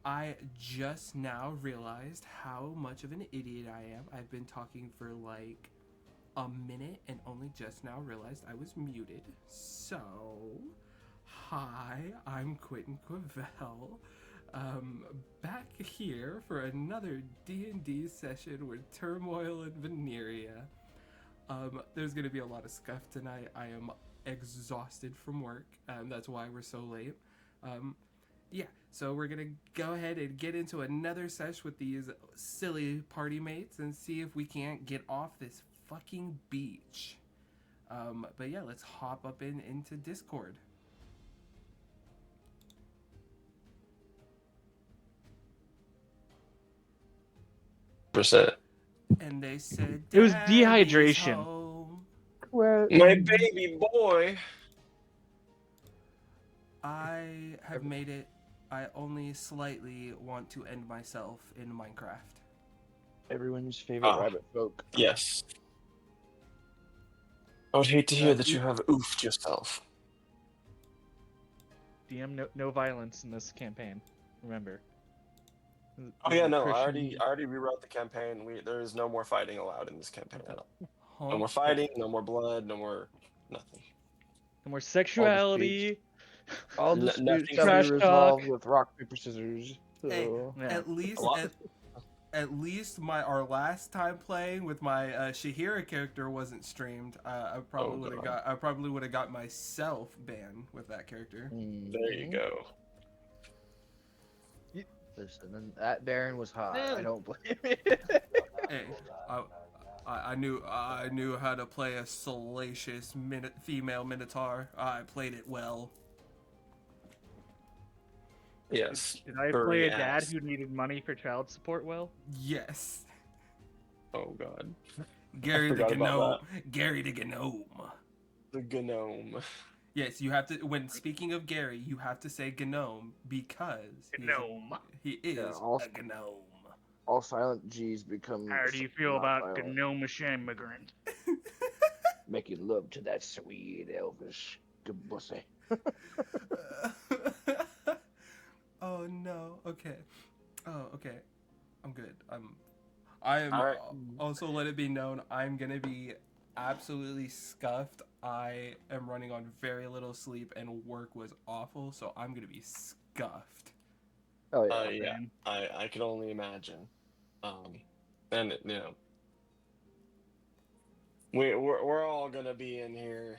I just now realized how much of an idiot I am. I've been talking for like a minute and only just now realized I was muted. So, hi, I'm Quentin Quavell. Back here for another D&D session with Turmoil and Veneeria. There's gonna be a lot of scuff tonight. I am exhausted from work. That's why we're so late. Yeah, so we're gonna go ahead and get into another sesh with these silly party mates and see if we can't get off this fucking beach. But yeah, let's hop up into Discord. Percent. And they said, It was "Daddy's dehydration. home." Well, My baby boy. I have made it. I only slightly want to end myself in Minecraft. everyone's favorite Ah. rabbit folk. Yes. I would hate to hear that you have oofed yourself. DM, no violence in this campaign. Remember. Oh yeah, no. I already rewrote the campaign. There is no more fighting allowed in this campaign. Huh? No more fighting. No more blood. No more nothing. No more sexuality. All N- disputes nothing shall be trash resolved talk. with rock, paper, scissors. Hey, So, Yeah. at least our last time playing with my Shahira character wasn't streamed. I probably would have got myself banned with that character. There you go. Listen, and that Baron was hot. Yeah. I don't blame Hey, I knew how to play a salacious female minotaur. I played it well. Yes. Did I furry play a dad ass. who needed money for child support well? Yes, Oh god. Gary the forgot about gnome. Gary the gnome. The gnome. Yes, you have to. When speaking of Gary, you have to say gnome because Gnome. he is all- a gnome. all silent G's become. How do you feel not about violent. gnomish immigrant? Making love to that sweet elvish good pussy. Oh no. Okay. Oh, okay. I'm good. I am. All right. Also, let it be known, I'm gonna be absolutely scuffed. I am running on very little sleep, and work was awful, so I'm gonna be scuffed. Oh yeah. Yeah. I can only imagine. And you know, we're all gonna be in here,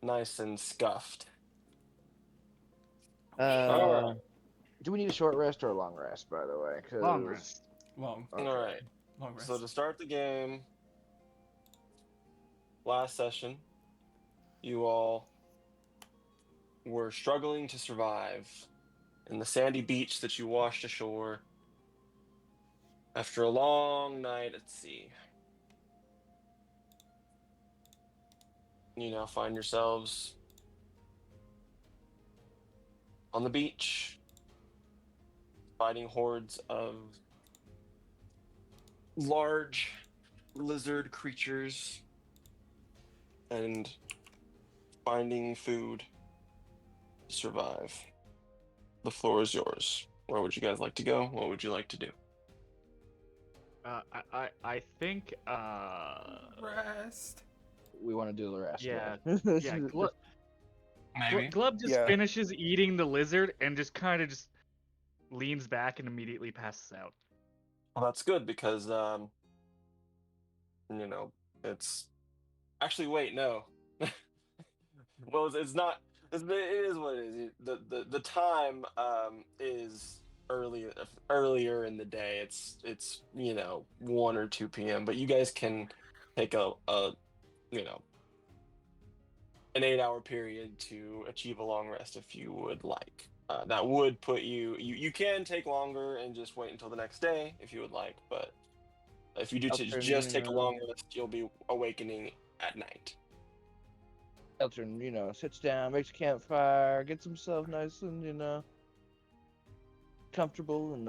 nice and scuffed. Alright. Do we need a short rest or a long rest, by the way? 'Cause- Long rest. Long. Okay. All right. Long rest. So to start the game, last session, you all were struggling to survive in the sandy beach that you washed ashore after a long night at sea. You now find yourselves on the beach, fighting hordes of large lizard creatures and finding food to survive. The floor is yours. Where would you guys like to go? What would you like to do? I think Rest. we want to do the rest. yeah. Yeah. Glub just Yeah. finishes eating the lizard and just kind of just leans back and immediately passes out. Well, that's good because you know, it's actually wait, no. Well, it's not. It is what it is. The time is earlier in the day. It's 1 or 2 p.m. But you guys can take a an 8-hour period to achieve a long rest if you would like. That would put you can take longer and just wait until the next day if you would like. But if you do just take a long rest, you'll be awakening at night. Elton, sits down, makes a campfire, gets himself nice and, comfortable, and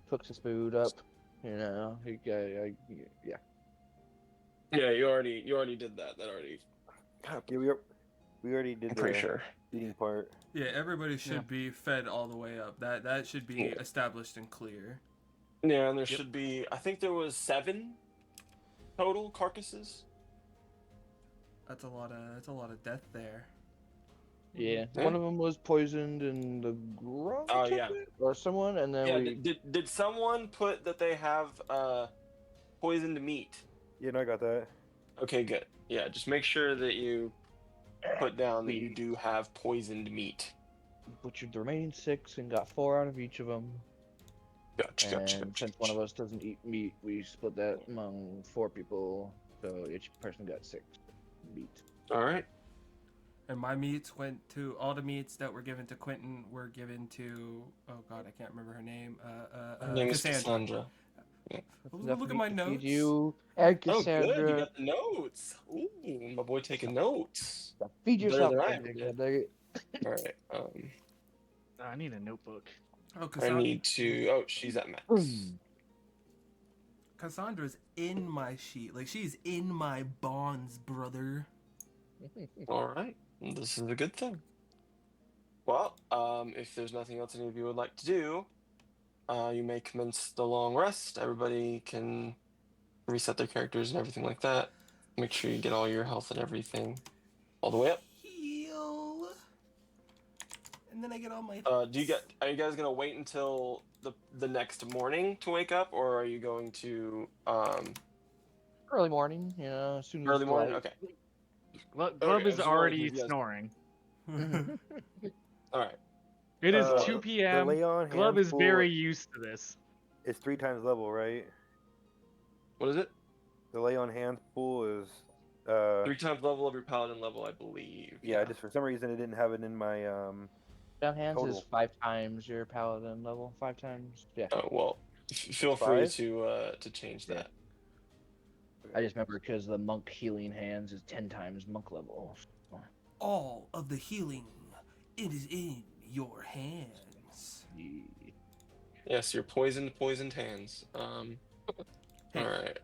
cooks his food up. Yeah. Yeah, you already did that. That already happened. Yeah, we already did. I'm pretty sure. eating part. Yeah, everybody should Yeah. be fed all the way up. That should be Yeah. established and clear. Yeah, and there should be. I think there was 7 total carcasses. That's a lot of death there. Yeah, Yeah. one of them was poisoned, and the grunt Oh, took yeah. it, or someone, and then Yeah. we. Did someone put that they have poisoned meat? Yeah, no, I got that. Okay, good. Yeah, just make sure that you put down that you We do have poisoned meat. butchered the remaining 6 and got 4 out of each of them. Gotcha. And since one of us doesn't eat meat, we split that among 4 people, so each person got 6 meat. All right. And my meats went to all the meats that were given to Quentin were given to I can't remember her name. Her name is Cassandra. Cassandra. Look at my notes. You and Oh, good. You Cassandra. got the notes. Ooh, my boy taking notes. Feed Better yourself. than I am. Cassandra. All right. I need a notebook. Oh, I need to. Oh, she's at max. Cassandra's in my sheet. Like, she's in my bonds, brother. All right. This is a good thing. Well, if there's nothing else any of you would like to do, you may commence the long rest. Everybody can reset their characters and everything like that. Make sure you get all your health and everything all the way up. Heal. And then I get all my... Are you guys gonna wait until the next morning to wake up, or are you going to Early morning, as soon as early morning? light. Okay. Glub Okay, is as long as already you guys- snoring. All right. It is Uh, 2 The p.m. Leon Glub hand is pool very used to this. is 3 times level, right? What is it? The lay on hands pool is 3 times level of your paladin level, I believe. yeah, just for some reason it didn't have it in my Down hands is Total. 5 times your paladin level. 5 times. Yeah. Oh well, feel free 5? to change that. I just remember because the monk healing hands is 10 times monk level. all of the healing, it is in your hands. Yes, your poisoned hands. All right.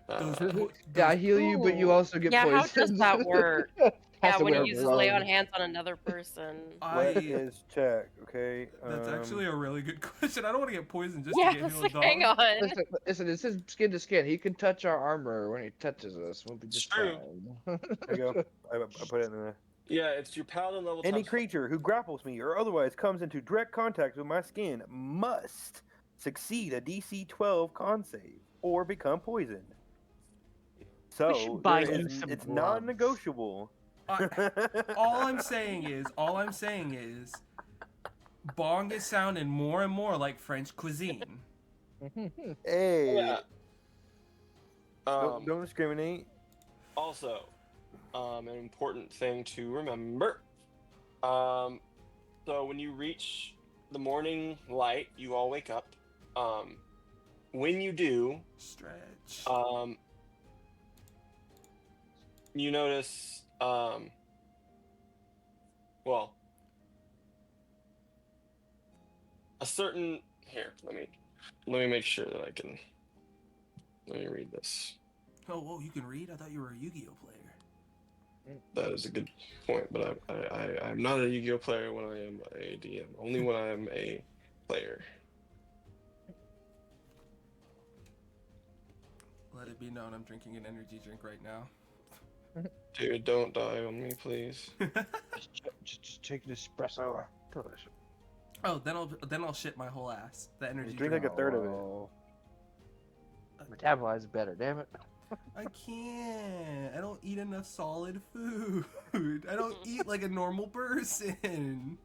Yeah, I heal you, but you also get Yeah, how poisoned. does that work? Has Yeah, to when wear he uses lay on gloves. hands on another person. what is check, okay? That's actually a really good question. I don't want to get poisoned just Yeah, to get it's healed, like, dog. hang on. Listen, this is skin to skin. He can touch our armor when he touches us. We'll be It's just true. fine. There you go. I put it in there. Yeah, it's your paladin level. Any times creature who grapples me or otherwise comes into direct contact with my skin must succeed a DC 12 con save or become poisoned. So should buy there you is- some it's gloves. non-negotiable. All I'm saying is, bong is sounding more and more like French cuisine. Hey, Yeah. don't discriminate. Also, an important thing to remember. So when you reach the morning light, you all wake up. When you do, Stretch. you notice, well, a certain here. Let me make sure that I can. Let me read this. Oh, you can read? I thought you were a Yu-Gi-Oh player. That is a good point, but I'm not a Yu-Gi-Oh player when I am a DM. Only when I am a player. Let it be known I'm drinking an energy drink right now. Dude, don't die on me, please. just take an espresso. Delicious. Oh, then I'll shit my whole ass. The energy Drink drink. like a third of it. Oh. Metabolize better, damn it. I can't. I don't eat enough solid food. I don't eat like a normal person.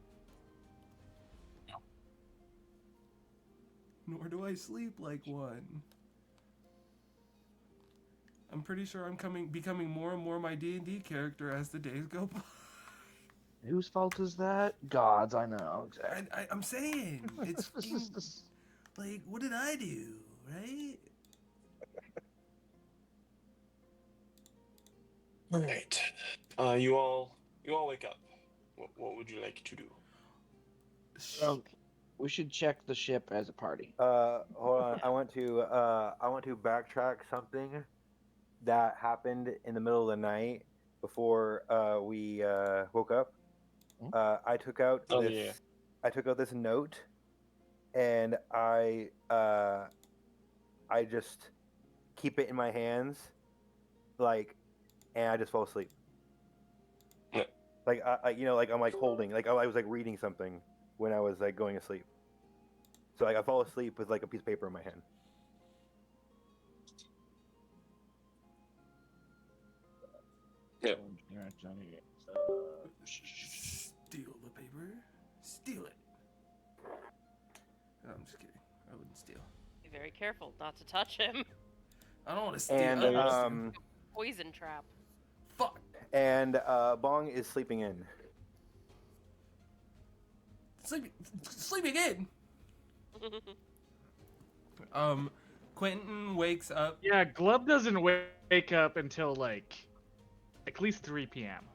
Nor do I sleep like one. I'm pretty sure I'm becoming more and more my D&D character as the days go by. Whose fault is that? God's, I know. Exactly. I'm saying, it's fucking, like, what did I do, right? All right. You all wake up. What would you like to do? We should check the ship as a party. Hold on. I want to backtrack something that happened in the middle of the night before we woke up. I took out Oh, this. yeah. I took out this note, and I just keep it in my hands, like, and I just fall asleep. Yeah. Like like I'm like holding, like I was like reading something when I was like going to sleep. So like I fall asleep with like a piece of paper in my hand. Yeah. Steal the paper. Steal it. No, I'm just kidding. I wouldn't steal. Be very careful not to touch him. I don't want to steal. And I don't wanna steal. Poison trap. Fuck. and Bong is sleeping in. Sleeping in. Quentin wakes up. Yeah, Glub doesn't wake up until like at least 3 p.m.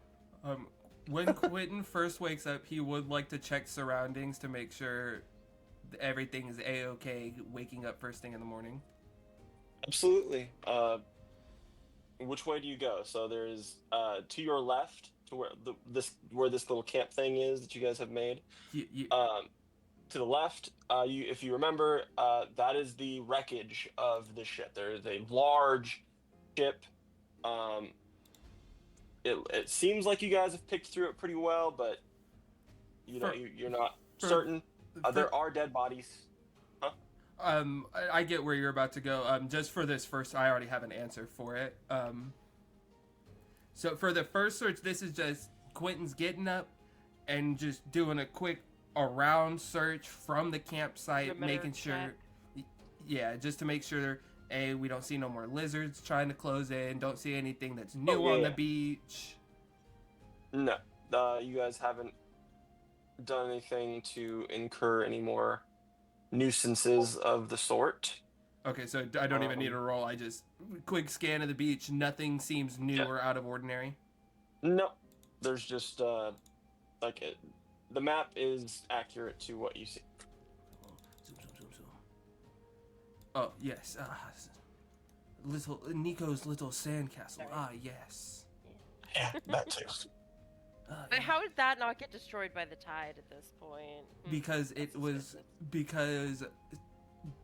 When Quentin first wakes up, he would like to check surroundings to make sure everything is a-okay. Waking up first thing in the morning. Absolutely. Which way do you go? So there's to your left, to where this little camp thing is that you guys have made. To the left, if you remember, that is the wreckage of the ship. There is a large ship. It seems like you guys have picked through it pretty well, but you're not certain. There are dead bodies. I get where you're about to go. Just for this first, I already have an answer for it. So for the first search, this is just Quentin's getting up and just doing a quick around search from the campsite, Perimeter making sure, yeah, just to make sure, we don't see no more lizards trying to close in, don't see anything that's new on the beach. No, you guys haven't done anything to incur any more nuisances of the sort. Okay, so I don't even need a roll. I just quick scan of the beach. Nothing seems new or out of ordinary. No, there's just the map is accurate to what you see. Zoom. Oh yes, little Nico's little sandcastle. Sorry. Yes. Yeah, that too. But how did that not get destroyed by the tide at this point? Because it was because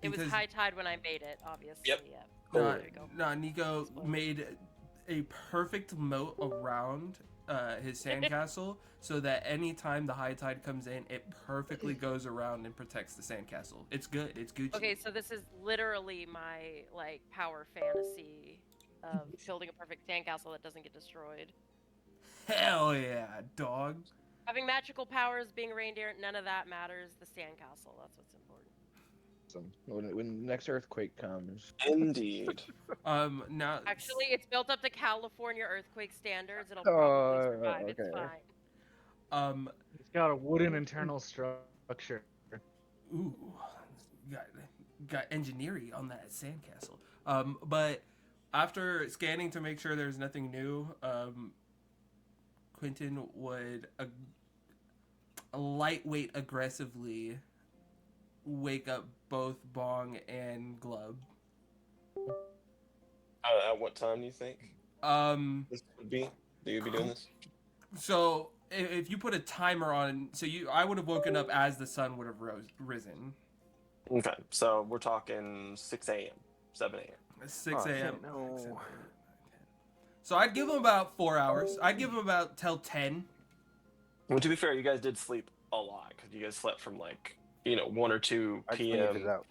It was high tide when I made it, obviously. Yep. Yeah. There you go. Nico made a perfect moat around his sandcastle, so that anytime the high tide comes in, it perfectly goes around and protects the sandcastle. It's good. It's Gucci. Okay, so this is literally my power fantasy of building a perfect sandcastle that doesn't get destroyed. Hell yeah, dog. Having magical powers, being a reindeer, none of that matters. The sandcastle, that's what's important. When the next earthquake comes. Indeed. Now Actually, it's built up to California earthquake standards. It'll probably survive. okay. It's fine. It's got a wooden internal structure. Ooh, got engineering on that sandcastle. But after scanning to make sure there's nothing new, Quentin would a lightweight aggressively wake up both Bong and Glub. At what time do you think this would be? Do you be doing this? So if you put a timer on, I would have woken up as the sun would have risen. Okay, so we're talking 6 a.m., 7 a.m. 6 a.m. Shit, no. So I'd give him about 4 hours. I'd give him about till 10. Well, to be fair, you guys did sleep a lot because you guys slept from 1 or 2 I just figured it p.m. out.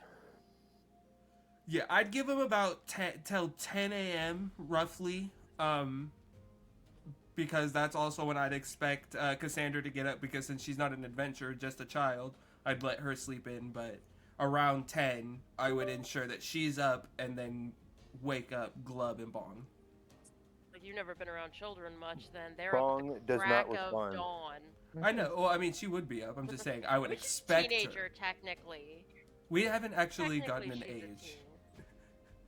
Yeah, I'd give him about till 10 a.m. roughly, because that's also when I'd expect Cassandra to get up, because since she's not an adventurer, just a child, I'd let her sleep in, but around 10, I would ensure that she's up and then wake up Glub and Bong. You've never been around children much, then they're Bong up at the does crack not of respond. dawn. I know, well, I mean, she would be up. I'm just saying, I would expect Teenager, her. technically. We haven't actually gotten an Technically, she's a age.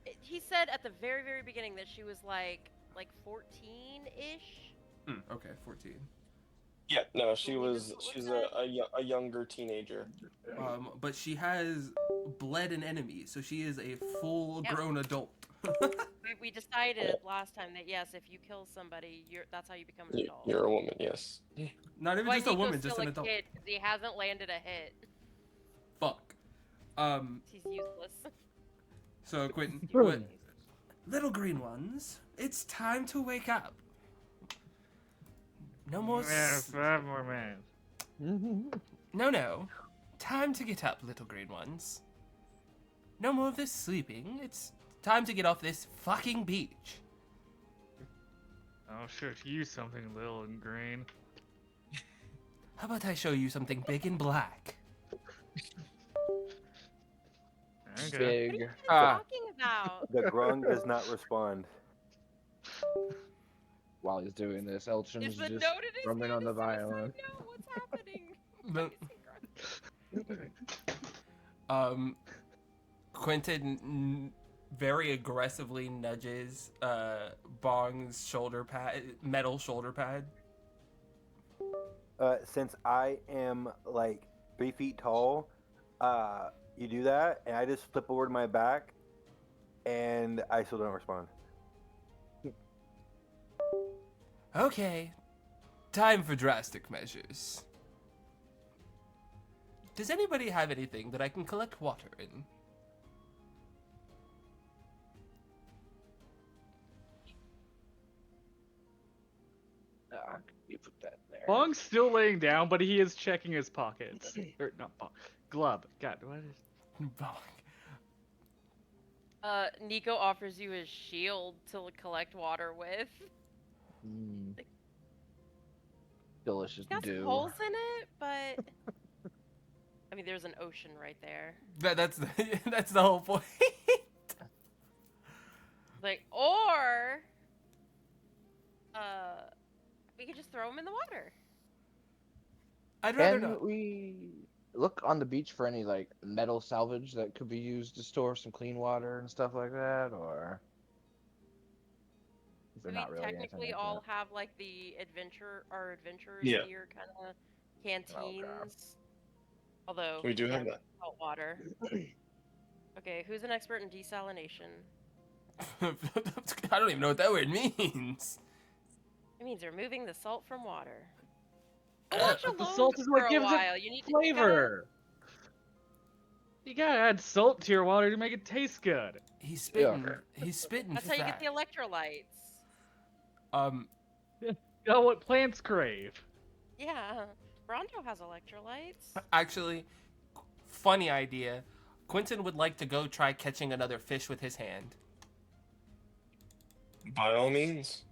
teen. He said at the very, very beginning that she was like 14-ish. Okay, 14. Yeah, no, she's a younger teenager. But she has bled an enemy, so she is a full-grown adult. we decided last time that yes, if you kill somebody, that's how you become an adult. You're a woman, yes. Not even Why just a Nico's woman, just still an a adult. kid 'cause he hasn't landed a hit. Fuck. He's useless. So Quentin, He's what? useless. Little green ones, it's time to wake up. No more. Yeah, 5 more minutes. No. Time to get up, little green ones. No more of this sleeping. It's time to get off this fucking beach. I'll show you something little and green. How about I show you something big and black? Okay. Big. What are you Ah, talking about? The grung does not respond. while he's doing this, Elton's Is the just note in his drumming hand on the a suicide violin. note? What's happening? But, Quentin very aggressively nudges Bong's shoulder pad, metal shoulder pad. Since I am like 3 feet tall, you do that, and I just flip over to my back, and I still don't respond. Okay, time for drastic measures. Does anybody have anything that I can collect water in? Ah, you put that there. Bong's still laying down, but he is checking his pockets. Or not Bong. Glub. God, what is? Bong. Nico offers you his shield to collect water with. Mm. Delicious It's got some dew. holes in it, but I mean, there's an ocean right there. That's the whole point. Like, or we could just throw him in the water. I'd rather Can not. we look on the beach for any like metal salvage that could be used to store some clean water and stuff like that, or is there We not really anything technically like all that? have like the adventurer's Yeah. gear kind of canteens. Although We do have again, that. salt water. Okay, who's an expert in desalination? I don't even know what that word means. It means removing the salt from water. Watch But the alone salt is what for a gives it while. You need to Flavor. You gotta add salt to your water to make it taste good. He's spitting. He's spitting. That's how you get fat. the electrolytes. You know what plants crave. Yeah, Bronto has electrolytes. Actually, funny idea. Quentin would like to go try catching another fish with his hand. By all means.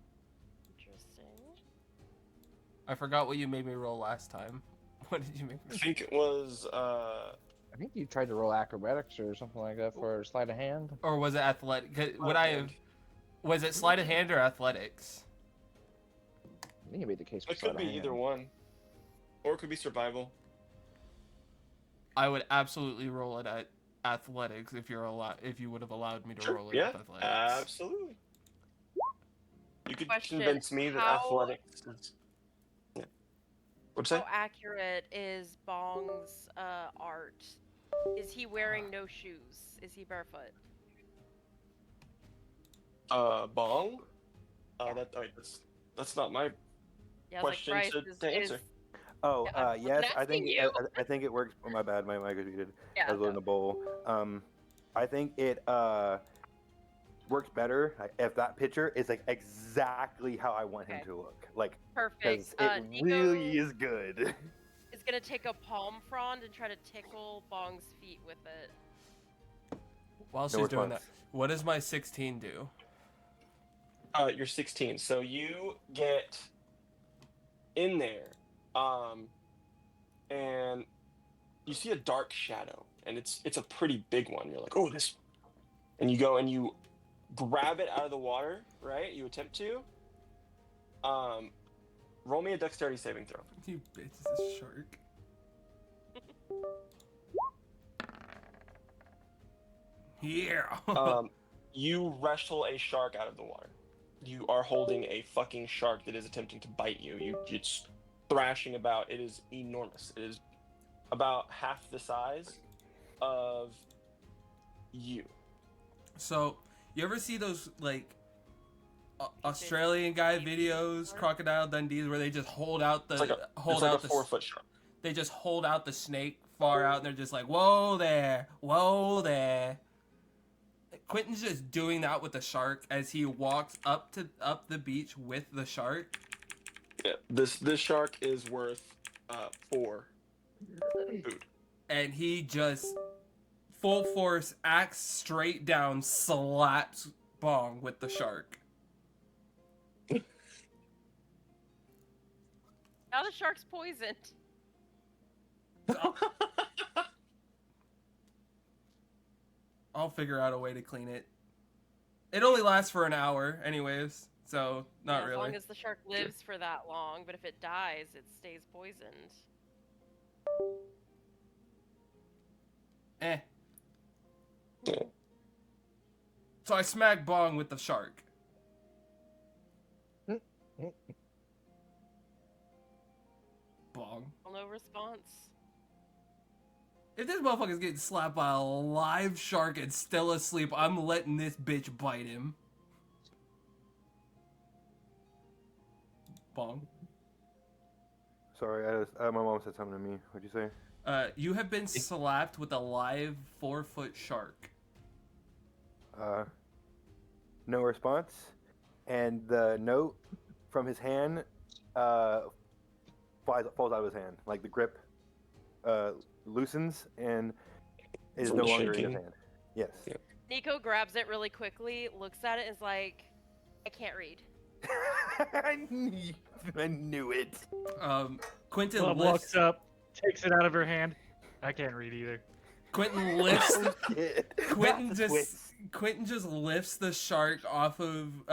Interesting. I forgot what you made me roll last time. What did you make I me? think it was I think you tried to roll acrobatics or something like that for sleight of hand. Or was it athletic? 'Cause would I have? Was it sleight of hand or athletics? I think you made the case for It sleight could of be hand. either one. Or it could be survival. I would absolutely roll it at athletics if you would have allowed me to Sure. roll it Yeah, with athletics. absolutely. You could Question, convince me that how- athletics is... Yeah. What'd you How say? accurate is Bong's art? Is he wearing no shoes? Is he barefoot? Bong? That's not my Yeah, I was question like, to Bryce answer. Oh, Yeah, I wasn't yes, I asking think you. I think it works. Oh, my bad, my mic was muted. Yeah, I was in no. the bowl. I think it works better if that picture is like exactly how I want him Okay. to look. Like, Perfect. because it Nico really is good. is gonna take a palm frond and try to tickle Bong's feet with it. While No she's doing that, response. what does my 16 do? You're 16, so you get in there, and you see a dark shadow, and it's a pretty big one. You're like, oh, this, and you go and you grab it out of the water, right? You attempt to. Roll me a dexterity saving throw. You bitch, it's a shark. Yeah. You wrestle a shark out of the water. You are holding a fucking shark that is attempting to bite you. It's thrashing about. It is enormous. It is about half the size of you. So You ever see those like Australian guy videos, Crocodile Dundee's, where they just hold out the It's like a 4-foot shark. They just hold out the snake far out, and they're just like, whoa there, whoa there. Quentin's just doing that with the shark as he walks up the beach with the shark. Yeah, this shark is worth 4 food. And he just full force axe straight down slaps Bong with the shark. Now the shark's poisoned. I'll figure out a way to clean it. It only lasts for an hour anyways, so not As really. long as the shark lives for that long, but if it dies, it stays poisoned. Eh. So I smack Bong with the shark. Bong. No response. If this motherfucker's getting slapped by a live shark and still asleep, I'm letting this bitch bite him. Bong. Sorry, my mom said something to me. What'd you say? You have been slapped with a live 4-foot shark. No response. And the note from his hand falls out of his hand. Like the grip loosens and is no longer in his hand. Yes. Yeah. Nico grabs it really quickly, looks at it, and is like, I can't read. I knew it. Quentin Club lifts walks up, takes it out of her hand. I can't read either. Quentin lifts Quentin Quentin just lifts the shark off of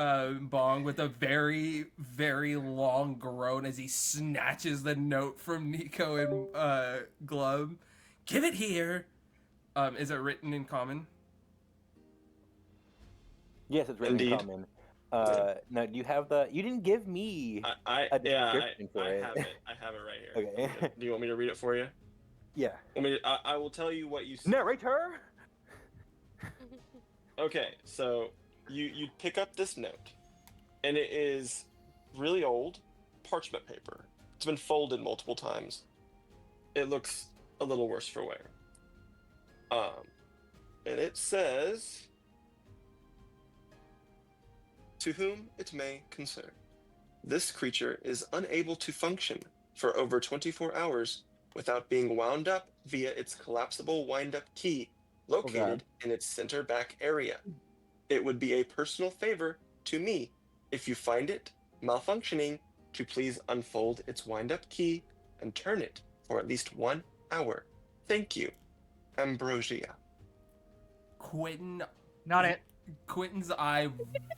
Bong with a very, very long groan as he snatches the note from Nico and Glove. Give it here. Is it written in common? Yes, it's written in Indeed. common. Now, do you have you didn't give me I a description for it. have it. I have it right here. Okay. Do you want me to read it for you? Yeah. I will tell you what you see. Narrator! Okay, so you pick up this note, and it is really old parchment paper. It's been folded multiple times. It looks a little worse for wear. And it says, "To whom it may concern, this creature is unable to function for over 24 hours without being wound up via its collapsible wind-up key located in its center back area. It would be a personal favor to me if you find it malfunctioning to please unfold its wind-up key and turn it for at least 1 hour. Thank you, Ambrosia." Quentin's eye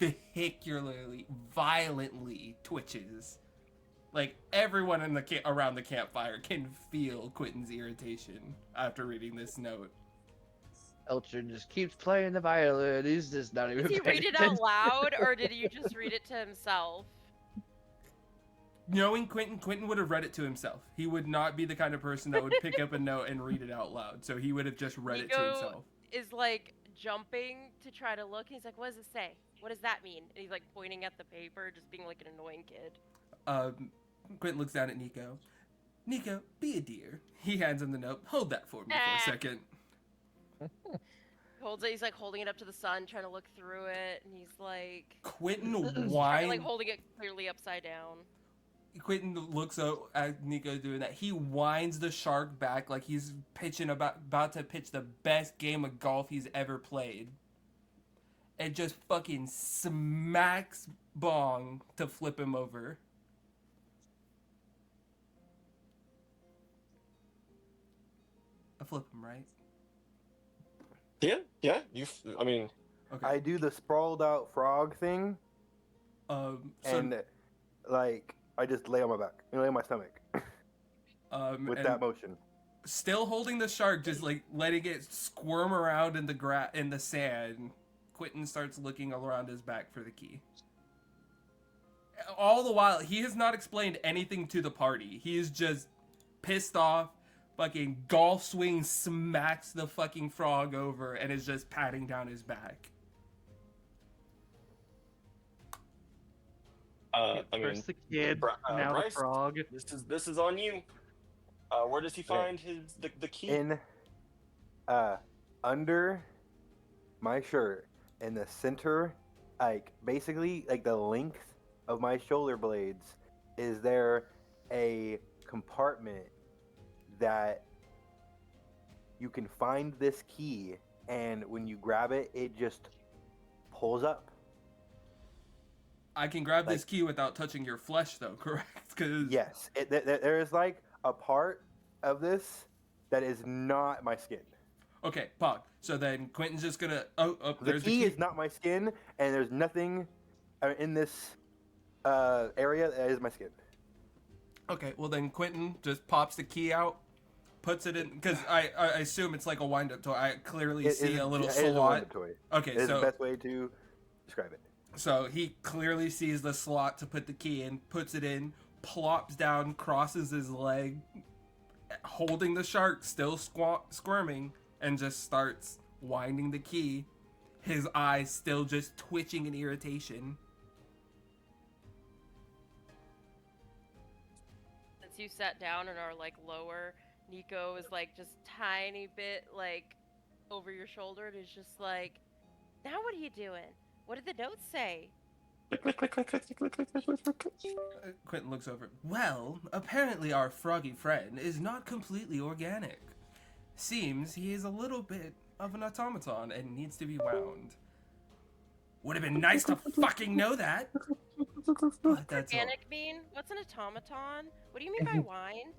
vehicularly, violently twitches. Like, everyone in around the campfire can feel Quentin's irritation after reading this note. Elcher just keeps playing the violin. He's just not even Did he paying read it attention. out loud, or did you just read it to himself? Knowing Quentin would have read it to himself. He would not be the kind of person that would pick up a note and read it out loud. So he would have just read it to Nico himself. is like jumping to try to look. He's like, "What does it say? What does that mean?" And he's like pointing at the paper, just being like an annoying kid. Quentin looks down at Nico. Nico, be a dear. He hands him the note. Hold that for me for a second. Holds it. He's like holding it up to the sun, trying to look through it, and he's like, Quentin like holding it clearly upside down. Quentin looks at Nico doing that. He winds the shark back like he's about to pitch the best game of golf he's ever played. And just fucking smacks Bong to flip him over. I flip him, right? Yeah. I mean, Okay. I do the sprawled out frog thing, So, and like I just lay on my back, lay on my stomach with and that motion. still holding the shark, just like letting it squirm around in the sand. Quentin starts looking around his back for the key. All the while, he has not explained anything to the party. He is just pissed off. Fucking golf swing smacks the fucking frog over and is just patting down his back. I mean, First the kid, now the Bryce, frog. this is on you. Where does he find the key? In under my shirt, in the center, like basically like the length of my shoulder blades, is there a compartment that you can find this key, and when you grab it, it just pulls up. I can grab this Like- key without touching your flesh, though, correct? Because Yes, there is like a part of this that is not my skin. Okay, Pog. So then Quentin's just gonna. The There's key is not my skin, and there's nothing in this area that is my skin. Okay, well then Quentin just pops the key out, puts it in, because I assume it's like a wind-up toy. I clearly It see is- a little it is a slot. wind-up toy. Okay, It is the so best way to describe it. so he clearly sees the slot to put the key in, puts it in, plops down, crosses his leg, holding the shark, still squirming, and just starts winding the key. His eyes still just twitching in irritation. Since you sat down and are like lower, Nico is like just tiny bit like over your shoulder and is just like, now what are you doing? What did the note say? Quentin looks over. Well, apparently our froggy friend is not completely organic. Seems he is a little bit of an automaton and needs to be wound. Would have been nice to fucking know that. But that's all. Organic mean? What's an automaton? What do you mean by wind?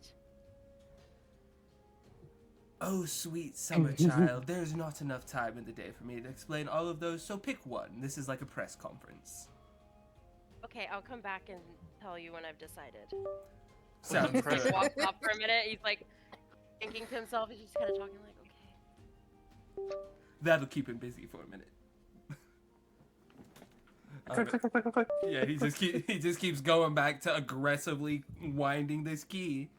Oh, sweet summer child, there's not enough time in the day for me to explain all of those, so pick one. This is like a press conference. Okay, I'll come back and tell you when I've decided. Sounds He good. walks off for a minute. He's like thinking to himself. He's just kind of talking like, okay. That'll keep him busy for a minute. Yeah, he just keeps going back to aggressively winding this key.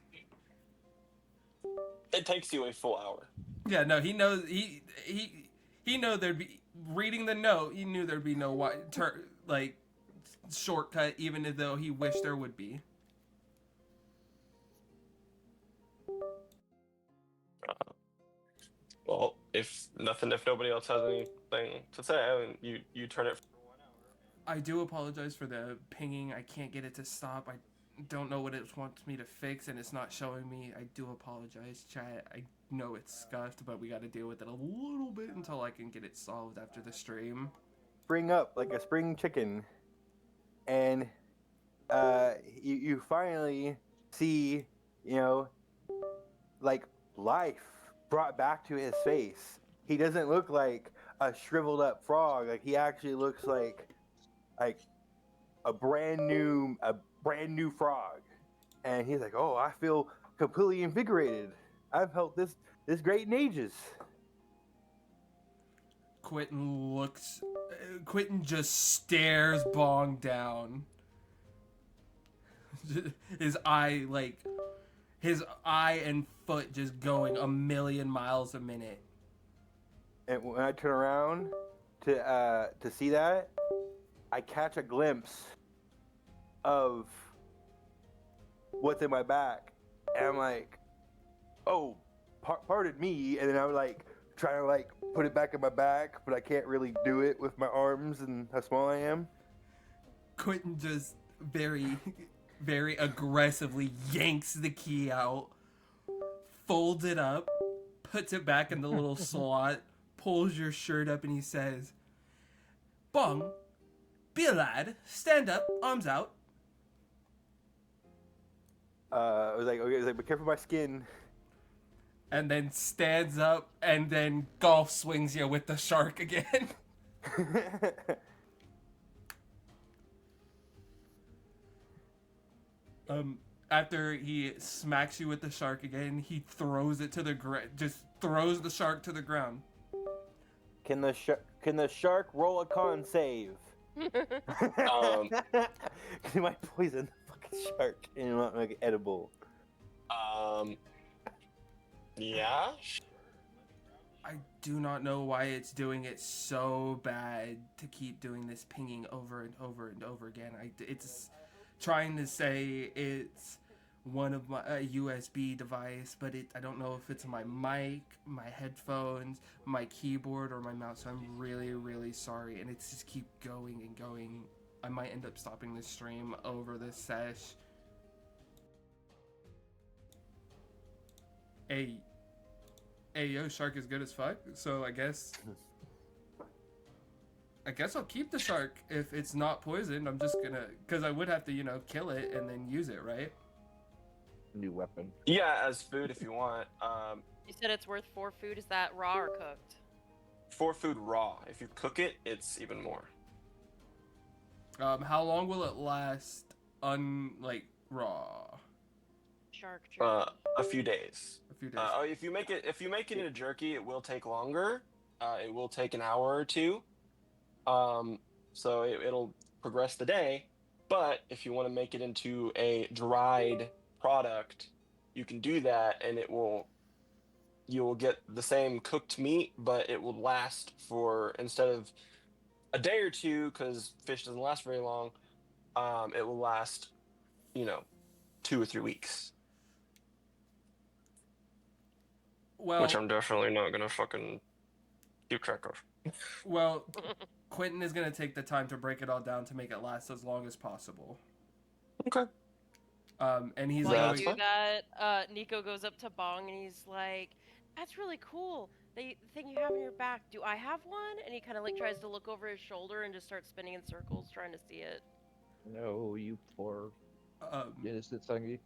It takes you a full hour. Yeah, no, he knows he know there'd be reading the note. He knew there'd be no like shortcut, even though he wished there would be. Well, if nobody else has anything to say, I mean, you turn it. I do apologize for the pinging. I can't get it to stop. I don't know what it wants me to fix, and it's not showing me. I do apologize, chat. I know it's scuffed, but we got to deal with it a little bit until I can get it solved after the stream. Spring up like a spring chicken, and you finally see, like life brought back to his face. He doesn't look like a shriveled up frog. Like he actually looks like a brand new frog, and he's like, "Oh, I feel completely invigorated. I've felt this great in ages." Quentin just stares Bong down. His eye and foot just going a million miles a minute. And when I turn around to see that, I catch a glimpse of what's in my back, and I'm like, "Oh, pardon me." And then I'm like trying to like put it back in my back, but I can't really do it with my arms and how small I am. Quentin just very, very aggressively yanks the key out, folds it up, puts it back in the little slot, pulls your shirt up, and he says, "Bong, be a lad, stand up, arms out." I was like, "Okay," "Be careful of my skin." And then stands up and then golf swings you with the shark again. After he smacks you with the shark again, he throws it to the just throws the shark to the ground. Can the shark roll a con save? Um, He might poison the fucking shark and not make it edible. Yeah. I do not know why it's doing it so bad to keep doing this pinging over and over and over again. trying to say it's one of my USB device, but I don't know if it's my mic, my headphones, my keyboard, or my mouse. So I'm really, really sorry, and it's just keep going and going. I might end up stopping the stream over this sesh. Hey, yo, shark is good as fuck. So I guess I'll keep the shark if it's not poisoned. I'm just gonna, because I would have to, kill it and then use it, right? New weapon. Yeah, as food if you want. You said it's worth 4 food. Is that raw or cooked? 4 food raw. If you cook it, it's even more. How long will it last raw? Shark jerky. A few days. A few days. If you make it into jerky, it will take longer. It will take an hour or two. So it'll progress the day. But if you want to make it into a dried product, you can do that, and you will get the same cooked meat, but it will last for, instead of a day or two, because fish doesn't last very long, it will last 2 or 3 weeks. Well, Which I'm definitely not gonna fucking keep track of. well, Quentin is gonna take the time to break it all down to make it last as long as possible. Okay. And he's While That's you going. do that, Nico goes up to Bong and he's like, "That's really cool. The thing you have in your back. Do I have one?" And he kind of tries to look over his shoulder and just starts spinning in circles trying to see it. No, you poor innocent Sungi.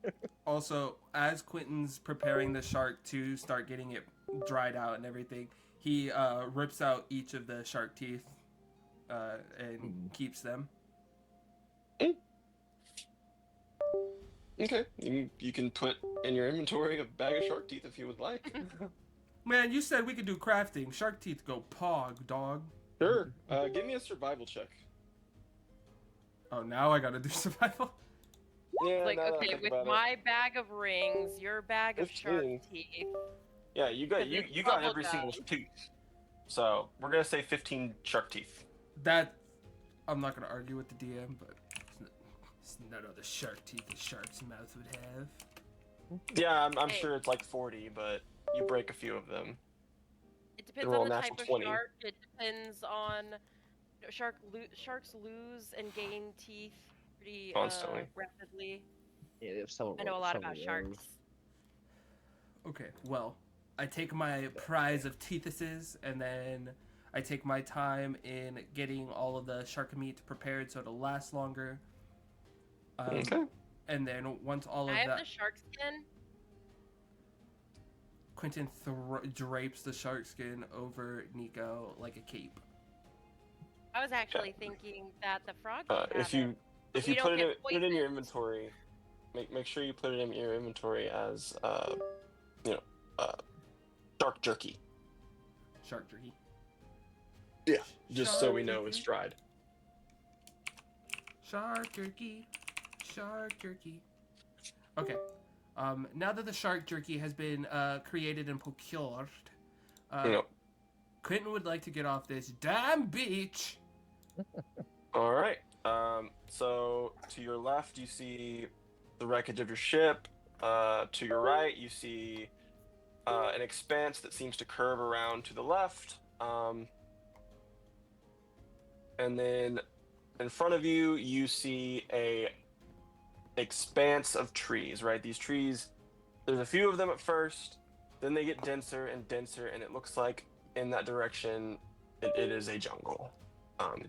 Also, as Quentin's preparing the shark to start getting it dried out and everything, he rips out each of the shark teeth and keeps them. Okay. You can put in your inventory a bag of shark teeth if you would like. Man, you said we could do crafting. Shark teeth go pog, dog. Sure. Give me a survival check. Oh, now I gotta do survival? Yeah. Like, now that I okay, think with about it. my bag of rings, your bag of shark 15. teeth. Yeah, you got Because it's you got bubble every single gum. tooth. So we're gonna say 15 shark teeth. That, I'm not gonna argue with the DM, but it's none of the shark teeth a shark's mouth would have. Yeah, I'm Hey. sure it's like 40, but you break a few of them. It depends They're all on the natural type of 20. shark. It depends on sharks lose and gain teeth pretty Constantly. rapidly. Yeah, they have several. I know a lot about several sharks. rows. Okay, well, I take my prize of teethuses, and then I take my time in getting all of the shark meat prepared so it'll last longer. Okay. And then once all I of have that, the shark skin. Quentin drapes the shark skin over Nico like a cape. I was actually thinking that the frog could have If you it. you You put don't it get in your poisoned. inventory, make sure you put it in your inventory as shark jerky. Shark jerky. Yeah. Just so Shark we know it's jerky. dried. Shark jerky. Shark jerky. Okay. Now that the shark jerky has been created and procured, Quentin would like to get off this damn beach. All right. So to your left, you see the wreckage of your ship. To your right, you see an expanse that seems to curve around to the left. And then in front of you, you see a expanse of trees, right? These trees, there's a few of them at first, then they get denser and denser, and it looks like in that direction, it is a jungle. Eltrin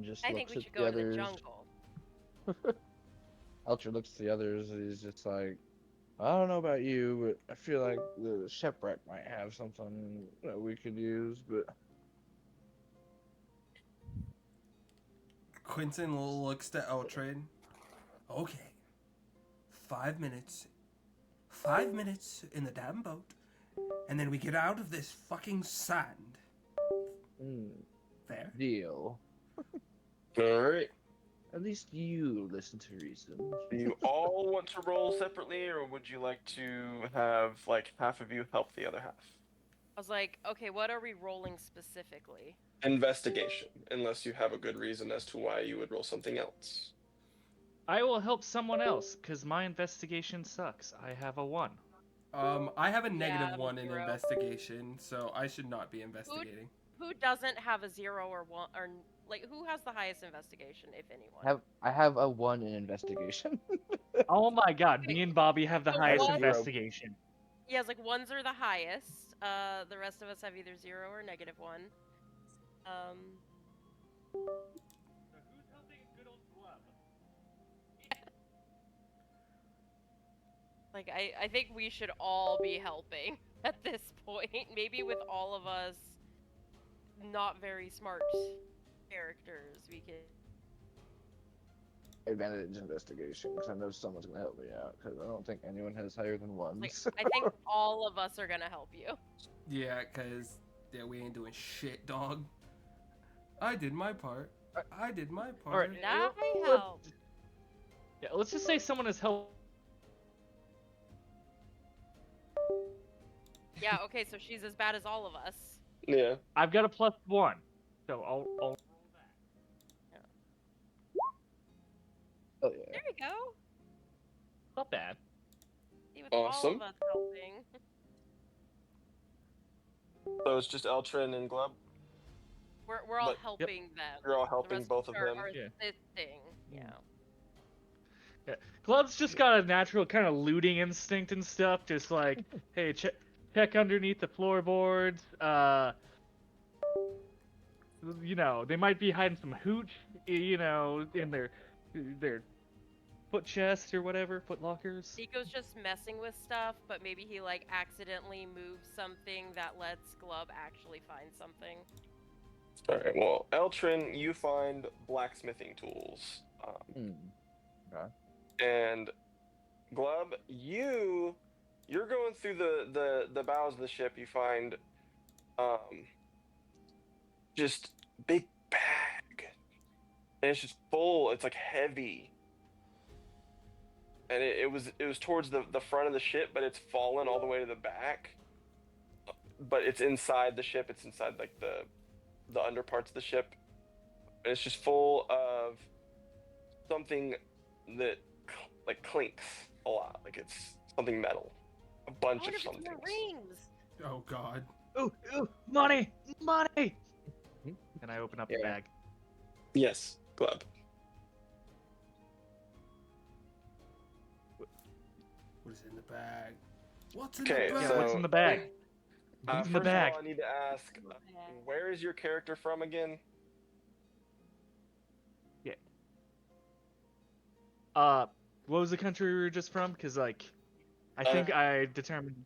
just I looks think we at should the go to the others. jungle. Eltrin looks at the others and he's just like, I don't know about you, but I feel like the shipwreck might have something that we could use, but Quentin looks to Eltrin. Okay. 5 minutes. 5 minutes in the damn boat. And then we get out of this fucking sand. Fair? deal. All right. At least you listen to reason. Do you all want to roll separately, or would you like to have like half of you help the other half? I was like, okay, what are we rolling specifically? Investigation, unless you have a good reason as to why you would roll something else. I will help someone else because my investigation sucks. I have a 1. I have a negative I'm a 1 in 0. investigation, so I should not be investigating. Who doesn't have a 0 or 1 or like who has the highest investigation, if anyone? I have a 1 in investigation. Oh my god, Okay. me and Bobby have the So highest what- investigation. Yeah, it's like 1s are the highest. The rest of us have either 0 or negative 1. So who's helping good old Glub? Like I think we should all be helping at this point. Maybe with all of us not very smart characters, we could. Advantage investigation, because I know someone's gonna help me out. Because I don't think anyone has higher than 1. Like, I think all of us are gonna help you. Yeah, cause we ain't doing shit, dog. I did my part. I did my part. Alright. Now I let's- help. Yeah, let's just say someone has helped. Yeah, okay, so she's as bad as all of us. Yeah. I've got a +1, so I'll roll that. Oh yeah. There you go. Not bad. See, with all Awesome. of us helping. So it's just Eltrin and Glub. We're all But- helping them. You're all The helping rest both of are, them. Are Yeah. assisting. Yeah. Glub's just got a natural kind of looting instinct and stuff, just like, hey, check underneath the floorboards. You know, they might be hiding some hooch, you know, in their foot chest or whatever, foot lockers. Nico's just messing with stuff, but maybe he like accidentally moves something that lets Glub actually find something. All right. Well, Eltrin, you find blacksmithing tools, and Glub, you're going through the bows of the ship. You find just big bag, and it's just full. It's like heavy, and it was towards the front of the ship, but it's fallen all the way to the back. But it's inside the ship. It's inside like the under parts of the ship, and it's just full of something that like clinks a lot. Like it's something metal, a I bunch wonder of if it's something. more rings. Oh God. Ooh, money! And I open up the Yeah. bag. Yes, Glub. What is in the bag? What's in Okay, the bag? Yeah, what's in the bag? What's in the First bag? of all, I need to ask, where is your character from again? What was the country we were just from? Because, like, I Uh, think I determined.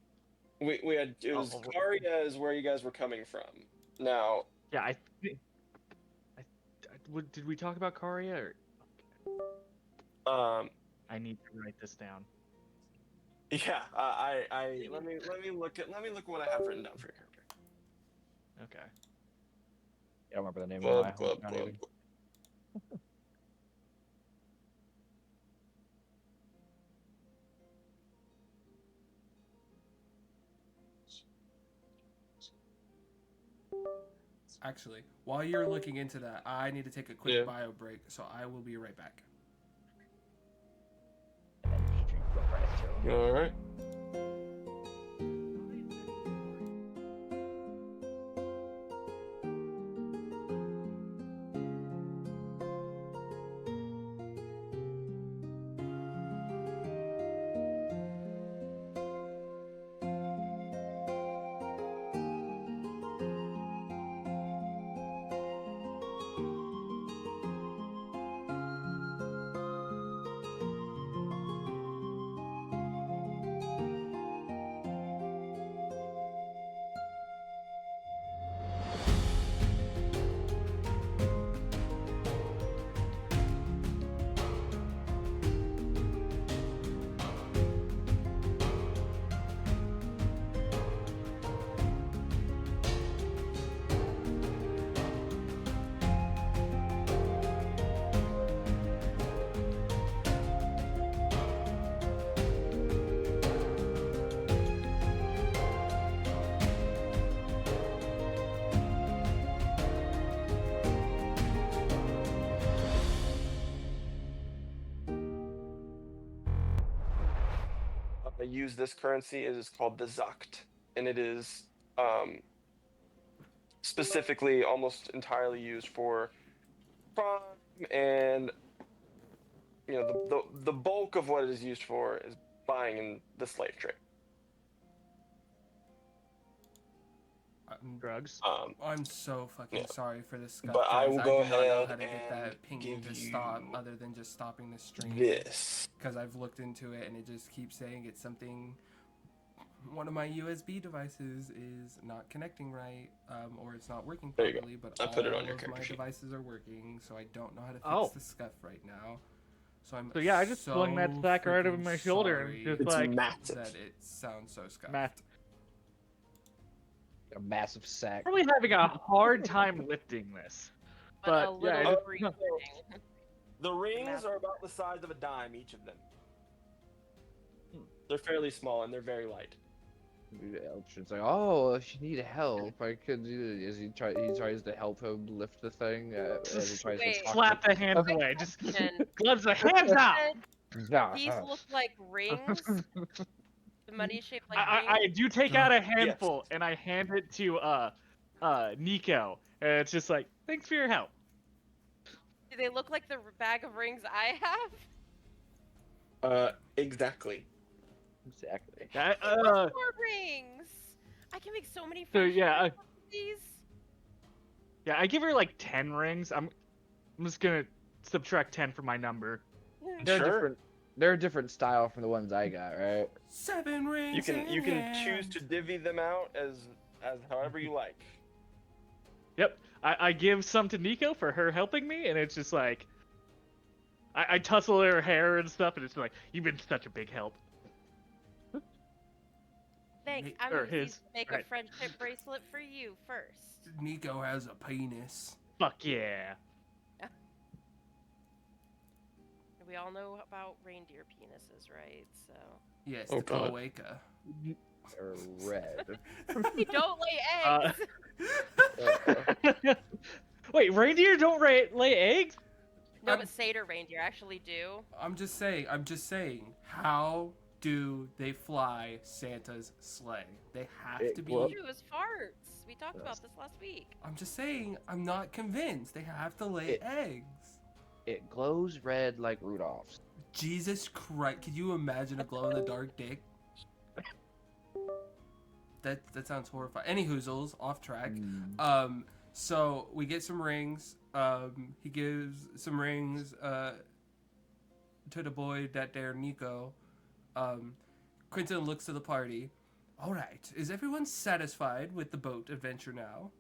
We had it was Oh, Karia is where you guys were coming from. Now, Yeah, I think. Did we talk about Karia? Or I need to write this down. yeah, I let me look at what I have written down for your character. Okay. I don't remember the name Glub, of my glub, hometown glub. either. Actually, while you're looking into that, I need to take a quick Yeah. bio break, so I will be right back. All right. use this currency is called the Zakt, and it is specifically almost entirely used for crime, and the bulk of what it is used for is buying in the slave trade. Drugs. I'm so fucking Yeah. sorry for this scuff, But I guys. will I go do not know ahead how to get that and pinging give to stop you other than just stopping the stream. this. Because I've looked into it and it just keeps saying it's something. One of my USB devices is not connecting right, or it's not working There you go. properly. But I all put it on your of my character sheet. devices are working, so I don't know how to fix Oh. the scuff right now. So I'm So yeah, I just so flung that sack right over freaking my shoulder and sorry just It's like massive. that it sounds so scuffed. Matt. A massive sack. Probably having a hard time lifting this. But a But yeah, little I just- breathing. The rings Massive. are about the size of a dime, each of them. They're fairly small and they're very light. It's like, oh, if you need help, I could do it. As he tries to help him lift the thing. As he tries Wait. to talk slap to- the hands away. Just Question. gloves the hands up. Nah. These look like rings. The money shaped like I rings. do take out a handful and I hand it to Nico. And it's just like, thanks for your help. Do they look like the bag of rings I have? Exactly. Exactly. I, More rings. I can make so many. So friends yeah, with these. yeah, I give her like 10 rings. I'm just gonna subtract 10 from my number. They're Sure. different. They're a different style from the ones I got, right? 7 rings. You can in choose hand. to divvy them out as however you like. Yep, I give some to Nico for her helping me, and it's just like, I tussle her hair and stuff, and it's like, you've been such a big help. Thanks. Nick- I'm or gonna his, make right. a friendship bracelet for you first. Nico has a penis. Fuck yeah. We all know about reindeer penises, right? So Yes, Oh, the God. cloaca. They're red. they don't lay Uh, eggs. Wait, reindeer don't lay eggs? No, I'm- but satyr reindeer actually do. I'm just saying. How do they fly Santa's sleigh? They have It- to be. well- It was farts. We talked about this last week. I'm just saying. I'm not convinced. They have to lay eggs. It glows red like Rudolph's. Jesus Christ! Could you imagine a glow in the dark dick? That sounds horrifying. Any hoozles, off track. So we get some rings. He gives some rings to the boy that there, Nico. Quentin looks to the party. All right, is everyone satisfied with the boat adventure now?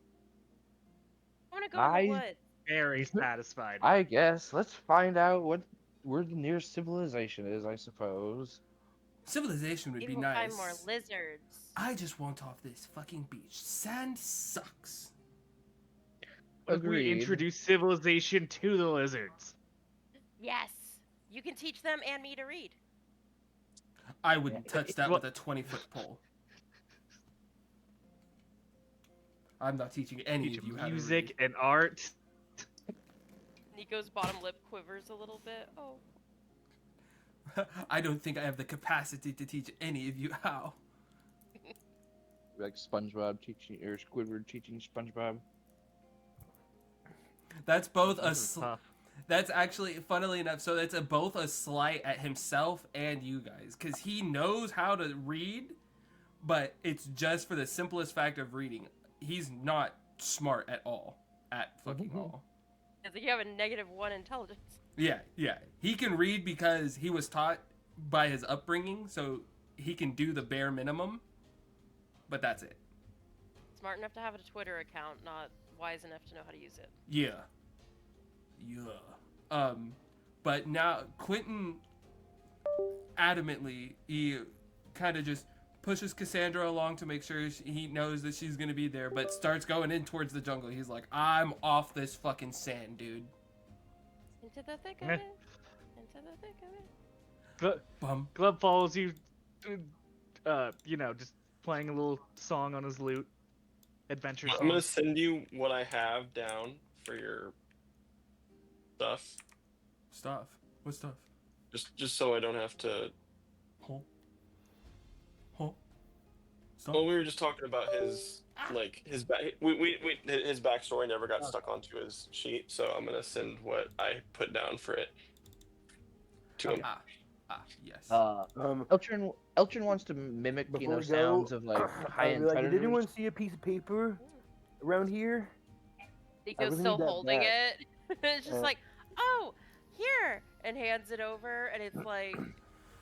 I want to go in the woods. Very satisfied. I guess. Let's find out where the nearest civilization is, I suppose. Civilization would Maybe be we'll nice. find more lizards. I just want off this fucking beach. Sand sucks. What if we Agreed. introduce civilization to the lizards? Yes. You can teach them and me to read. I wouldn't touch that Well- with a 20-foot pole. I'm not teaching any Teach of you how to music and art. Nico's bottom lip quivers a little bit. Oh. read. I don't think I have the capacity to teach any of you how. Like SpongeBob teaching, or Squidward teaching SpongeBob. That's both This is tough. That's actually, funnily enough, so it's both a slight at himself and you guys, because he knows how to read, but it's just for the simplest fact of reading. He's not smart at all, at fucking all. Because you have a -1 intelligence. Yeah. He can read because he was taught by his upbringing, so he can do the bare minimum, but that's it. Smart enough to have a Twitter account, not wise enough to know how to use it. Yeah. But now Quentin adamantly, he kind of just pushes Cassandra along to make sure he knows that she's gonna be there, but starts going in towards the jungle. He's like, I'm off this fucking sand, dude. Into the thick of Meh. it. Into the thick of it. Bum. Glove follows you, just playing a little song on his lute. Adventure I'm song. gonna send you what I have down for your stuff, Stuff. What stuff? just so I don't have to. Oh. Stop. Well, we were just talking about his his back. His backstory never got stuck onto his sheet, so I'm gonna send what I put down for it to him. Yes. Eltrin wants to mimic, Before we sounds go, of like I'd be high-end like, did predators. anyone see a piece of paper around here? Nico's really still need that holding back. it. It's just like, oh, here, and hands it over, and it's like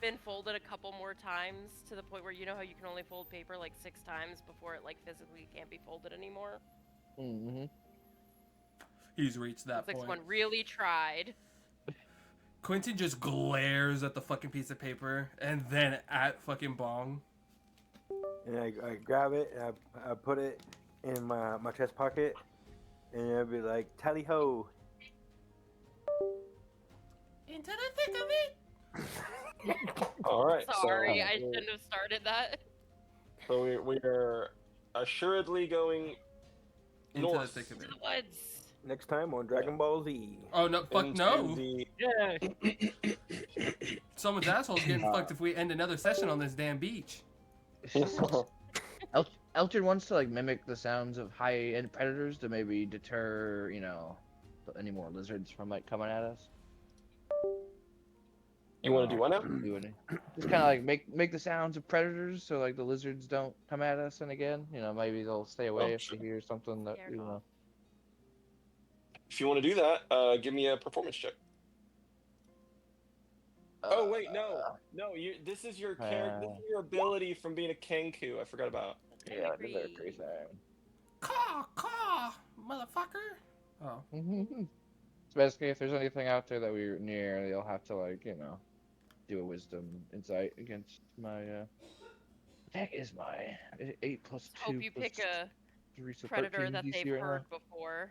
been folded a couple more times to the point where you know how you can only fold paper like 6 times before it like physically can't be folded anymore. Mm-hmm. He's reached that It's like point. someone really tried. Quentin just glares at the fucking piece of paper and then at fucking Bong. And I grab it and I put it in my chest pocket, and I'd be like, tally ho. Into the thick of it. All right. Sorry, so, I shouldn't have started that. So we are assuredly going Into north. the thick of To it. the woods. Next time on Dragon Ball Z. Oh no! Fuck into no! the- Yeah. Someone's asshole's getting fucked if we end another session on this damn beach. Eltrin wants to like mimic the sounds of high-end predators to maybe deter, any more lizards from like coming at us. You want to do what now? Just kind of like make the sounds of predators, so like the lizards don't come at us. And again, maybe they'll stay away if sure. they hear something that Scared off. If you want to do that, give me a performance check. Oh wait, no. This is your character. This is your ability from being a Kenku. I forgot about. Yeah, like a military thing. Caw, motherfucker. Oh. So basically, if there's anything out there that we're near, you'll have to do a wisdom insight against my. That is my 8 plus 2. Hope you pick a 3, so predator 13 that DC they've right now. heard before.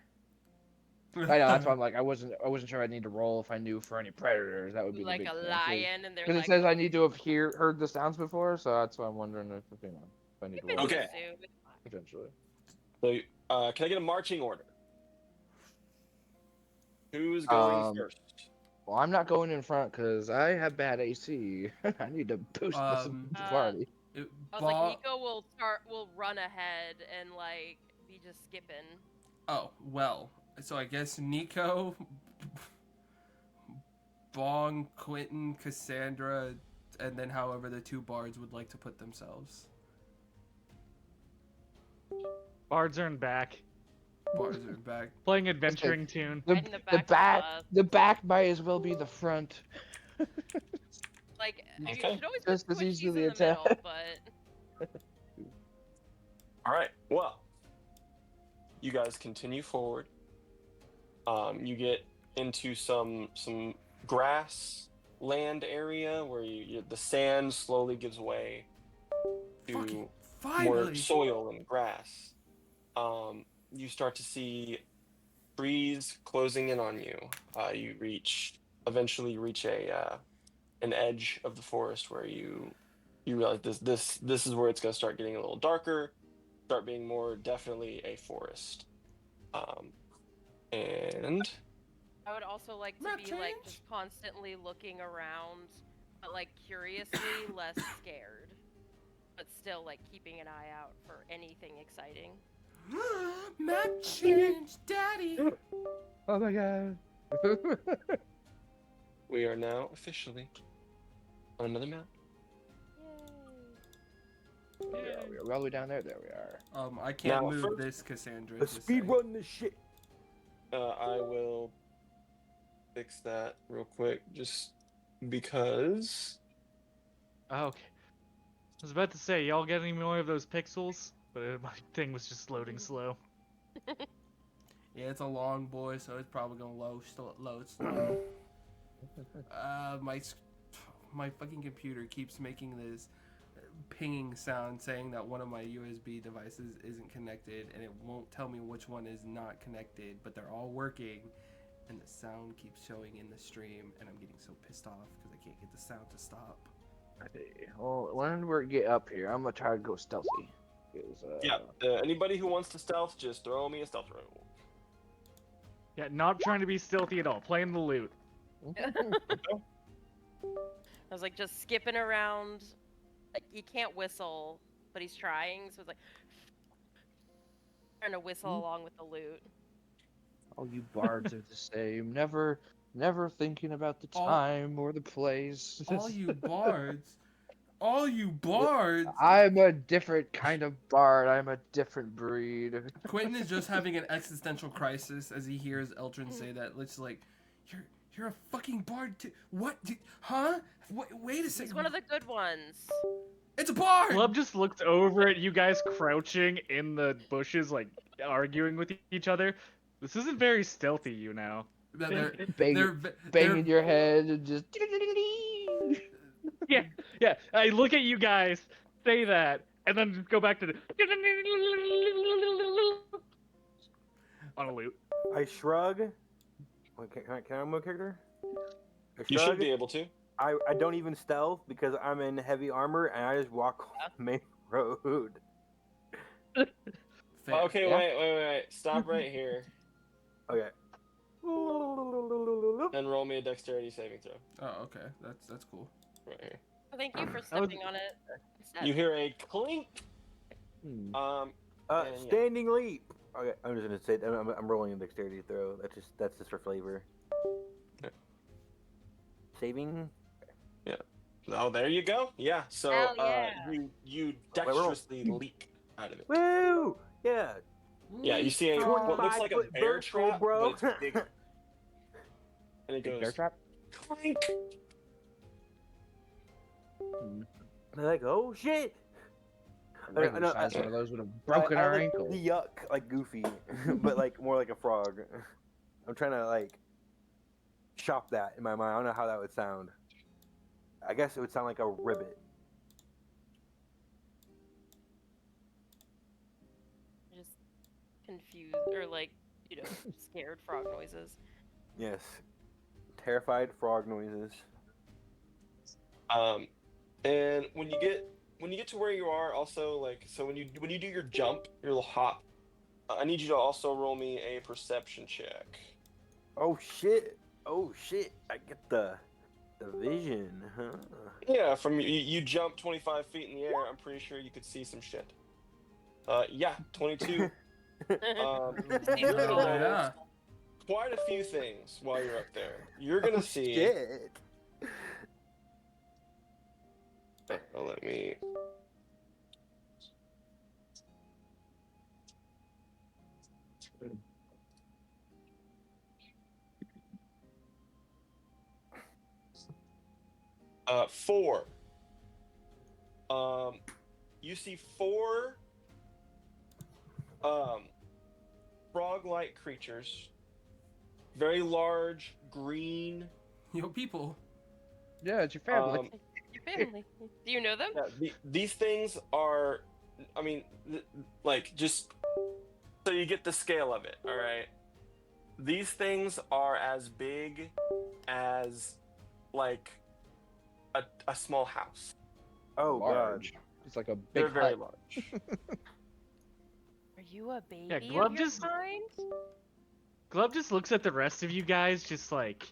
I know, that's why I'm like, I wasn't sure I'd need to roll if I knew for any predators. That would be Like the big a thing, lion, and they're because like, it says I need to have heard the sounds before, so that's why I'm wondering if if I need to roll Okay. potentially. So, can I get a marching order? Who's going first? Well, I'm not going in front because I have bad AC. I need to boost this party. I was like, Nico will run ahead and like be just skipping. Oh, well. So I guess Nico, Bong, Quentin, Cassandra, and then however the 2 bards would like to put themselves. Bards are in back. Bards are back. Playing adventuring tune. Right in the back might as well be the front. Like, you Okay. should always Just put as squishies easily in the attack. middle, but All right. Well, you guys continue forward. You get into some grass land area where the sand slowly gives way to Fucking more finally. soil and grass. You start to see trees closing in on you. You eventually reach an edge of the forest where you realize this is where it's going to start getting a little darker, start being more definitely a forest. And I would also like to Map be like change? just constantly looking around, but like curiously less scared, but still like keeping an eye out for anything exciting. Map change, daddy. Oh my god. we are now officially on another map. Yeah, we're all the way down there. There we are. I can't Now, move first- this, Cassandra. Let's just speed saying. run this shit. I will fix that real quick, just because. Oh, okay. I was about to say, y'all get any more of those pixels? But my thing was just loading slow. Yeah, it's a long boy, so it's probably gonna load slow. My fucking computer keeps making this pinging sound saying that one of my USB devices isn't connected, and it won't tell me which one is not connected, but they're all working, and the sound keeps showing in the stream, and I'm getting so pissed off because I can't get the sound to stop. Okay, well, when we get up here, I'm gonna try to go stealthy. 'Cause, Yeah, anybody who wants to stealth, just throw me a stealth roll. Yeah, not trying to be stealthy at all. Playing the loot. I was like just skipping around. Like you can't whistle but he's trying, so it's like trying to whistle along with the lute. All you bards are the same. Never thinking about the All- time or the place. All you bards. All you bards. I'm a different kind of bard. I'm a different breed. Quentin is just having an existential crisis as he hears Eldrin say that. It's like, you're a fucking bard too. What? Huh? Wait a He's second. one of the good ones. It's a bard. Glub just looks over at you guys crouching in the bushes, like arguing with each other. This isn't very stealthy, you know. They're Banging your head and just. Yeah. I look at you guys, say that, and then just go back to the on a loot. I shrug. Wait, can I move character? I You should shrug. be able to. I don't even stealth because I'm in heavy armor and I just walk off the main road. Fair. Okay, Yeah. wait. Stop right here Okay. and roll me a dexterity saving throw. Oh, okay. That's cool. Right here. Thank you for stepping on it. instead. You hear a clink. Hmm. Yeah. Standing leap. Okay, I'm just gonna say I'm rolling a dexterity throw. That's just for flavor. Yeah. Saving. Oh, there you go. Yeah. So Hell yeah. you dexterously leap out of it. Woo! Yeah. Yeah, you see what looks like a 25-foot bear vertical, trap, bro. but it's bigger. And it Big bear goes trap. clink. They're like, oh shit! Regular know, size I- one of those would have broken I our like ankle. the yuck, like Goofy, but like more like a frog. I'm trying to like shop that in my mind. I don't know how that would sound. I guess it would sound like a ribbit. Just confused or like, scared frog noises. Yes. Terrified frog noises. And when you get to where you are, also like so when you do your jump, your little hop, I need you to also roll me a perception check. Oh shit! Oh shit! I get the vision, huh? Yeah, from you jump 25 feet in the air. I'm pretty sure you could see some shit. Yeah, 22. Seems Oh, pretty yeah. Quite a few things while you're up there. You're gonna see. Shit! Oh, let me. Four. You see four frog-like creatures, very large, green. Yo, people. Yeah, it's your family. Your family. Do you know them? Yeah, these things are, I mean, like just so you get the scale of it. All right, these things are as big as like a small house. Oh Large. It's like a big They're very hut. large. Are you a baby Yeah, of Glove your just- kind? Glub just looks at the rest of you guys, just like,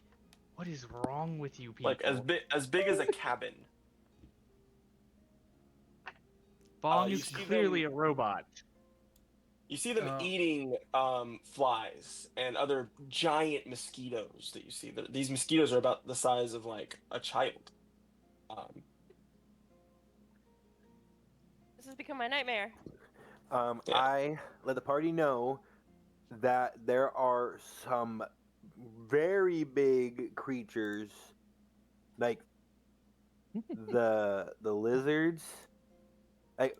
what is wrong with you people? Like as big as a cabin. Bong you is see clearly them- a robot. You see them Oh. eating flies and other giant mosquitoes that you see. These mosquitoes are about the size of like a child. This has become my nightmare. Yeah. I let the party know that there are some very big creatures, like the lizards. Like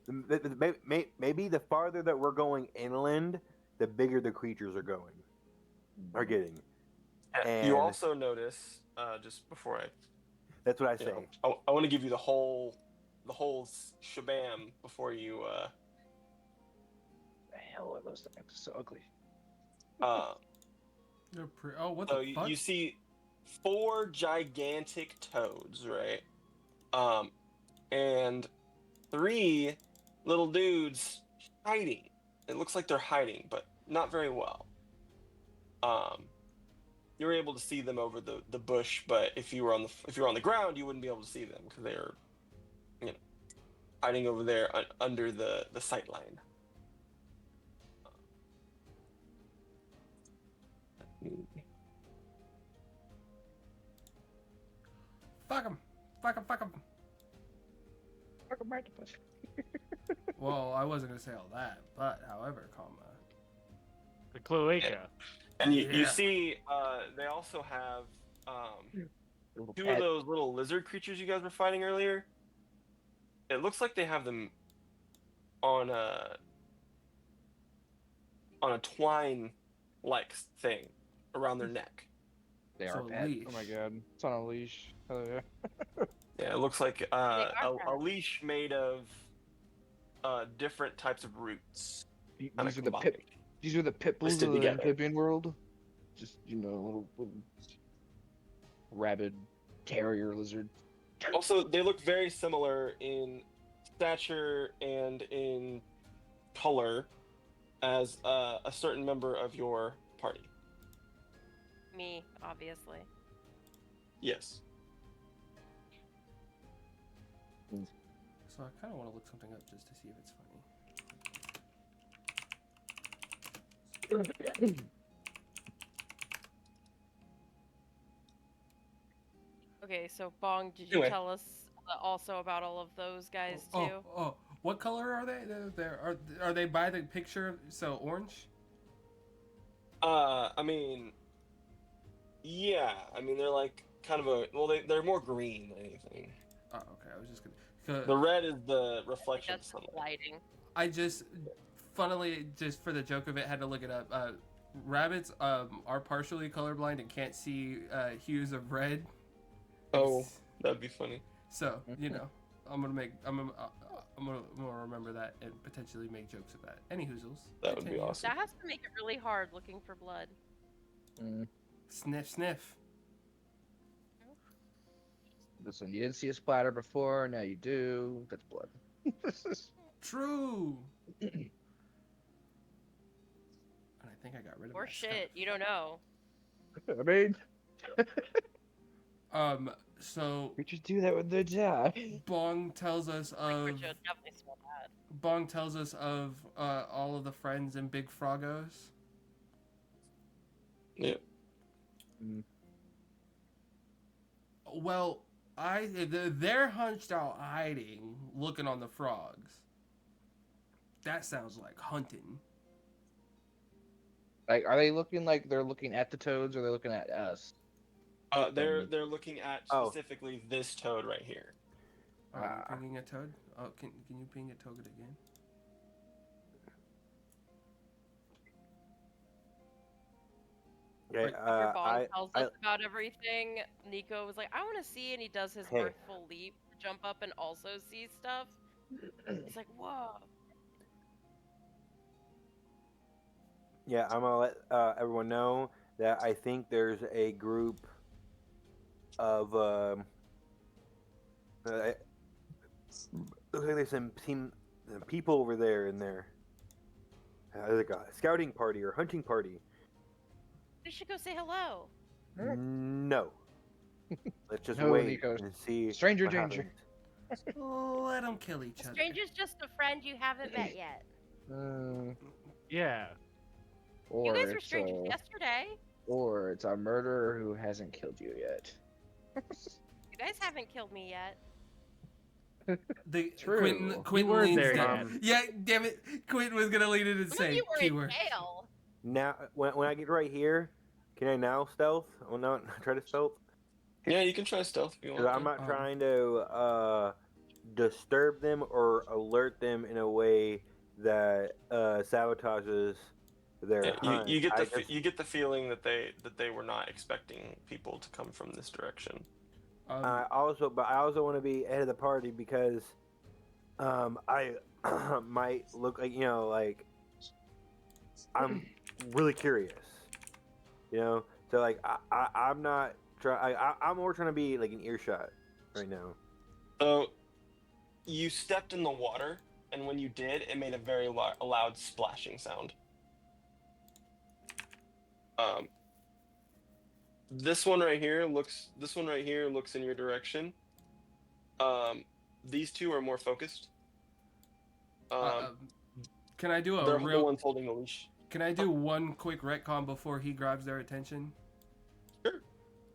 maybe the farther that we're going inland, the bigger the creatures are getting. You And- also notice, just before That's what I say. I want to give you the whole shabam before you. The hell are those things? So ugly. They're oh, what So the fuck? you see 4 gigantic toads, right? And 3 little dudes hiding. It looks like they're hiding, but not very well. You're able to see them over the bush, but if you were on the ground, you wouldn't be able to see them because they are, hiding over there under the sight line. Fuck him! Fuck him! Fuck him! Well, I wasn't gonna say all that, but however, comma. The cloaca. And you Yeah. see, they also have Little two of pet. those little lizard creatures you guys were fighting earlier. It looks like they have them on a twine like thing around their neck. They So are a pet. leash. Oh my god. It's on a leash. Oh yeah. Yeah, it looks like are a pets. leash made of different types of roots. kinda These are the combined. pit. These are the pit bulls Twisted of the together. amphibian world. Just little rabid terrier lizard. Also, they look very similar in stature and in color as a certain member of your party. Me, obviously. Yes. So I kind of want to look something up just to see if it's funny. Okay, so Bong, did you Anyway. tell us also about all of those guys too? Oh, what color are they? Are they by the picture? So orange? I mean, yeah. I mean, they're like kind of they're more green than anything. Oh, okay. I was just gonna. The red is the I think reflection of that's sunlight. lighting. I just, funnily, just for the joke of it, had to look it up. Rabbits are partially colorblind and can't see hues of red. Oh, that'd be funny. So I'm gonna remember that and potentially make jokes of that. Any hoozles. That would be Continue. awesome. That has to make it really hard looking for blood. Sniff, sniff. Listen, you didn't see a splatter before. Now you do. That's blood. True. And I think I got rid of Or my shit, you don't know. I mean, stuff. So creatures do that with their job. Bong tells us of Which would definitely smell bad. Bong tells us of all of the friends in Big Frogos. Yeah. Well, they're hunched out hiding, looking on the frogs. That sounds like hunting. Like, are they looking like they're looking at the toads, or are they looking at us? They're looking at Oh. specifically this toad right here. Are you pinging a toad? Oh, can you ping a toad again? Okay, After Bong I tells us about everything, Nico was like, I want to see, and he does his Hey. mirthful leap to jump up and also see stuff. He's like, whoa. yeah, I'm gonna let everyone know that I think there's a group of looks like there's some people over there in there. Like a scouting party or hunting party. We should go say hello. No. Let's just No, wait Nico. and see. Stranger what danger. happens. Let them kill each A other. stranger's just a friend you haven't met yet. Yeah. Or You guys were it's strangers yesterday. or it's a murderer who hasn't killed you yet. You guys haven't killed me yet. True. Quentin weren't leans there down. Yeah, damn it. Quentin was gonna lean in and When say you were keyword. in jail. Now, when I get right here, can I now stealth? Oh no, try to stealth. Yeah, you can try stealth if you want. Because I'm not trying to disturb them or alert them in a way that sabotages their Yeah, hunt. you get you get the feeling that they were not expecting people to come from this direction. I also want to be ahead of the party because I might look like like I'm really curious, so like I'm not I'm more trying to be like an earshot right now. So you stepped in the water, and when you did, it made a very loud splashing sound. This one right here looks in your direction. These two are more focused. Can I do They're a the real? ones holding the leash. Can I do one quick retcon before he grabs their attention? Sure.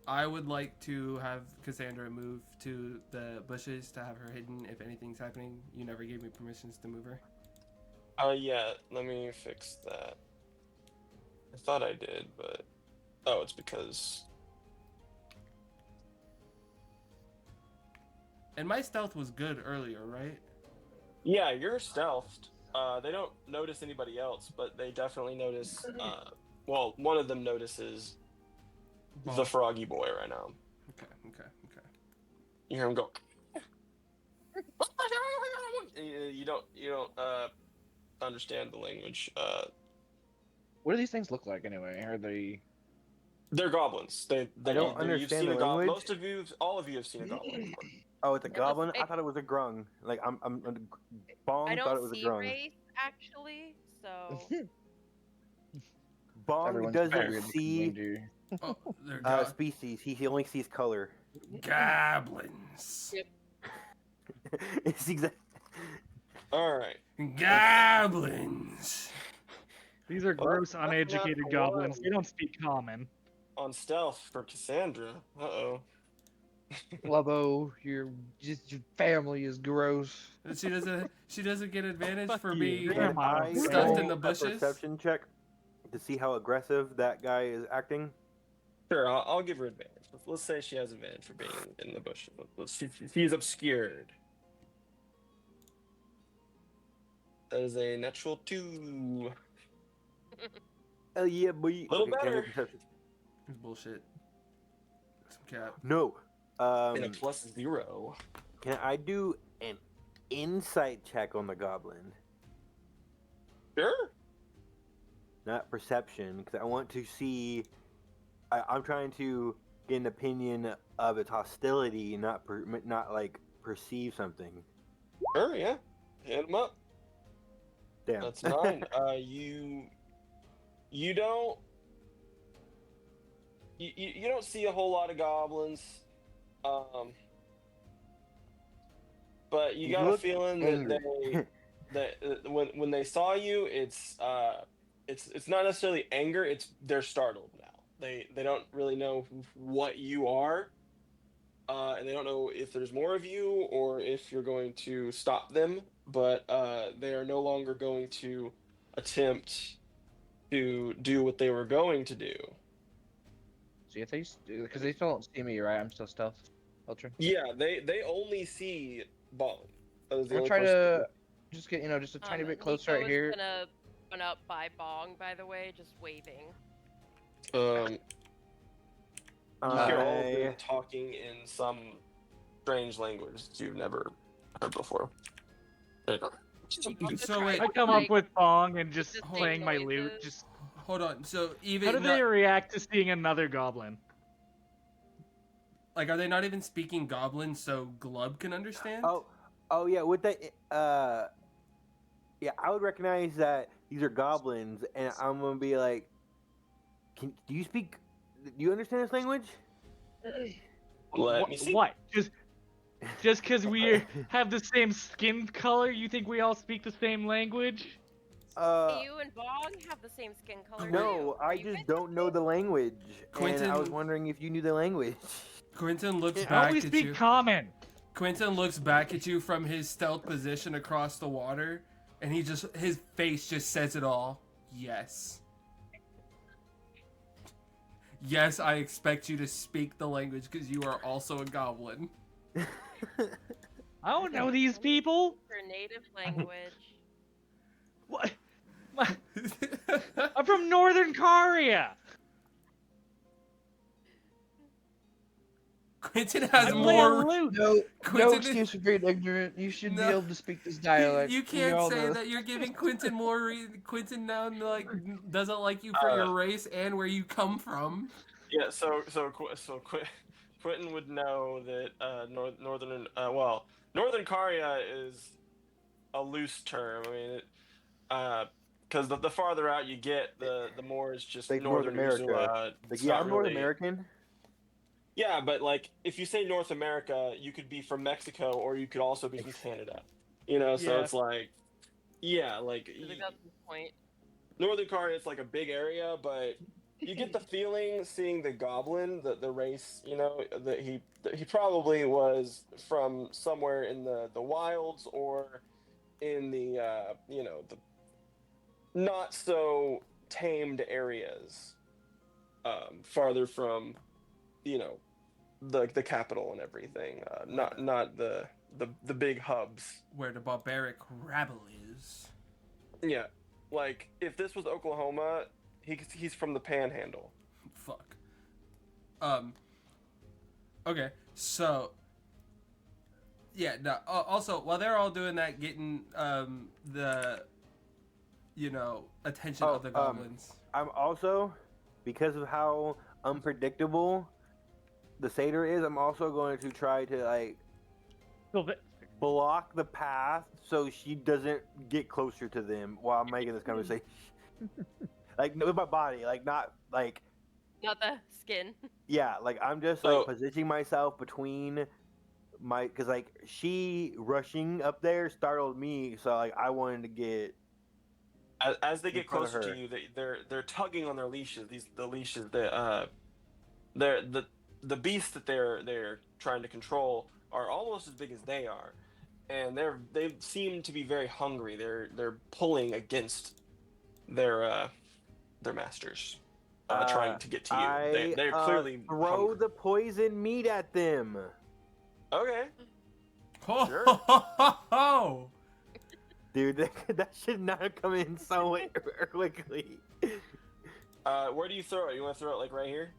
I would like to have Cassandra move to the bushes to have her hidden if anything's happening. You never gave me permissions to move her. Yeah, let me fix that. I thought I did, but... Oh, it's because... And my stealth was good earlier, right? Yeah, you're stealthed. They don't notice anybody else, but they definitely notice... well, one of them notices the Ball. froggy boy right now. Okay. You hear him go... You don't understand the language. What do these things look like anyway? Are they? They're goblins. They don't you've understand seen the a goblin. language. Most of you, all of you, have seen a goblin before. Oh, it's a It goblin. looks- I thought it was a grung. Like Bong I thought it don't was a see grung. race actually, so Bong Everyone's doesn't weird looking see reindeer. Oh, they're species. He only sees color. goblins. Yep. It's exact. All right. Goblins. These are gross, that's uneducated not goblins. one. They don't speak common. On stealth for Cassandra. Uh-oh. Lubbo, your family is gross. She doesn't get advantage Fuck for you. being Yeah. Can I stuffed in roll the a bushes. perception check to see how aggressive that guy is acting. Sure, I'll give her advantage. Let's say she has advantage for being in the bush. She's obscured. That is a natural 2. Oh yeah, boy. Little can I better. do perception? It's bullshit. Some cap. No. And a +0. Can I do an insight check on the goblin? Sure. Not perception, because I want to see. I'm trying to get an opinion of its hostility, not like perceive something. Sure, yeah. Hit him up. Damn. That's 9. You don't you don't see a whole lot of goblins, but you You got a look feeling angry. that when they saw you, it's not necessarily anger. They're startled now. They don't really know what you are, and they don't know if there's more of you or if you're going to stop them. But they are no longer going to attempt to do what they were going to do. See if they, because they still don't see me, right? I'm still stealth. Ultra. Yeah, they only see Ballin. That was the I'm only gonna try person. to just get just a tiny bit closer Nico right is here. gonna run up by Bong, by the way, just waving. You hear all of I them talking in some strange language that you've never heard before. There you go. So wait, I come up with Bong and just Just playing make my lute. noises. Just hold on. So how even do they react to seeing another goblin? like, are they not even speaking Goblin so Glub can understand? oh yeah, with that yeah, I would recognize that these are goblins, and I'm gonna be like, do you understand this language? Let me see. What? Just because we have the same skin color, you think we all speak the same language? You and Bong have the same skin color. No, too. Are I you just guys don't know the language, Quentin- and I was wondering if you knew the language. Quentin looks How do back we at speak you. common? Quentin looks back at you from his stealth position across the water, and his face just says it all. Yes. Yes, I expect you to speak the language because you are also a goblin. I don't know these people. Your native language. What? I'm from Northern Korea. Quentin I has play a more. lute. No Quentin- excuse for being ignorant. You should be No. able to speak this dialect. You We can't all say know. that you're giving Quentin more. Quentin now like doesn't like you for your race and where you come from. Yeah, Quentin would know that northern Northern Korea is a loose term. I mean, because the farther out you get, the more it's just Like North Northern America. Missoula. Like, It's yeah, not I'm North really- American. Yeah, but like if you say North America, you could be from Mexico or you could also be from Canada. You know, so Yeah. it's like yeah, like I think that's the point. Northern Card is like a big area, but you get the feeling seeing the goblin, the race, that he probably was from somewhere in the wilds or in the the not so tamed areas, farther from the capital and everything, not the big hubs. Where the barbaric rabble is. Yeah, like if this was Oklahoma, he's from the Panhandle. Fuck. Okay, so yeah. No, also, while they're all doing that, getting the attention of the goblins. I'm also, because of how unpredictable the satyr is, I'm also going to try to like block the path so she doesn't get closer to them while I'm making this conversation. Like with my body, like not like. Not the skin. Yeah, like I'm just like positioning myself between because like she rushing up there startled me, so like I wanted to get. As they get front of closer her. to you, they're tugging on their leashes. The leashes that they're the beasts that they're trying to control are almost as big as they are, and they seem to be very hungry. They're pulling against their masters, trying to get to you. They're clearly throw hungry. the poison meat at them. Okay. Ho Sure. ho ho ho ho! Dude, that should not have come in so quickly. Where do you throw it? You want to throw it like right here?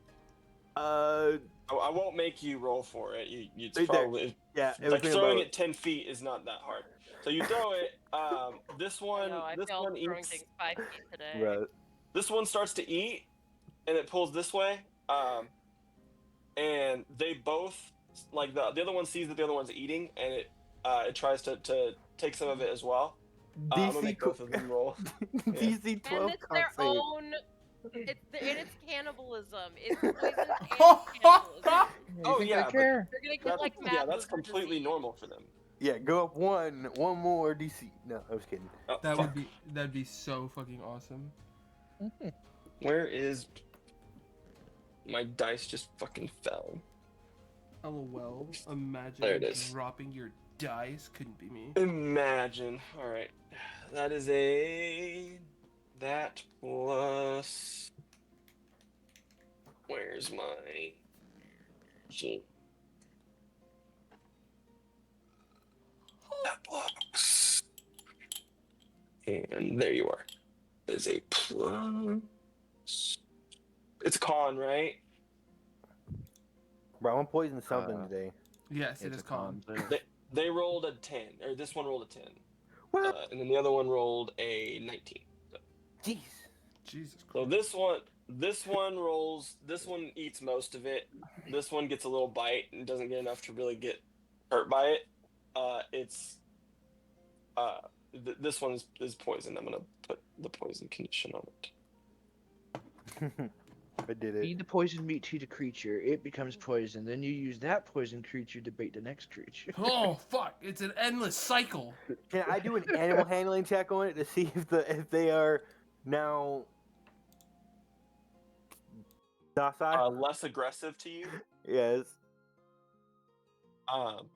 I won't make you roll for it. It's Right there. probably Yeah, it like was throwing about- it 10 feet is not that hard. So you throw it. This one, No, I this failed one throwing eats. things 5 feet today. Right. This one starts to eat, and it pulls this way. And they both like the other one sees that the other one's eating, and it tries to take some of it as well. I'm gonna make both of them roll. DC And 12 it's their con save. own. It's cannibalism. It's poison and cannibalism. Oh yeah, but care. You're gonna get like mad yeah, that's lizard completely disease. normal for them. Yeah, go up one more DC. No, I was kidding. Oh, That fuck. that'd be so fucking awesome. Where is my dice? Just fucking fell. LOL. Imagine There it is. dropping your dice. Couldn't be me. Imagine. All right, that is that plus. Where's my? That plus. And there you are. There's a plus. It's a con, right? Bro, I'm poisoning something today. Yes, it is calm. They rolled a 10, or this one rolled a 10. What? And then the other one rolled a 19. Jeez. Jesus Christ. So this one eats most of it. This one gets a little bite and doesn't get enough to really get hurt by it. This one is poisoned. I'm gonna put the poison condition on it. I did it. Feed the poison meat to the creature. It becomes poison. Then you use that poison creature to bait the next creature. Oh fuck! It's an endless cycle. Can I do an animal handling check on it to see if they are now docile? Less aggressive to you. Yes. Um,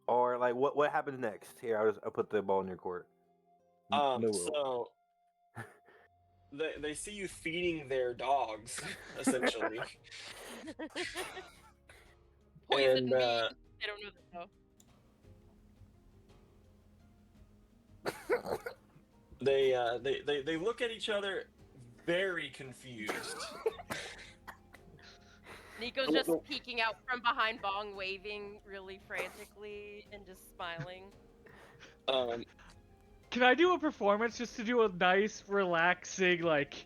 Or like what happens next? Here, I'll put the ball in your court. No rule. so they see you feeding their dogs, essentially. Poison And, meat. They don't know they look at each other very confused. Nico's just peeking out from behind Bong, waving really frantically and just smiling. Can I do a performance just to do a nice, relaxing, like,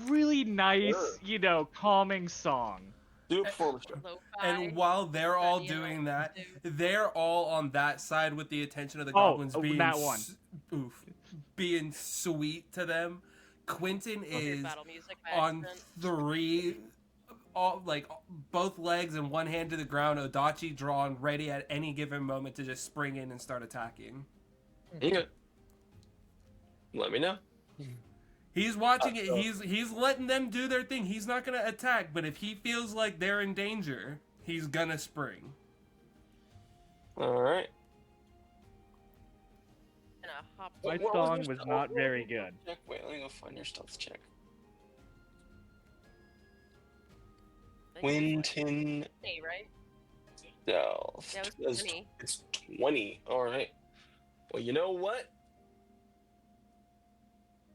really nice, Sure. calming song? Do a performance check. Lo-fi. And while they're all Study doing and that, do. they're all on that side with the attention of the Oh, goblins oh, being that one. being sweet to them. Quentin We'll hear is battle music by on accident. three, both legs and one hand to the ground. Odachi drawn, ready at any given moment to just spring in and start attacking. Okay. let me know. He's watching it. so- He's letting them do their thing. He's not gonna attack, but if he feels like they're in danger, he's gonna spring. All right. And a hop. My What song your was stealth- not what very was your good. check? Wait, let me go find your stealth check. Quentin Hey, right? stealth. Yeah, it That's was 20. It's 20. All right. Well, you know what?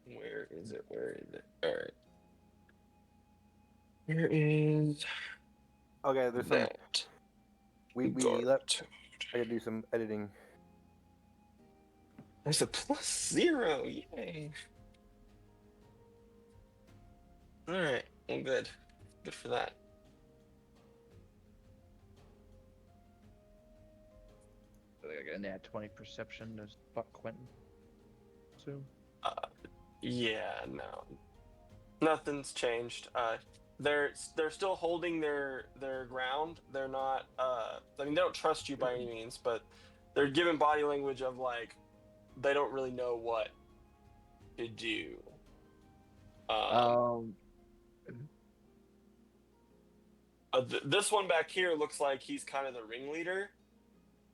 Where is it? Where is it? All right. Where is Okay, there's some. that? We left. I gotta do some editing. There's a +0. Yay. All right. Well, good. Good for that. I got a nat 20 perception to spot Quentin. So Yeah, no. Nothing's changed. They're still holding their ground. They're not I mean they don't trust you by any means, but they're giving body language of like they don't really know what to do. This one back here looks like he's kind of the ringleader,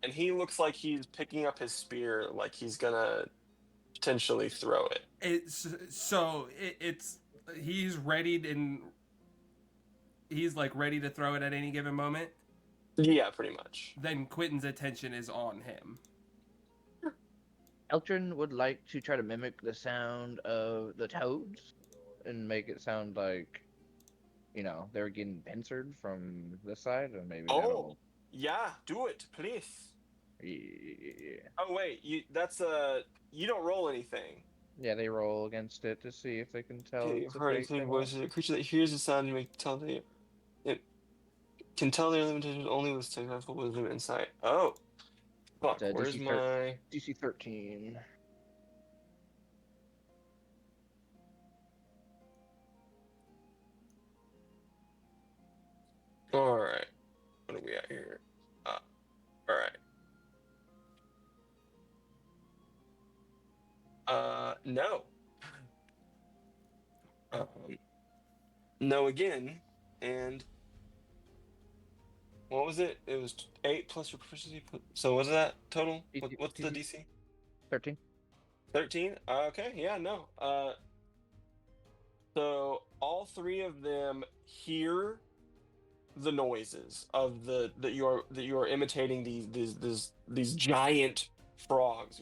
and he looks like he's picking up his spear, like he's gonna potentially throw it. It's he's ready and he's like ready to throw it at any given moment. Yeah, pretty much. Then Quentin's attention is on him. Eltrin would like to try to mimic the sound of the toads and make it sound like, you know, they're getting pincered from this side, and maybe Oh, yeah, do it, please. yeah. Oh wait, you don't roll anything. Yeah, they roll against it to see if they can tell. Okay, It's a heard fake including thing. voices. A creature that hears the sound and it can tell their limitations only with successful wisdom and insight. Oh, fuck! Where's DC my? DC 13. All right, what are we at here? All right. No. No again, and what was it? It was 8 plus your proficiency. So what's that total? What's the DC? 13. 13? Okay, yeah, no. So all three of them hear the noises of that you are imitating these giant frogs,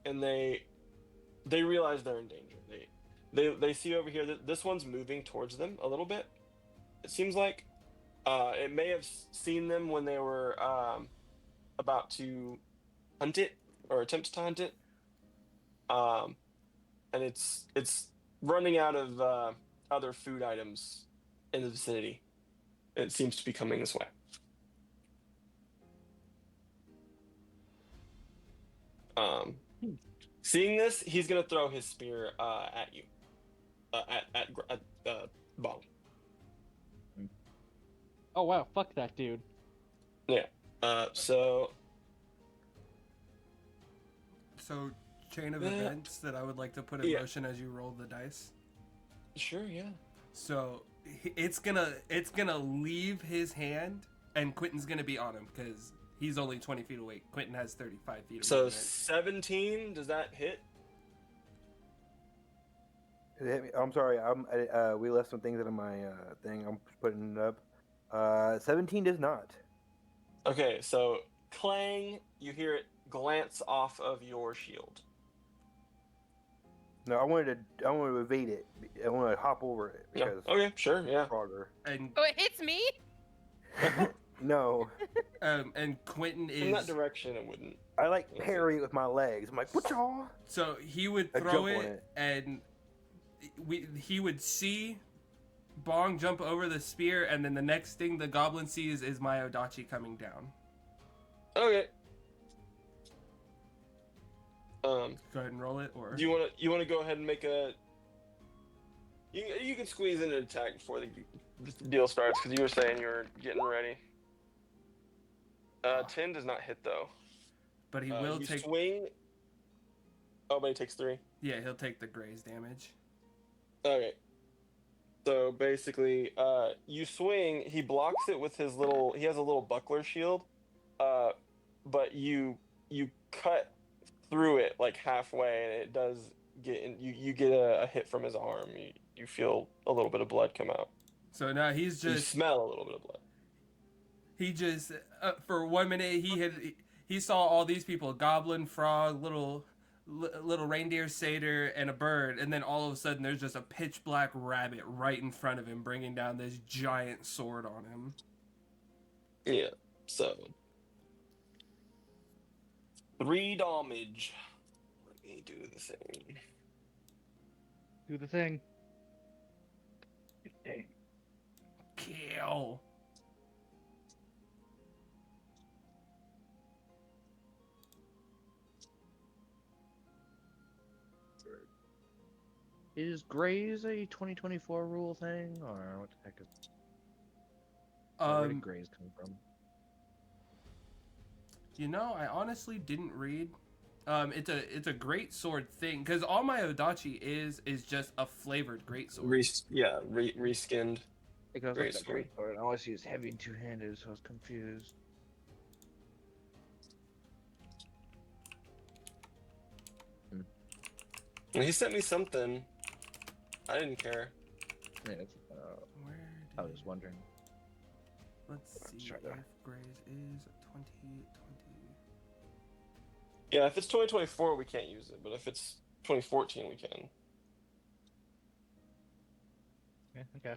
and they realize they're in danger. They see over here that this one's moving towards them a little bit. It seems like it may have seen them when they were about to hunt it or attempt to hunt it. And it's running out of other food items in the vicinity. It seems to be coming this way. Seeing this, he's gonna throw his spear at you, at Bong. Oh wow, fuck that dude. Yeah. So Chain of events that I would like to put in motion as you roll the dice. sure, yeah. So it's gonna leave his hand, and Quentin's gonna be on him because he's only 20 feet away. Quentin has 35 feet. So movement. 17, does that hit? It hit me. I'm sorry. We left some things in my thing. I'm putting it up. 17 does not. Okay, so clang, you hear it glance off of your shield. No, I wanted to evade it. I wanted to hop over it Yeah. because Okay, sure, yeah. Frogger. And Oh, it hits me? No, and Quentin In that is direction, it wouldn't. I like parry it with my legs. I'm like, what y'all? so he would I throw jump on it, it. and he would see Bong jump over the spear, and then the next thing the goblin sees is my Odachi coming down. Okay. Go ahead and roll it, or Do you want to go ahead and make a? You can squeeze in an attack before the deal starts because you were saying you were getting ready. 10 does not hit though. but he will you take. swing. Oh, but he takes 3. Yeah, he'll take the graze damage. Okay. So basically, you swing. He blocks it with his little. He has a little buckler shield, but you cut through it like halfway, and it does get in, you get a hit from his arm. You feel a little bit of blood come out. So now he's You just smell a little bit of blood. he just for 1 minute he saw all these people, goblin, frog, little reindeer, satyr, and a bird, and then all of a sudden there's just a pitch black rabbit right in front of him, bringing down this giant sword on him. Yeah. So 3 damage. Let me do the thing. Do the thing. Dang. Kill. Is Graze a 2024 rule thing, or what the heck is? Where did Graze come from? You know, I honestly didn't read. It's a great sword thing, because all my Odachi is just a flavored great sword. Reskinned. It goes Great like a sword. great sword. All I see is heavy and two-handed, so I was confused. And he sent me something. I didn't care. Yeah, Where I did... was wondering. Let's see try if that. Graze is 2020. Yeah, if it's 2024, we can't use it, but if it's 2014, we can. Yeah, okay.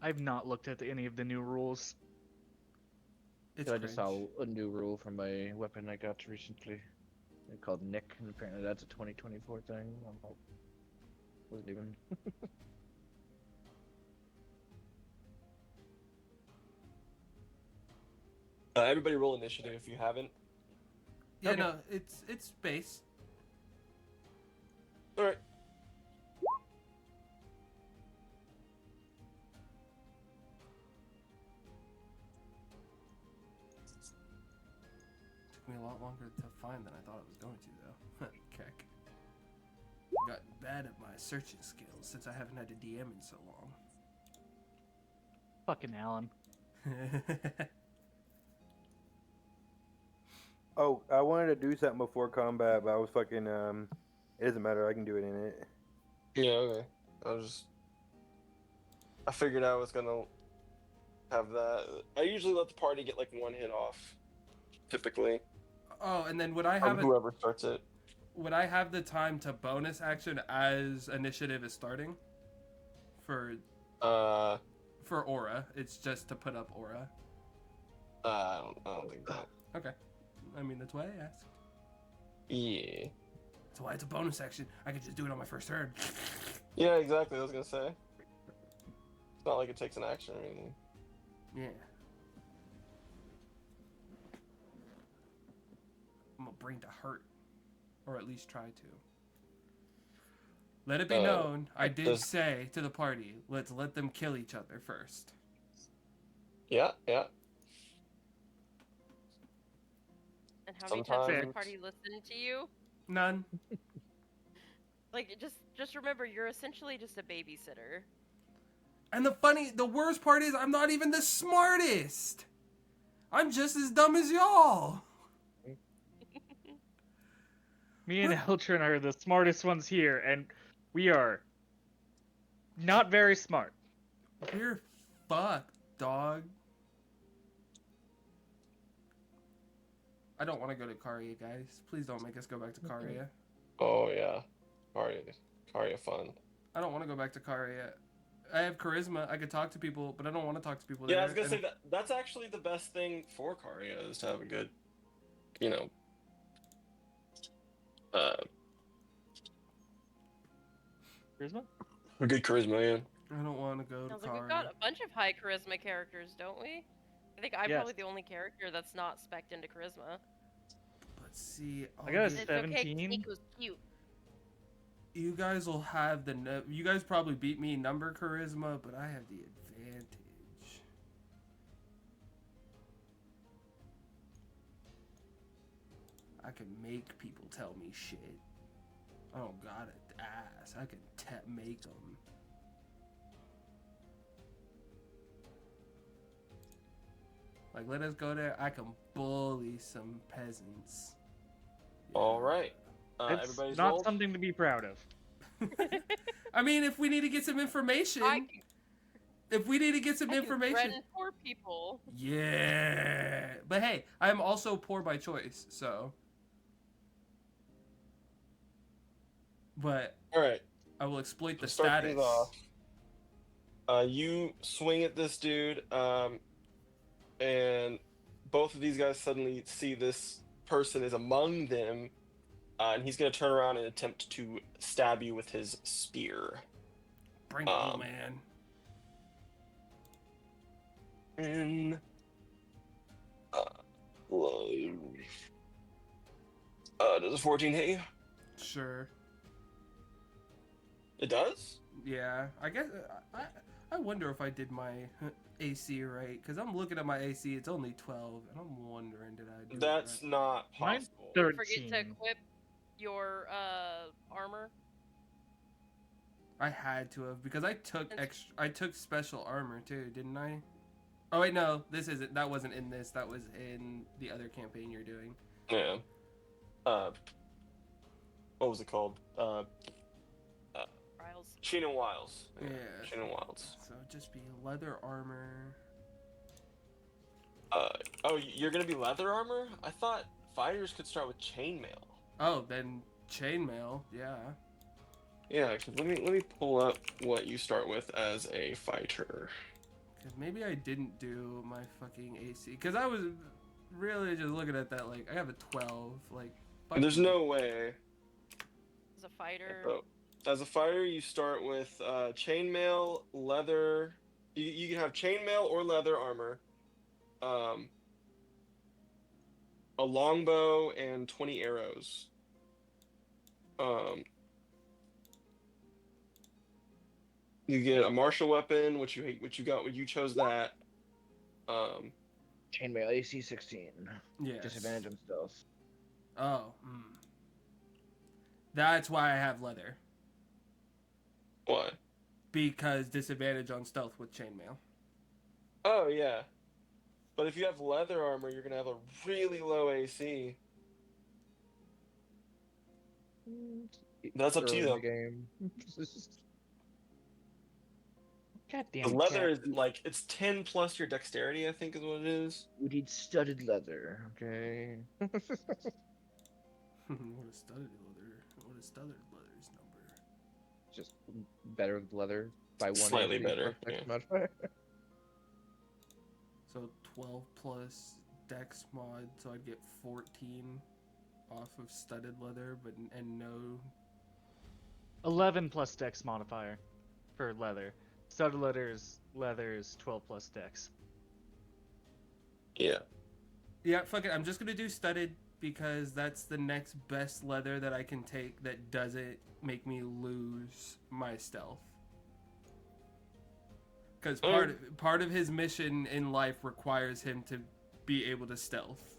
I've not looked at any of the new rules. It's I just saw cringe. a new rule from a weapon I got recently. They're called Nick, and apparently that's a 2024 thing. Wasn't even. Everybody roll initiative if you haven't. Yeah, Okay. no, it's base. All right. Took me a lot longer to find than I thought it was going to, though. Keck. Got bad at my searching skills since I haven't had to DM in so long. Fucking Alan. Oh, I wanted to do something before combat, but I was fucking it doesn't matter. I can do it in it. Yeah, okay. I figured I was gonna have that. I usually let the party get like 1 hit off, typically. Oh, and then would I Or have whoever starts it. would I have the time to bonus action as initiative is starting? For aura, it's just to put up aura. I don't think that. Okay, I mean that's why I asked. Yeah. That's why it's a bonus action. I could just do it on my first turn. Yeah, exactly. I was gonna say. It's not like it takes an action or anything. Yeah. I'm gonna bring to hurt, or at least try to. Let it be known, I did does- say to the party, let's let them kill each other first. Yeah, yeah. And how many times does Sometimes- the party listen to you? None. Like, just remember, you're essentially just a babysitter. And the worst part is I'm not even the smartest. I'm just as dumb as y'all. Me and Eltrin are the smartest ones here, and we are not very smart. We're fucked, dog. I don't want to go to Karia, guys. Please don't make us go back to Karia. Oh yeah. Karya fun. I don't want to go back to Karia. I have charisma. I could talk to people, but I don't want to talk to people Yeah, there. I was gonna and- say that's actually the best thing for Karya is to have a good, you know, Charisma? a good charisma, yeah. I don't want to go to Sounds like Karia. we've got a bunch of high charisma characters, don't we? I think I'm Yes. probably the only character that's not spec'd into charisma. Let's see. I got a I'll get- It's okay, 17. Nico's cute. You guys will have the. You guys probably beat me in number charisma, but I have the advantage. I can make people tell me shit. I don't gotta ask. I can make them. Like, let us go there. I can bully some peasants. All right. It's Everybody's not rolled? something to be proud of. I mean, if we need to get some information, I if we need to get some can information, threaten poor people. yeah. But hey, I am also poor by choice, so. But All right. I will exploit the To start status. things off, you swing at this dude, and both of these guys suddenly see this person is among them, and he's going to turn around and attempt to stab you with his spear. Bring it on, man. And does a 14 hit you? Sure. It does? Yeah. I guess I wonder if I did my AC right, because I'm looking at my AC. It's only 12, and I'm wondering did I do That's it right? not Mine's possible. 13. Forget to equip your armor. I had to have, because I took special armor too, didn't I? Oh wait, no, that wasn't in this. That was in the other campaign you're doing. Yeah. What was it called? Trials. Sheen and Wiles. Yeah. Sheen and Wiles. So just be leather armor. Oh, you're gonna be leather armor? I thought fighters could start with chainmail. Oh, then chainmail, yeah. Yeah, 'cause let me pull up what you start with as a fighter. Because maybe I didn't do my fucking AC. Because I was really just looking at that, like, I have a 12. Like, fuck There's you. no way. As a fighter. Oh, as a fighter, you start with chainmail, leather. You can have chainmail or leather armor, a longbow, and 20 arrows. You get a martial weapon, which you chose that. Chainmail AC 16. Yes. Disadvantage on stealth. Oh, That's why I have leather. Why? Because disadvantage on stealth with chainmail. Oh yeah, but if you have leather armor, you're gonna have a really low AC. That's up to you, Early in though. the game. God damn The it, leather cat. is like it's 10 plus your dexterity, I think is what it is. We need studded leather, okay? What is studded leather? What is studded leather's number? Just better leather by one. Slightly AC better, plus dex yeah. modifier. So 12 plus dex mod, so I'd get 14 off of studded leather, and no. 11 plus dex modifier for leather. Studded leather's 12 plus dex. Yeah. Yeah, fuck it. I'm just gonna do studded because that's the next best leather that I can take that doesn't make me lose my stealth. Because part of his mission in life requires him to be able to stealth.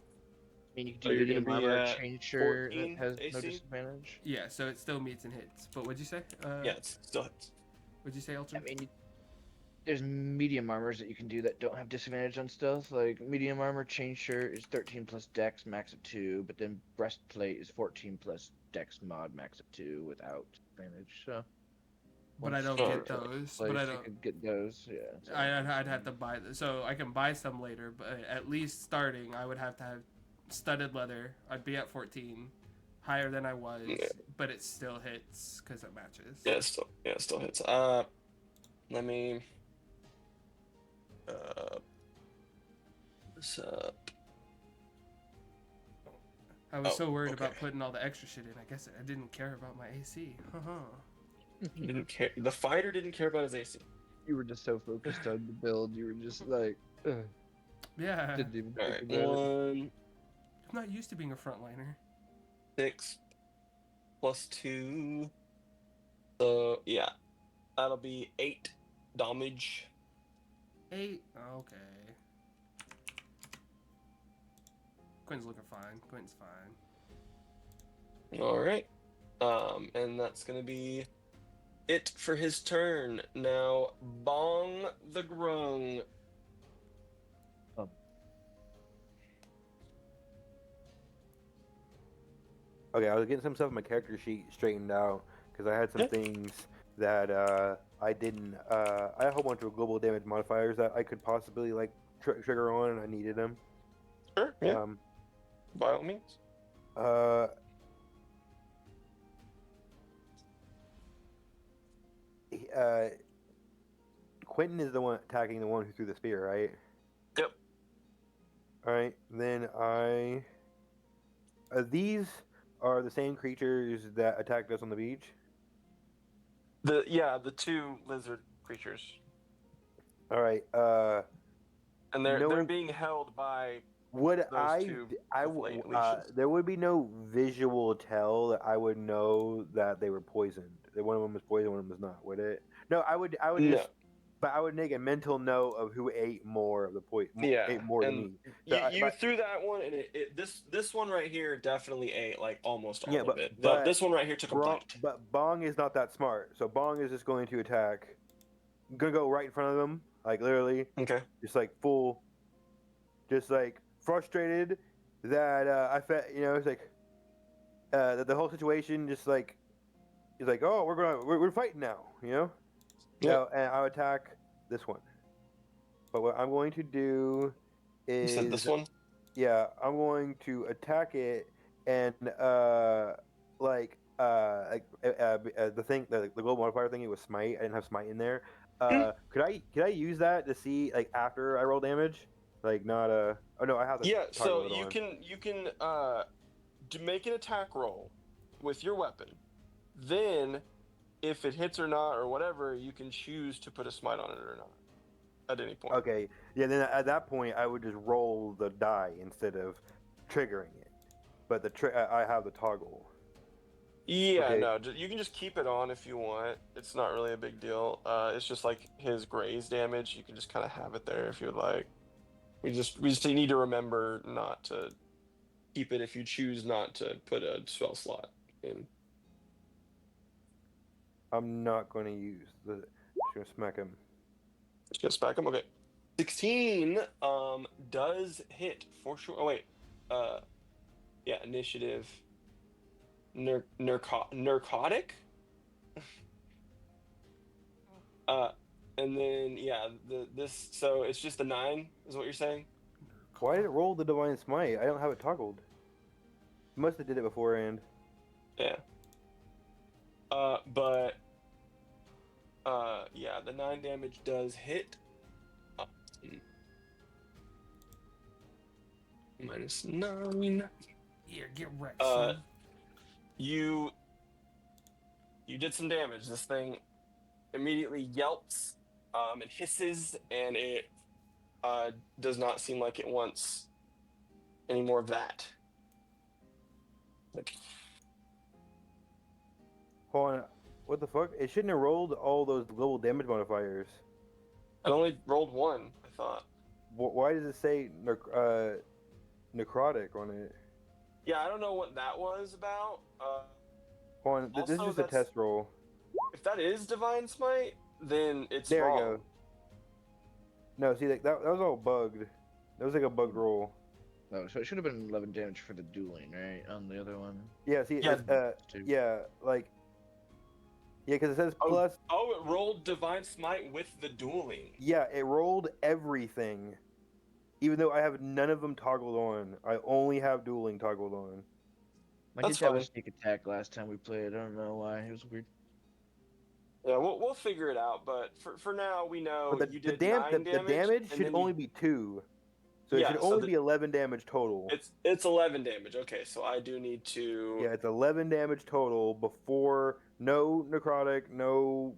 I mean, you can Oh, do you're medium gonna be armor at chain shirt that 14 has no AC? disadvantage. Yeah, so it still meets and hits. But what'd you say? Yeah, it's still hits. What'd you say, Ultra? I mean, there's medium armors that you can do that don't have disadvantage on stealth. Like medium armor chain shirt is 13 plus dex, max of 2, but then breastplate is 14 plus dex mod, max of 2 without disadvantage. So. But I don't get those. But I You don't. could get those, yeah. So I'd have to buy them. So I can buy some later, but at least starting, I would have to have studded leather. I'd be at 14, higher than I was, but it still hits because it matches. Yeah, it still hits. Let me this up. I was so worried okay. about putting all the extra shit in. I guess I didn't care about my AC. He didn't care. The fighter didn't care about his AC. You were just so focused on the build. You were just like, Yeah. didn't even All think right, about it. 1, I'm not used to being a frontliner. 6 plus 2. So yeah, that'll be 8 damage. 8. Okay. Quinn's looking fine. Quinn's fine. All right. And that's gonna be it for his turn. Now, Bong the Grung. Okay, I was getting some stuff in my character sheet straightened out because I had some Yeah. things that I didn't. I had a whole bunch of global damage modifiers that I could possibly like trigger on, and I needed them. Sure. Yeah. By all means. Uh, Quentin is the one attacking the one who threw the spear, right? Yep. All right. Then these are the same creatures that attacked us on the beach. The two lizard creatures, All right. and they're No- being held by Would those two with leashes. there would be no visual tell that I would know that they were poisoned. That one of them was poisoned, one of them was not. Would it? No, I would No. just, but I would make a mental note of who ate more of the poison. Yeah, ate more than and me. you, So you threw that one, and this one right here definitely ate like almost all Yeah, of it. but This one right here took a bite. But Bong is not that smart, so Bong is just going to attack. Gonna go right in front of them, like literally, Okay. just like full, just like frustrated that I felt, it's like that the whole situation just like he's like, oh, we're fighting now, Yeah. No, and I'll attack this one. But what I'm going to do You is said this one. yeah, I'm going to attack it and the thing, the global modifier thing, it was smite. I didn't have smite in there. Could I use that to see like after I roll damage? Like not oh no, I have the Yeah. So target on. you can make an attack roll with your weapon. Then, if it hits or not or whatever, you can choose to put a smite on it or not at any point. Okay, yeah. Then at that point, I would just roll the die instead of triggering it. But I have the toggle. Yeah, Okay. no, you can just keep it on if you want. It's not really a big deal. It's just like his graze damage. You can just kind of have it there if you'd like. We just need to remember not to keep it if you choose not to put a spell slot in. I'm not going to use the. Just gonna smack him. Just gonna smack him. Okay. 16 does hit for sure. Oh wait. Yeah, initiative. Narcotic. And then yeah, so it's just a 9 is what you're saying? Why did it roll the divine smite? I don't have it toggled. You must have did it beforehand. Yeah. Yeah, the 9 damage does hit. -9. Here, get wrecked. son. You did some damage. This thing immediately yelps, it hisses, and it does not seem like it wants any more of that. Like, Hold on. What the fuck? It shouldn't have rolled all those global damage modifiers. I only rolled 1, I thought. Why does it say necrotic on it? Yeah, I don't know what that was about. Hold on. This is Also, just a that's- test roll. If that is Divine Smite, then it's There wrong. we go. No, see, like that was all bugged. That was like a bugged roll. Oh, so it should have been 11 damage for the dueling, right? On the other one. Yeah, see, Yeah, Two. yeah, like, yeah, because it says plus. Oh, it rolled Divine Smite with the dueling. Yeah, it rolled everything, even though I have none of them toggled on. I only have dueling toggled on. I That's did have fine. a sneak attack last time we played. I don't know why. It was weird. Yeah, we'll figure it out. But for now, we know But you the did 9 damage and should then only be 2, so it Yeah, should so only be 11 damage total. It's 11 damage. Okay, so I do need to. Yeah, it's 11 damage total before no necrotic, no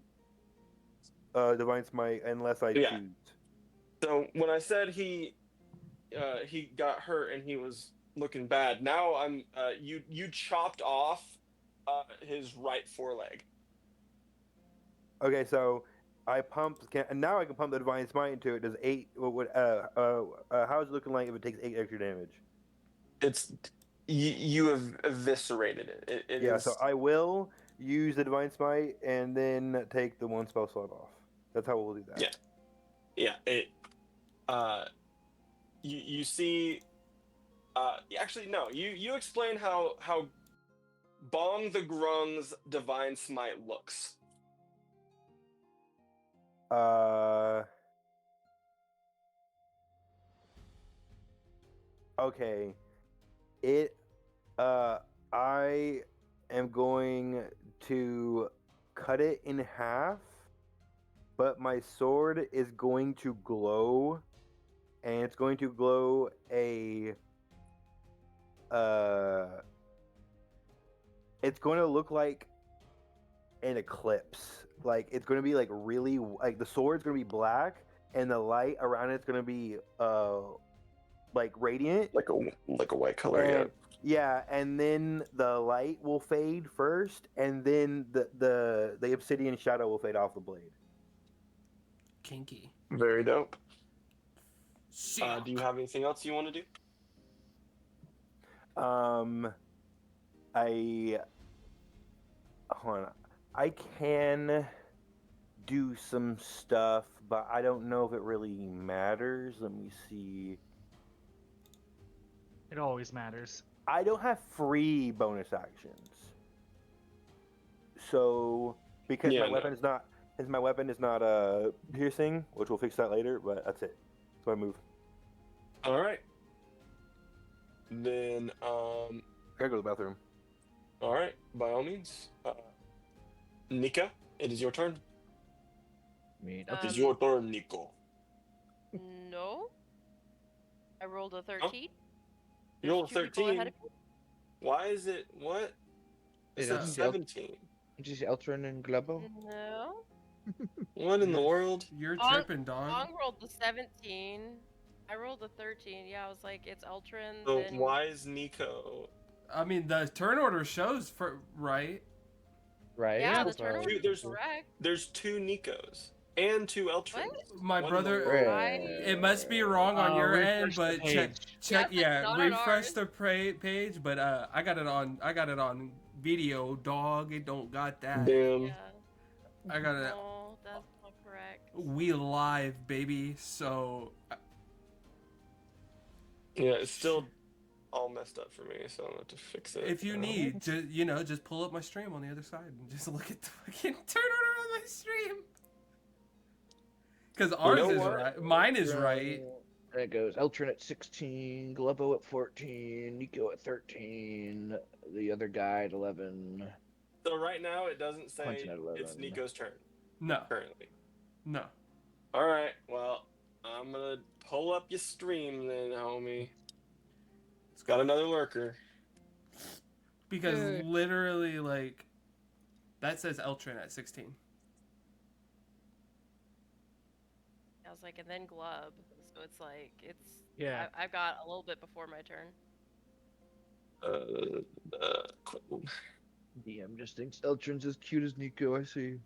divine smite, unless I Yeah. choose. So when I said he got hurt and he was looking bad, now I'm you chopped off his right foreleg. Okay, so I pumped, and now I can pump the divine smite into it. Does 8? How is it looking like if it takes 8 extra damage? you have eviscerated it. It Yeah, is so I will use the Divine Smite and then take the one spell slot off. That's how we'll do that. yeah. You see. Actually, no. You explain how Bong the Grung's Divine Smite looks. Okay. I am going to cut it in half, but my sword is going to glow, and it's going to glow it's going to look like an eclipse. Like it's going to be like really like the sword's going to be black, and the light around it's going to be like radiant, Like a white color. and yeah, and then the light will fade first, and then the obsidian shadow will fade off the blade. Kinky. Very dope. Sick. Do you have anything else you want to do? Hold on. I can do some stuff, but I don't know if it really matters. Let me see. It always matters. I don't have free bonus actions. So because Yeah, my no. weapon is not piercing, which we'll fix that later, but that's it. So I move. All right. Then Gotta go to the bathroom. all right, by all means. Nika, it is your turn. I mean, It is your turn, Nico. No. I rolled a 13. You rolled a There's 2 people 13. ahead of me. Why is it what? It It said is 17. did you see Eltron and Globo? No. What in the world? You're Bong- tripping, dog. Bong rolled the 17. I rolled a 13. Yeah, I was like, it's Ultron. So then... why is Nico? I mean, the turn order shows for right. Right? Yeah, the That's turn why- order Dude, is correct. There's 2 Nikos and 2 Eltrons. My What in the brother. world? Right. It must be wrong on your end, Refresh the but check. page. Check. Yes, it's Yeah, not on refresh ours. the page. But I got it on video, dog. It don't got that. Damn. Yeah. I got it. No, that's not correct. We live, baby. So Yeah, it's still all messed up for me, so I'm gonna have to fix it. if you need, just pull up my stream on the other side and just look at the fucking turn order on my stream. Because ours know is what? right. Mine is right. There it goes. Eltron at 16, Globo at 14, Nico at 13, the other guy at 11. So right now it doesn't say Quentin at 11. it's Nico's turn No, currently. no. All right, well, I'm gonna pull up your stream then, homie. It's got another lurker. Because Yay. literally, like, that says Eltron at 16. I was like, and then Glub. So it's like, Yeah. I've got a little bit before my turn. Quentin. DM just thinks Eltron's as cute as Nico. I see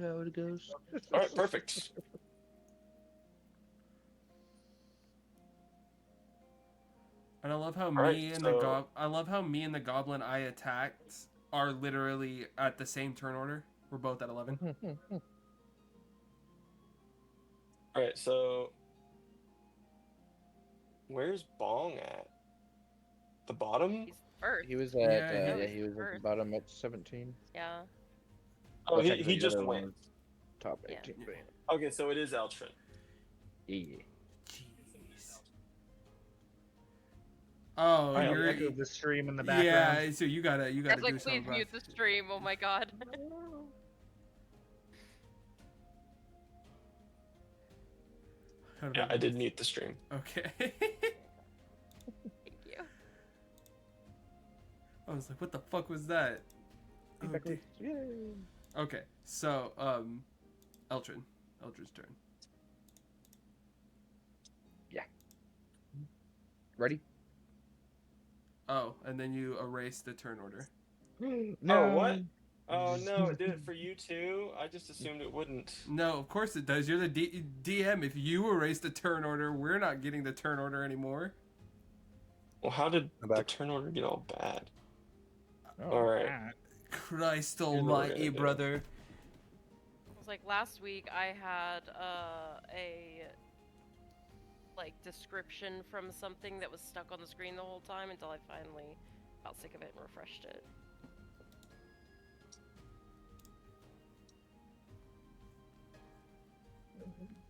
how it goes. All right, perfect. And I love how right, me and so- I love how me and the goblin I attacked are literally at the same turn order. We're both at 11. All right, so where's Bong at? The bottom? He's first. He was at Yeah, he was at the first. bottom at 17. Yeah. Oh, Well, he technically the just other went. one was top Yeah. 18. But yeah. Okay, so it is Eltron. Yeah. Jeez. Oh, I you're echoed the stream in the background. yeah. So you gotta I do was like, please something. mute the stream. Oh my god. Yeah, I did mute the stream. Okay. Thank you. I was like, what the fuck was that? Oh, Yay. okay, so Eltron's turn. Ready? Oh, and then you erase the turn order. Oh, what? Oh no, it did it for you too? I just assumed it wouldn't. No, of course it does. You're the DM. If you erase the turn order, we're not getting the turn order anymore. Well, how did I'm the back. turn order get all bad? Oh, All right. that. Christ Here's what we're almighty, gonna do. brother. It was like last week I had a like description from something that was stuck on the screen the whole time until I finally got sick of it and refreshed it.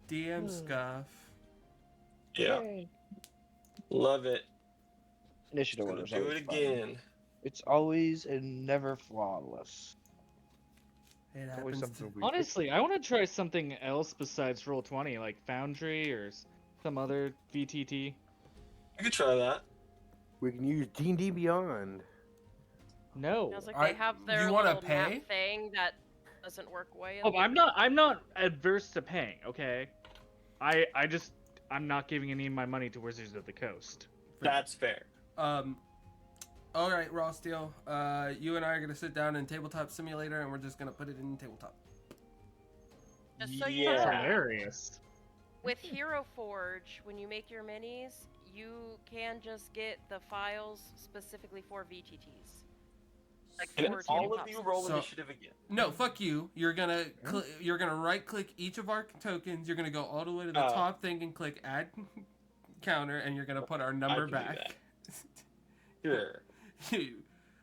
DM scuff. Yeah, Yay. love it. Initiative Gonna order is do always it fun. again. It's always and never flawless. It Always happens to... something weird. Honestly, I want to try something else besides Roll20, like Foundry or some other VTT. I could try that. We can use D&D Beyond. No. I was like, I- they have you their wanna little map pay? thing that doesn't work way. Oh, I'm not adverse to paying, okay? I'm not giving any of my money to Wizards of the Coast. That's fair. All right, Raw Steel. You and I are gonna sit down in Tabletop Simulator, and we're just gonna put it in Tabletop. Just so you Yeah. That's know, hilarious. with Hero Forge, when you make your minis, you can just get the files specifically for VTTs. Like Can for all of tabletops. you roll So- initiative again? No, fuck you. You're gonna right-click each of our tokens. You're gonna go all the way to the Oh. top thing and click Add Counter, and you're gonna put our number can do back. Sure.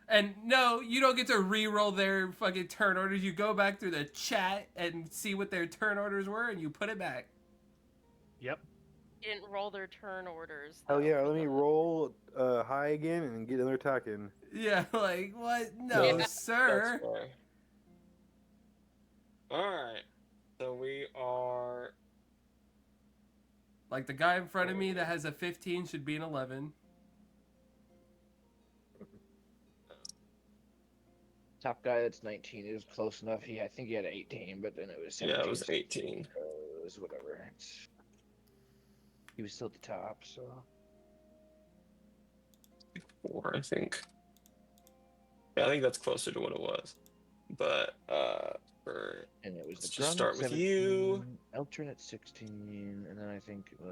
And no, you don't get to re-roll their fucking turn orders. You go back through the chat and see what their turn orders were, and you put it back. Yep. You didn't roll their turn orders. Oh though, yeah, for let me the- roll high again and get another attack in. Yeah, like what? No, Yeah. sir. That's fair. Alright. So we are. Like the guy in front of me that has a 15 should be an 11. Top guy that's 19 is close enough. I think he had 18, but then it was 17. Yeah, it was 18. So it was whatever. He was still at the top, so. 4, I think. Yeah, I think that's closer to what it was. But, for. And it was Let's the just Drum start at with you. 17, Eltrin at 16, and then I think I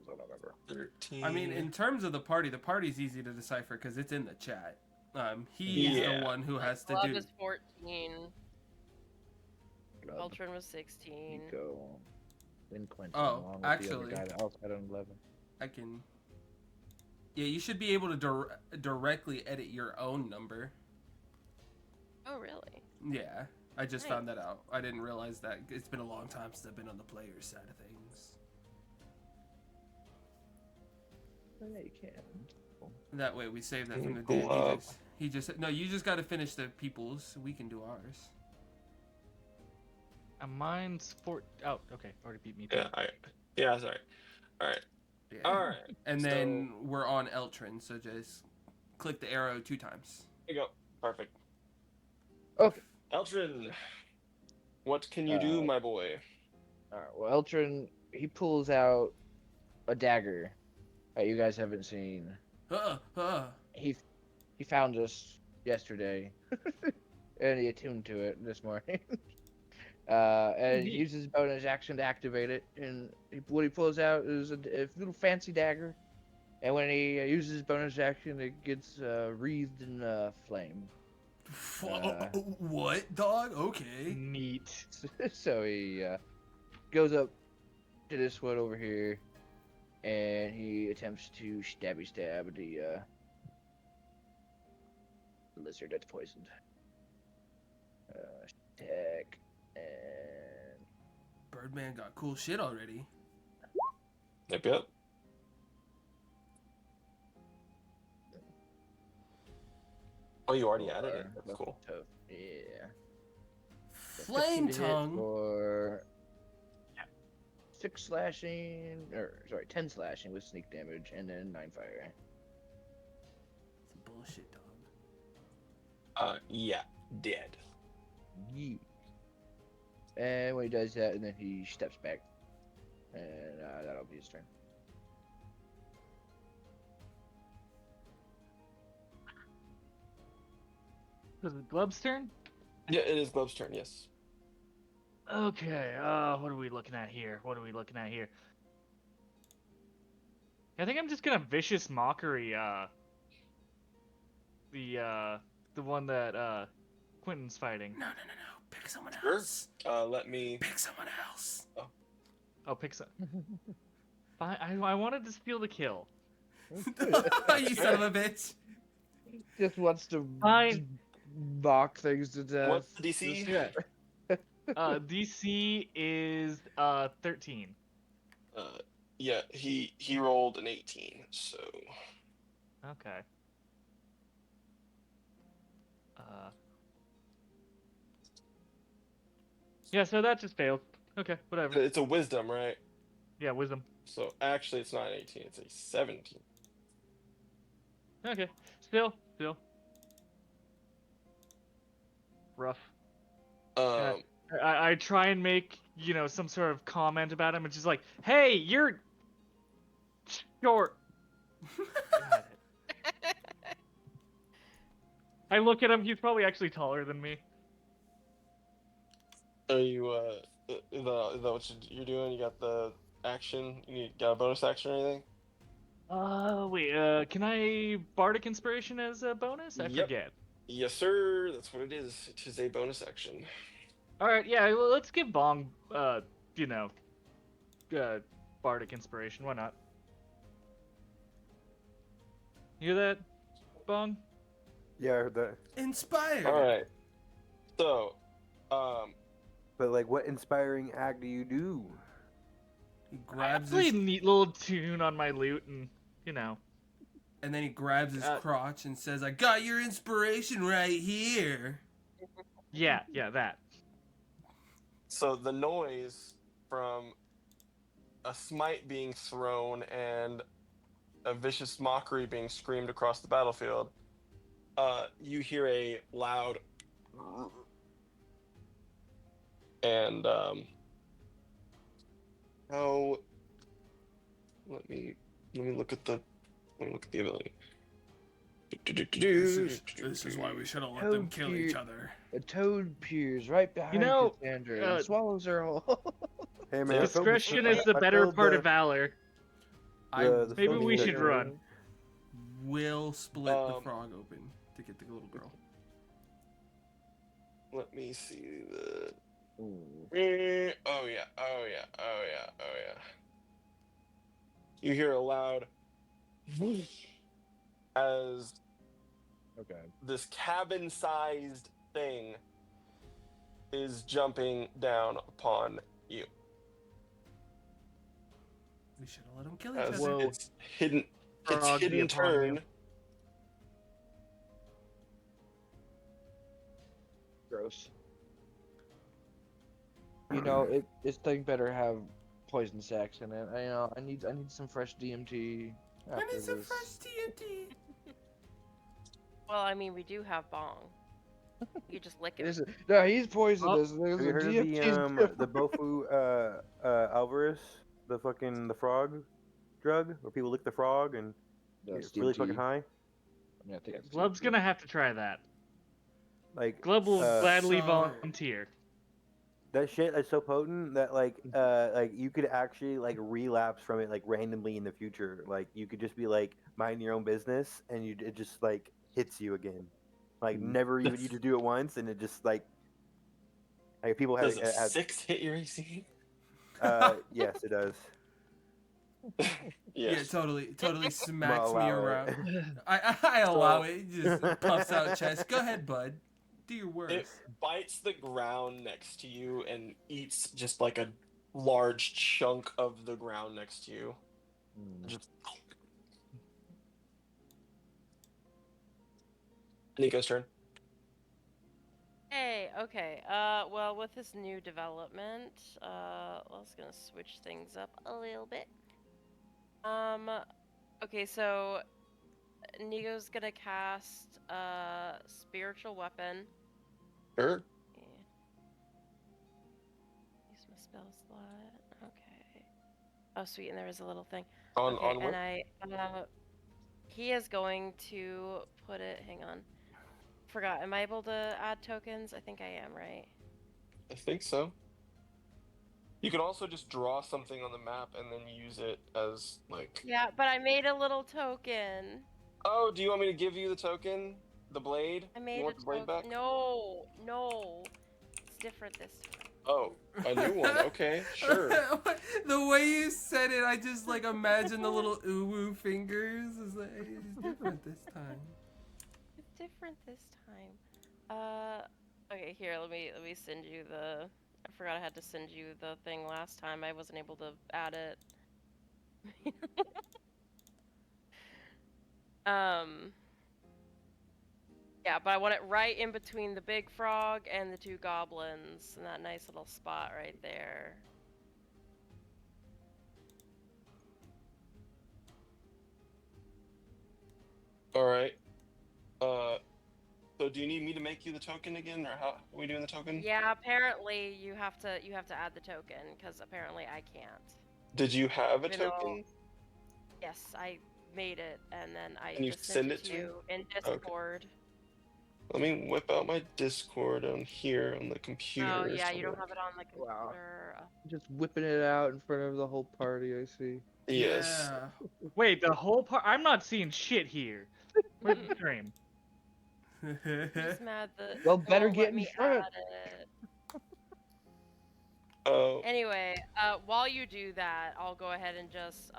don't remember. 13. I mean, in terms of the party's easy to decipher because it's in the chat. He's Yeah. the one who has to Glove do. is 14. Grub, Ultron was 16. Nico, then Quentin. Oh, along with actually- the other guy that also had an 11. I can. Yeah, you should be able to directly edit your own number. Oh, really? Yeah, I just Nice. found that out. I didn't realize that. It's been a long time since I've been on the player's side of things. Oh, yeah, you can. That way we save that from the Cool dude. up. He just no. You just got to finish the people's. We can do ours. Mine's 4. Oh, okay. Already beat me. Yeah, sorry. Alright. Yeah. Alright. And so- then we're on Eltrin, so just click the arrow 2 times. There you go. Perfect. Okay. Eltrin, what can you do, my boy? Alright, well, Eltrin, he pulls out a dagger that you guys haven't seen. He found us yesterday, and he attuned to it this morning. And he uses his bonus action to activate it, and what he pulls out is a little fancy dagger. And when he uses his bonus action, it gets wreathed in flame. What, dog? Okay. Neat. So he goes up to this one over here, and he attempts to stab the lizard that's poisoned. Attack, and Birdman got cool shit already. Yep. Oh, you already added it. That's cool. tough. Yeah. Flame 15 to hit tongue. for 6 slashing, or sorry, 10 slashing with sneak damage, and then 9 fire. It's bullshit, dog. Yeah, dead. Yeet. And when he does that, and then he steps back, and that'll be his turn. Was it Glub's turn? Yeah, it is Globe's turn, yes. Okay, what are we looking at here? I think I'm just gonna vicious mockery. The one that Quentin's fighting. No. Pick someone Sure. else. Let me. Pick someone else. Oh, pick some. I wanted to steal the kill. You son of a bitch. Just wants to Fine. mock things to death. What's the DC? Yeah. DC is 13. Yeah, he rolled an 18, so Okay. Yeah, so that just failed. Okay, whatever. it's a wisdom, right? Yeah, wisdom. So actually, it's not an 18; it's a 17. Okay, still. Rough. Um, I try and make, some sort of comment about him. It's just like, hey, you're short. God. I look at him, he's probably actually taller than me. are you is that what you're doing? You got the action? You got a bonus action or anything? Wait, can I Bardic Inspiration as a bonus? I Yep. forget. Yes, sir. That's what it is. It is a bonus action. Alright, yeah, well, let's give Bong, Bardic Inspiration. Why not? You hear that, Bong? Yeah, I heard that. Inspired. All right. So, But like, what inspiring act do you do? He I grabs play a his, neat little tune on my lute and, and then he grabs his Uh, crotch and says, "I got your inspiration right here." Yeah, that. so the noise from a smite being thrown and a vicious mockery being screamed across the battlefield, you hear a loud and oh, let me look at the ability. This is why we shouldn't let them kill each other. A toad peers right behind know, Cassandra and swallows her whole. Hey man, I filled Discretion the- is the I better filled part the- of valor. the Maybe filling we should station. run. Will split the Um, frog open to get the little girl. Let me see the. Ooh. Oh yeah. You hear a loud as Okay. this cabin-sized thing is jumping down upon you. We should have let them kill each As other. Whoa. its hidden Frog be upon turn. you. Gross. This thing better have poison sacks in it. I need some fresh DMT. I after need some this. fresh TNT. Well, I mean, we do have Bong. You just lick him. No, he's poisonous. Have you heard of the Bofu Alvarez, the frog drug, where people lick the frog and That's get really DMT. fucking high? I mean, I think that's Glub's DMT. gonna have to try that. Like Glub will gladly so- volunteer. that shit is so potent that like you could actually like relapse from it like randomly in the future. Like you could just be like minding your own business and it just like hits you again. Like Mhm. never even you just do it once and it just like people have, Does a 6 hit your AC? yes it does. Yeah, Yes. totally smacks me allow it. around. I allow it. It just puffs out chest. Go ahead, bud. Do your worst. It bites the ground next to you and eats just like a large chunk of the ground next to you. Just. Nico's turn. Hey, okay. Well, with this new development, I was gonna switch things up a little bit. Okay, so Nico's gonna cast spiritual weapon. Sure. Yeah. Use my spell slot. Okay. Oh, sweet, and there was a little thing. On Okay, on what? and he is going to put it. Hang on. Forgot. Am I able to add tokens? I think I am, right? I think so. You can also just draw something on the map and then use it as like. Yeah, but I made a little token. Oh, do you want me to give you the token? The blade? I made You a want the blade back? token. No, no. It's different this time. Oh, a new one. Okay, sure. The way you said it, I just like imagine the little uwu fingers. It's like it's different this time. It's different this time. Okay, here, let me send you the. I forgot I had to send you the thing last time. I wasn't able to add it. Yeah, but I want it right in between the big frog and the two goblins, in that nice little spot right there. All right. So do you need me to make you the token again, or how are we doing the token? Yeah, apparently you have to add the token because apparently I can't. Did you have a Even though- token? Yes, I made it and then I Can you just send sent it it to to me? you in Okay. Discord. Let me whip out my Discord on here on the computer. Oh yeah, so you don't that- have it on the Wow. computer. Just whipping it out in front of the whole party, I see. Yes. Wait, the whole part? I'm not seeing shit here. Where's the stream? I'm just mad that Well, it better won't get let in me front. add it. Oh, Anyway, while you do that, I'll go ahead and just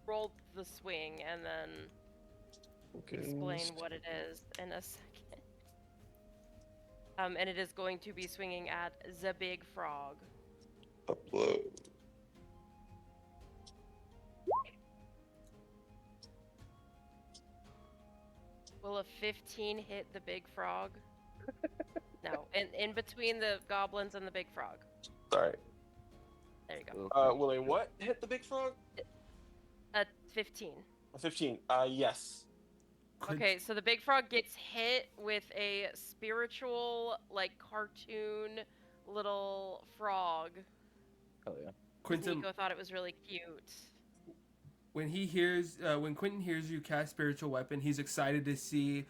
roll the swing, and then explain what it is in a second. And it is going to be swinging at the big frog. upload. Will a 15 hit the big frog? No, in between the goblins and the big frog. Sorry. There you go. Will a what hit the big frog? A 15. A 15. Yes. Okay, so the big frog gets hit with a spiritual, like, cartoon little frog. Oh yeah. Quentin, Nico thought it was really cute. when Quentin hears you cast spiritual weapon, he's excited to see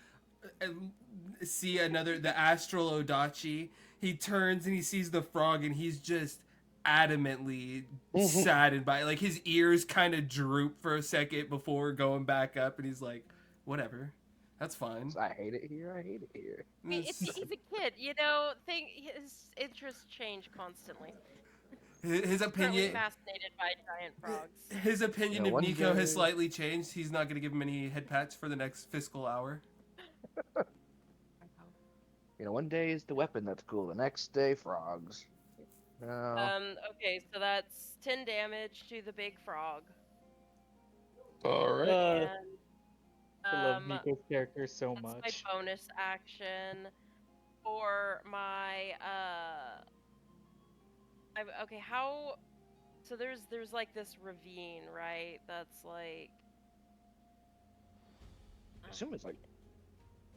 the astral Odachi. He turns and he sees the frog, and he's just adamantly saddened by it. Like his ears kind of droop for a second before going back up, and he's like, "Whatever, that's fine." I hate it here. I hate it here. He's a kid, you know. His interests change constantly. His Currently opinion, fascinated by giant frogs. his opinion Yeah, of one Nico has day- slightly changed. He's not going to give him any head pats for the next fiscal hour. You know, one day is the weapon that's cool. The next day, frogs. No. Okay, so that's 10 damage to the big frog. All right. And, I love Nico's character so that's much. my bonus action for my okay, how so there's like this ravine, right? That's like I assume it's like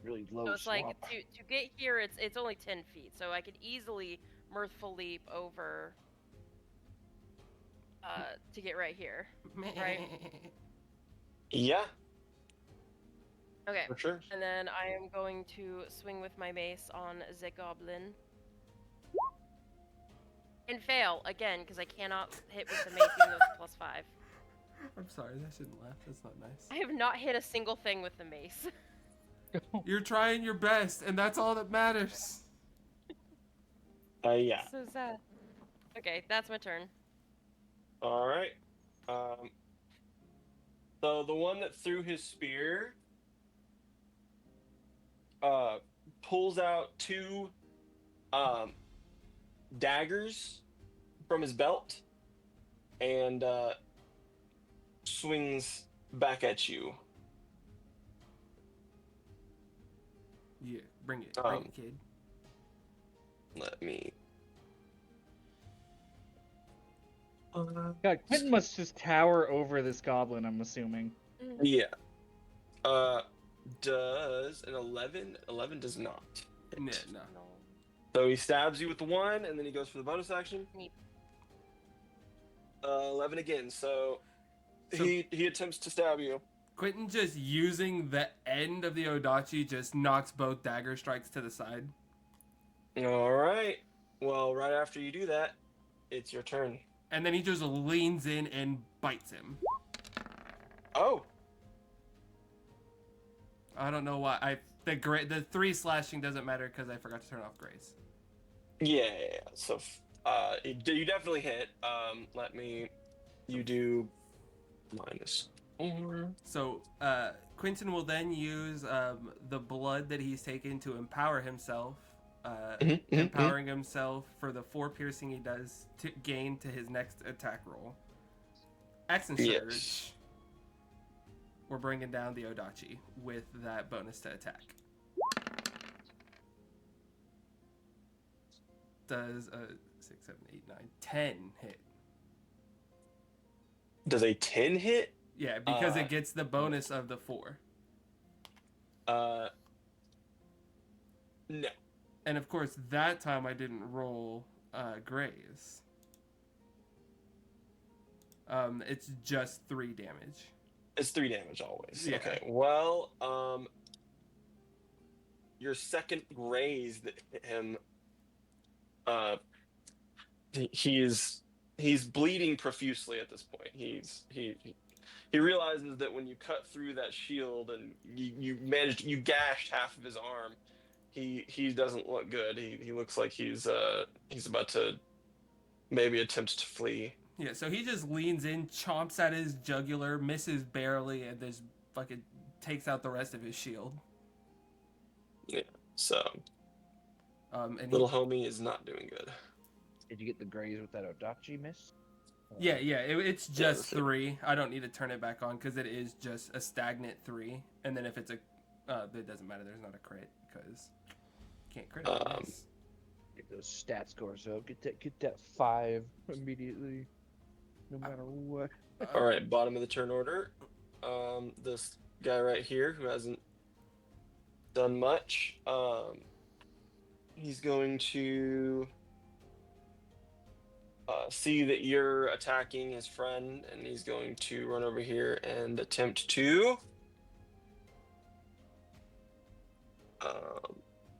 really low so it's like swamp. to get here it's only 10 feet, so I could easily mirthful leap over to get right here. Right. Yeah, Okay. for sure. And then I am going to swing with my mace on the goblin. And fail again because I cannot hit with the mace even though it's +5. I'm sorry, I shouldn't laugh. That's not nice. I have not hit a single thing with the mace. You're trying your best, and that's all that matters. Yeah. So sad. Okay, that's my turn. All right. So the one that threw his spear pulls out two daggers from his belt and swings back at you. Yeah, bring it, kid. Let me. God, Quentin must just tower over this goblin, I'm assuming. Yeah. Does an 11? 11 does not. No. No. So he stabs you with the one, and then he goes for the bonus action. Neat. 11 again. So he attempts to stab you. Quentin just using the end of the Odachi just knocks both dagger strikes to the side. All right. Well, right after you do that, it's your turn. And then he just leans in and bites him. Oh, I don't know why. The 3 slashing doesn't matter because I forgot to turn off grace. yeah. So, you definitely hit. You do -4. So Quentin will then use the blood that he's taken to empower himself, empowering himself for the 4 piercing he does to gain to his next attack roll. Action surge. Yes. We're bringing down the Odachi with that bonus to attack. Does a 6, 7, 8, 9, 10 hit? Does a 10 hit? Yeah, because it gets the bonus of the 4. No. And of course, that time I didn't roll graze. It's just 3 damage. It's 3 damage always. Yeah. Okay. Well, your second raise that hit him, he's bleeding profusely at this point. He realizes that when you cut through that shield and you gashed half of his arm, he doesn't look good. He looks like he's about to maybe attempt to flee. Yeah, so he just leans in, chomps at his jugular, misses barely, and just fucking takes out the rest of his shield. Yeah. So And little homie is not doing good. Did you get the graze with that Odachi miss? Yeah, it's Yeah, just that's it. 3. I don't need to turn it back on because it is just a stagnant 3. And then if it's a, it doesn't matter. There's not a crit because can't crit. Miss. Get those stat scores up. Get that 5 immediately, no matter what. All right, bottom of the turn order. This guy right here who hasn't done much. He's going to see that you're attacking his friend, and he's going to run over here and attempt to.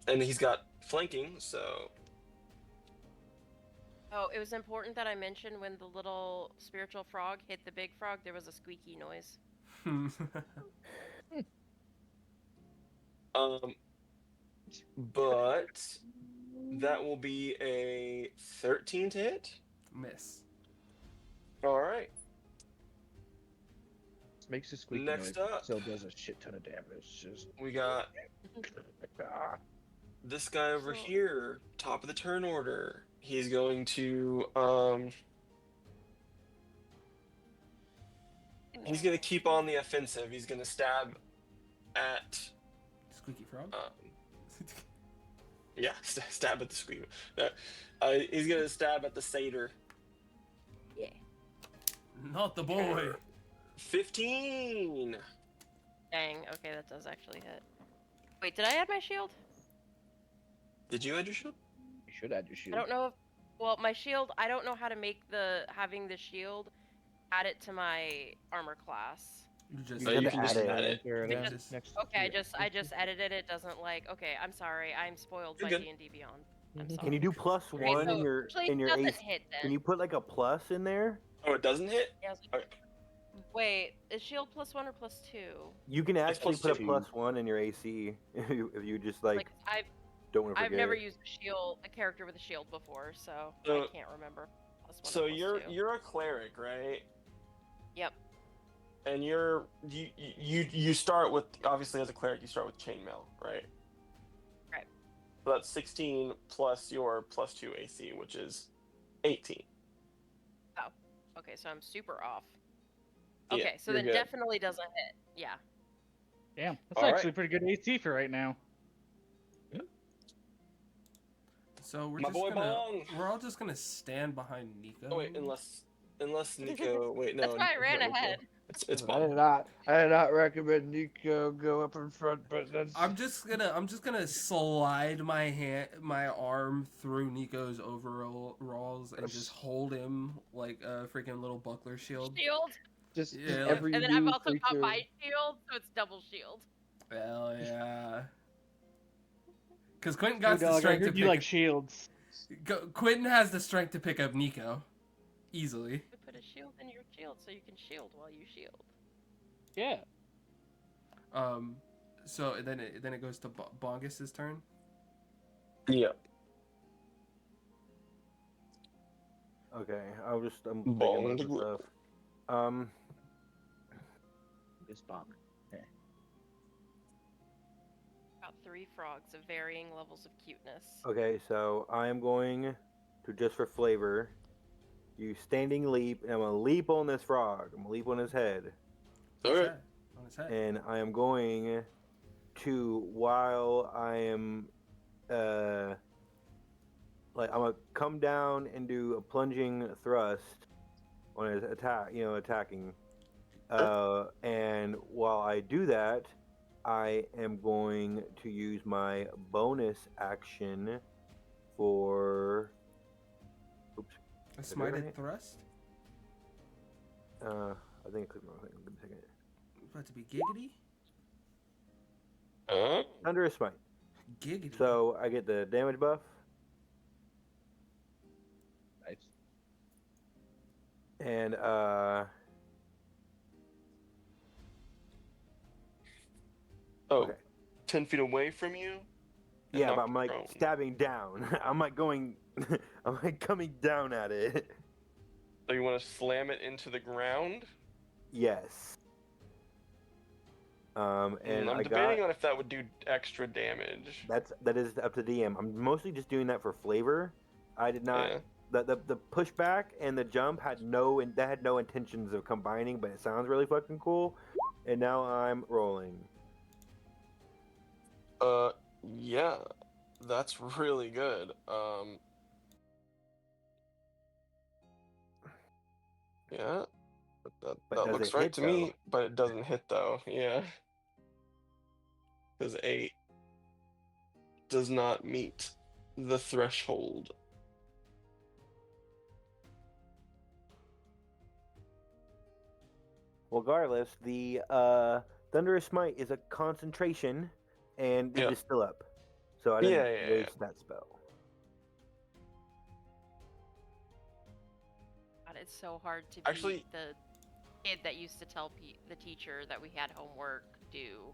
And he's got flanking, so. Oh, it was important that I mentioned when the little spiritual frog hit the big frog, there was a squeaky noise. But that will be a 13 to hit. Miss. All right. Makes a squeaky Next noise. up. Still does a shit ton of damage. Just We got this guy over So- here, top of the turn order. He's going to he's going to keep on the offensive. He's going to stab at Squeaky frog. yeah, stab at the squeak. He's going to stab at the satyr. Yeah. Not the boy. 15. Dang, okay, that does actually hit. Wait, did I add my shield? Did you add your shield? you should add your shield. I don't know if, well, my shield, I don't know how to make having the shield, add it to my armor class. You just. Oh, you can just add it. There Yeah. is. Next Okay, to I just edited it. Doesn't okay, I'm sorry, I'm spoiled You're by good. D&D Beyond. I'm Mhm. sorry. Can you do +1 Okay, so in your actually, in your doesn't AC? hit then. Can you put like a plus in there? Oh, it doesn't hit? Yeah, I was like, Okay. wait, is shield +1 or +2? You can actually put a +2. +1 in your AC if you just like Like don't want to forget. I've never used a character with a shield before, so So- I can't remember. +1 or So +2. you're a cleric, right? Yep. And you start with, obviously as a cleric you start with chainmail, right? Right. So that's 16 plus your +2 AC, which is 18. Okay, so I'm super off. Yeah, Okay, so you're then good. definitely doesn't hit. Yeah. Damn, that's All actually right. pretty good AC for right now. So we're My just boy gonna. Bong. We're all just gonna stand behind Nico. Oh wait, unless Nico, wait, no. That's why I ran not Nico. ahead. It's I Bong. did not recommend Nico go up in front, but that's. I'm just gonna slide my arm through Nico's overalls and just hold him like a freaking little buckler shield. Shield. just Yeah, every And then I've new also got creature- my shield, so it's double shield. Hell yeah. Because Quentin Oh, got the dog, I strength to heard pick. you like shields. Quentin has the strength to pick up Nico easily. You put a shield in your shield so you can shield while you shield. Yeah. So then it goes to Bongus's turn. Yeah. Okay, I'm thinking Bong about the some grill. stuff. This bomb. Got 3 frogs of varying levels of cuteness. Okay, so I am going to, just for flavor, use standing leap, and I'm gonna leap on this frog. I'm gonna leap on his head, Alright. On his head. and I am going to, while I am, like, I'm gonna come down and do a plunging thrust on his attack. Attacking. And while I do that, I am going to use my bonus action for. Oops. A Is that right? smited thrust. I think I clicked the wrong thing. Give me a second. About to be giggity. Thunderous Smite. Giggity. So I get the damage buff. Nice. And Oh, okay. 10 feet away from you? And Yeah, knocked but I'm like prone. stabbing down. I'm like going. I'm like coming down at it. So you want to slam it into the ground? Yes. And I'm I debating got. on if that would do extra damage. That is up to DM. I'm mostly just doing that for flavor. I did not. Yeah. The pushback and the jump had no intentions of combining, but it sounds really fucking cool. And now I'm rolling. Yeah, that's really good. Yeah, But that does looks it right hit, to though? me, but it doesn't hit though. Yeah, because 8 does not meet the threshold. Regardless, the Thunderous Smite is a concentration, and it Yeah. is still up. So I Yeah, didn't yeah, waste that spell. God, it's so hard to Actually- be the kid that used to tell the teacher that we had homework due.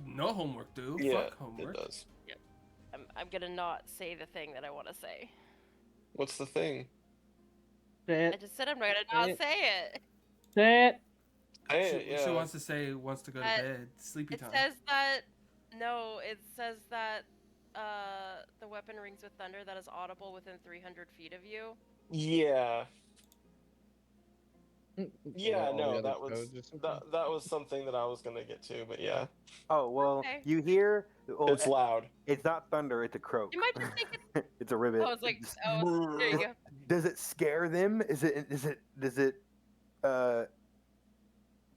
No homework, dude. Yeah, Fuck homework. it does. I'm gonna not say the thing that I want to say. What's the thing? I just said I'm gonna not say it. That Hey, She yeah. wants to say wants to go to Uh, bed. Sleepy It time. says that it says that the weapon rings with thunder that is audible within 300 feet of you. Yeah. Yeah, All the no, other that was codes or something? that was something that I was gonna get to, but yeah, Oh well, Okay. you hear? Well, it's loud. it's not thunder. It's a croak. You might just think it's. It's a ribbit. I was like, Just- oh, there you go. Does it scare them? Does it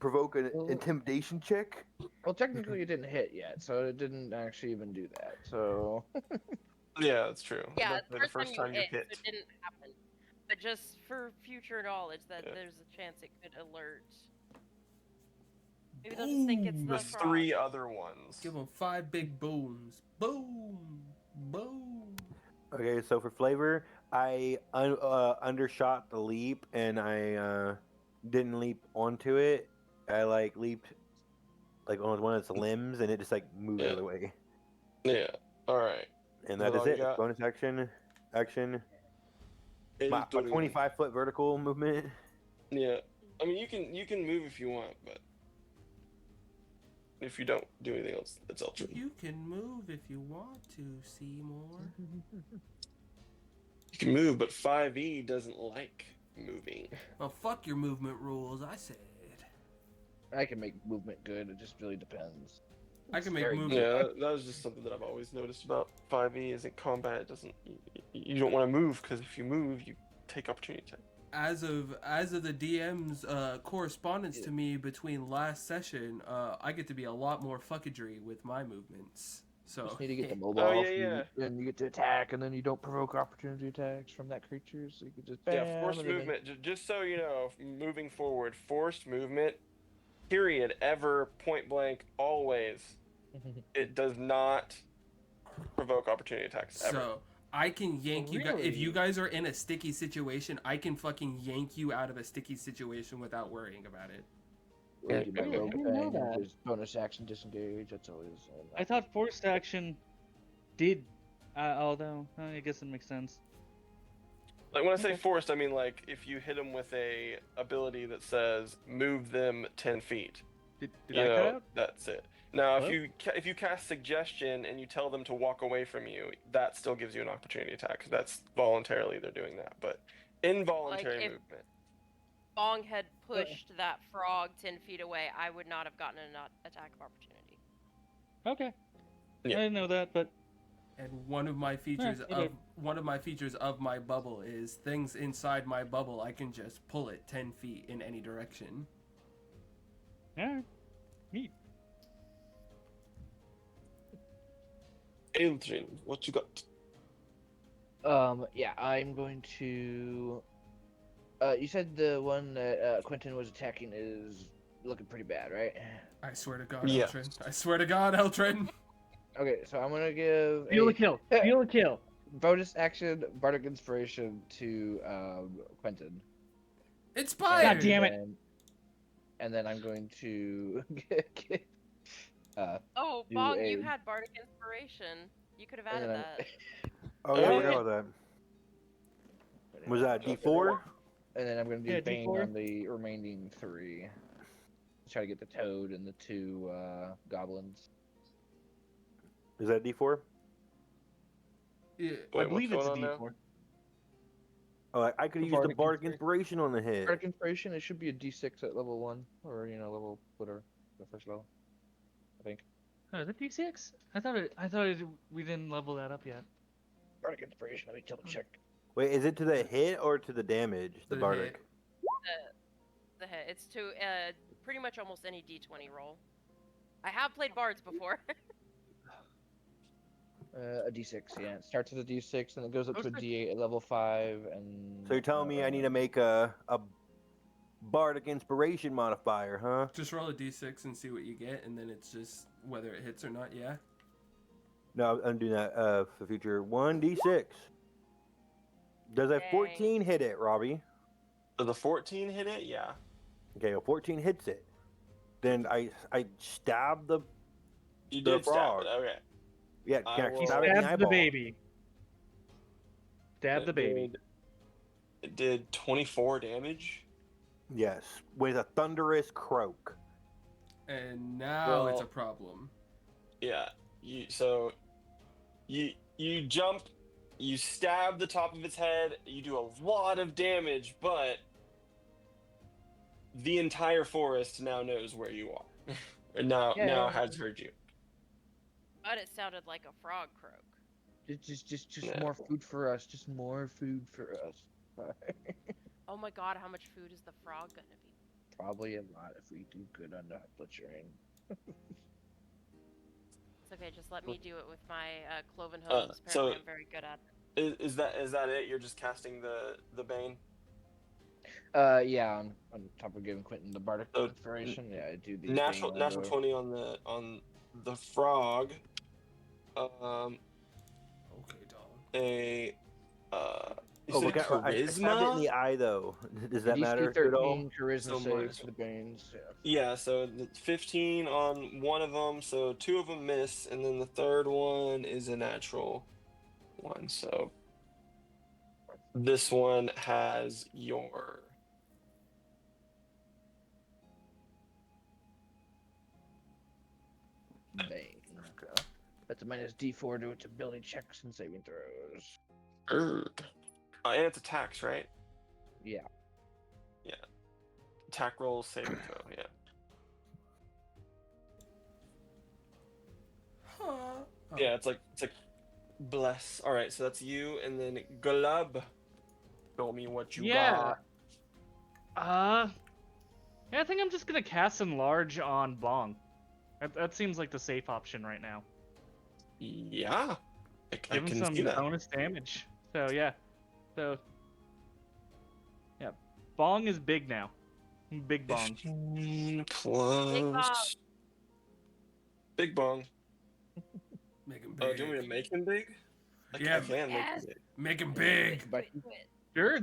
provoke an Well- intimidation check? Well, technically it didn't hit yet, so it didn't actually even do that. So Yeah, that's true. Yeah, That's it's the first time you hit, hit. so it didn't happen. But just for future knowledge, that Yeah. there's a chance it could alert. Maybe they'll just think it's Boom. the The frog. 3 other ones. Give them 5 big booms. Boom. Boom. Okay, so for flavor, I undershot the leap and I didn't leap onto it. I like leaped like on one of its limbs and it just like moved out of the way. Yeah. All right. And Is that that is all you it. got? Bonus action. My Totally. 25 foot vertical movement. Yeah. I mean, you can move if you want, but if you don't do anything else, it's ultra. You can move if you want to, Seymour. You can move, but 5e doesn't like moving. Well, fuck your movement rules, I said. I can make movement good. It just really depends. I can make Very movement. Yeah, that was just something that I've always noticed about 5e is in combat. It doesn't. You don't want to move because if you move, you take opportunity attack. As of the DM's correspondence to me between last session, I get to be a lot more fuckadry with my movements. So Just need to get the mobile Oh, off yeah, you, and you get to attack, and then you don't provoke opportunity attacks from that creature, so you can just bam. Yeah, forced and then- movement. Just so you know, moving forward, forced movement. Period. Ever. Point blank. Always. It does not provoke opportunity attacks ever. So I can yank you guys. If you Really? guys are in a sticky situation, I can fucking yank you out of a sticky situation without worrying about it. Or do my Really? I rogue didn't know thing, that. which is bonus action disengage. That's always. I thought forced action did, although I guess it makes sense. Like when I say Okay. forced, I mean like if you hit them with a ability that says move them 10 feet. Did You I cut know, out? that's it. Now, Hello? if you cast suggestion and you tell them to walk away from you, that still gives you an opportunity attack. 'Cause that's voluntarily they're doing that, but involuntary if- movement. Bong had pushed that frog 10 feet away, I would not have gotten an attack of opportunity. Okay. Yeah. I didn't know that, but And one of my features okay. of my bubble is things inside my bubble. I can just pull it 10 feet in any direction. yeah, neat. Adrian, what you got? Yeah, I'm going to. You said the one that Quentin was attacking is looking pretty bad, right? I swear to God, Yeah. Eltrin. I swear to God, Eltrin. Okay, so I'm gonna give Feel a the kill. Feel the kill. bonus action bardic inspiration to Quentin. Inspired. God damn it. And then I'm going to Oh, Do Bong, you a- had Bardic Inspiration. You could have And added then that. Oh yeah, I Oh, forgot yeah. about that. Was that D4? And then I'm going to do Yeah, Bane D4. on the remaining 3. Try to get the toad and the 2 goblins. Is that D4? Yeah. I Wait, believe what's it's a going on D4. Oh, I could The use the bardic bardic inspiration. inspiration on the hit. Bardic inspiration, it should be a D6 at level 1, or level whatever, the first level. I think. Oh, is it D6? I thought we didn't level that up yet. Bardic inspiration. Let me double check. Wait, is it to the hit or to the damage? The The bardic. hit. The hit. It's to pretty much almost any D20 roll. I have played bards before. A D6. Yeah, it starts with a D6 and it goes up to a Okay. D8 at level 5, and. So you're telling me I need to make a bardic inspiration modifier, huh? Just roll a d6 and see what you get, and then it's just whether it hits or not. Yeah. No, I'm doing that for future. 1d6. Does a Dang. 14 hit it, Robbie? Does the 14 hit it? Yeah. Okay, a 14 hits it. Then I stab the You The did stab frog. it. Okay. yeah. I Can I will- stab it in the Stab the eyeball? baby. Stab It the baby. It did 24 damage. Yes, with a thunderous croak. And now it's a Well- problem. Yeah. You jump, you stab the top of its head, you do a lot of damage, but the entire forest now knows where you are. now Yeah. has heard you. But it sounded like a frog croak. Just Yeah. more food for us. Just more food for us. Oh my god, how much food is the frog gonna be? Probably a lot if we do good on the butchering. It's okay, just let me do it with my cloven Uh, hooves. Apparently so- I'm very good at it. Is that it? You're just casting the bane? Yeah, on top of giving Quentin the bardic So, inspiration, yeah, I do the Natural thing on the- 20 on the frog. Okay, dog. A is Oh, it look at I stabbed it in the charisma? eye though. Does a that DC matter at 13 all? charisma So save minus for the Banes. Yeah. Yeah, so the 15 on one of them, so 2 of them miss, and then the third one is a natural one. So this one has your Bane. That's a minus D4 to its ability checks and saving throws. and it's attacks, right? Yeah. Attack rolls, saving throw. Yeah. Huh. Oh. Yeah, it's like bless. All right, so that's you, and then Glub. Show me what you Yeah. got. Yeah, I think I'm just gonna cast Enlarge on Bong. That seems like the safe option right now. Yeah, I Give him can some see that. bonus damage. So yeah. Yeah. Bong is big now. Big Bong. 15 plus. Big bong. Make him Oh, big. do you want me to make him big? I Yeah, I can make Yes. him big. Make him Do big. it, But- do it. Sure,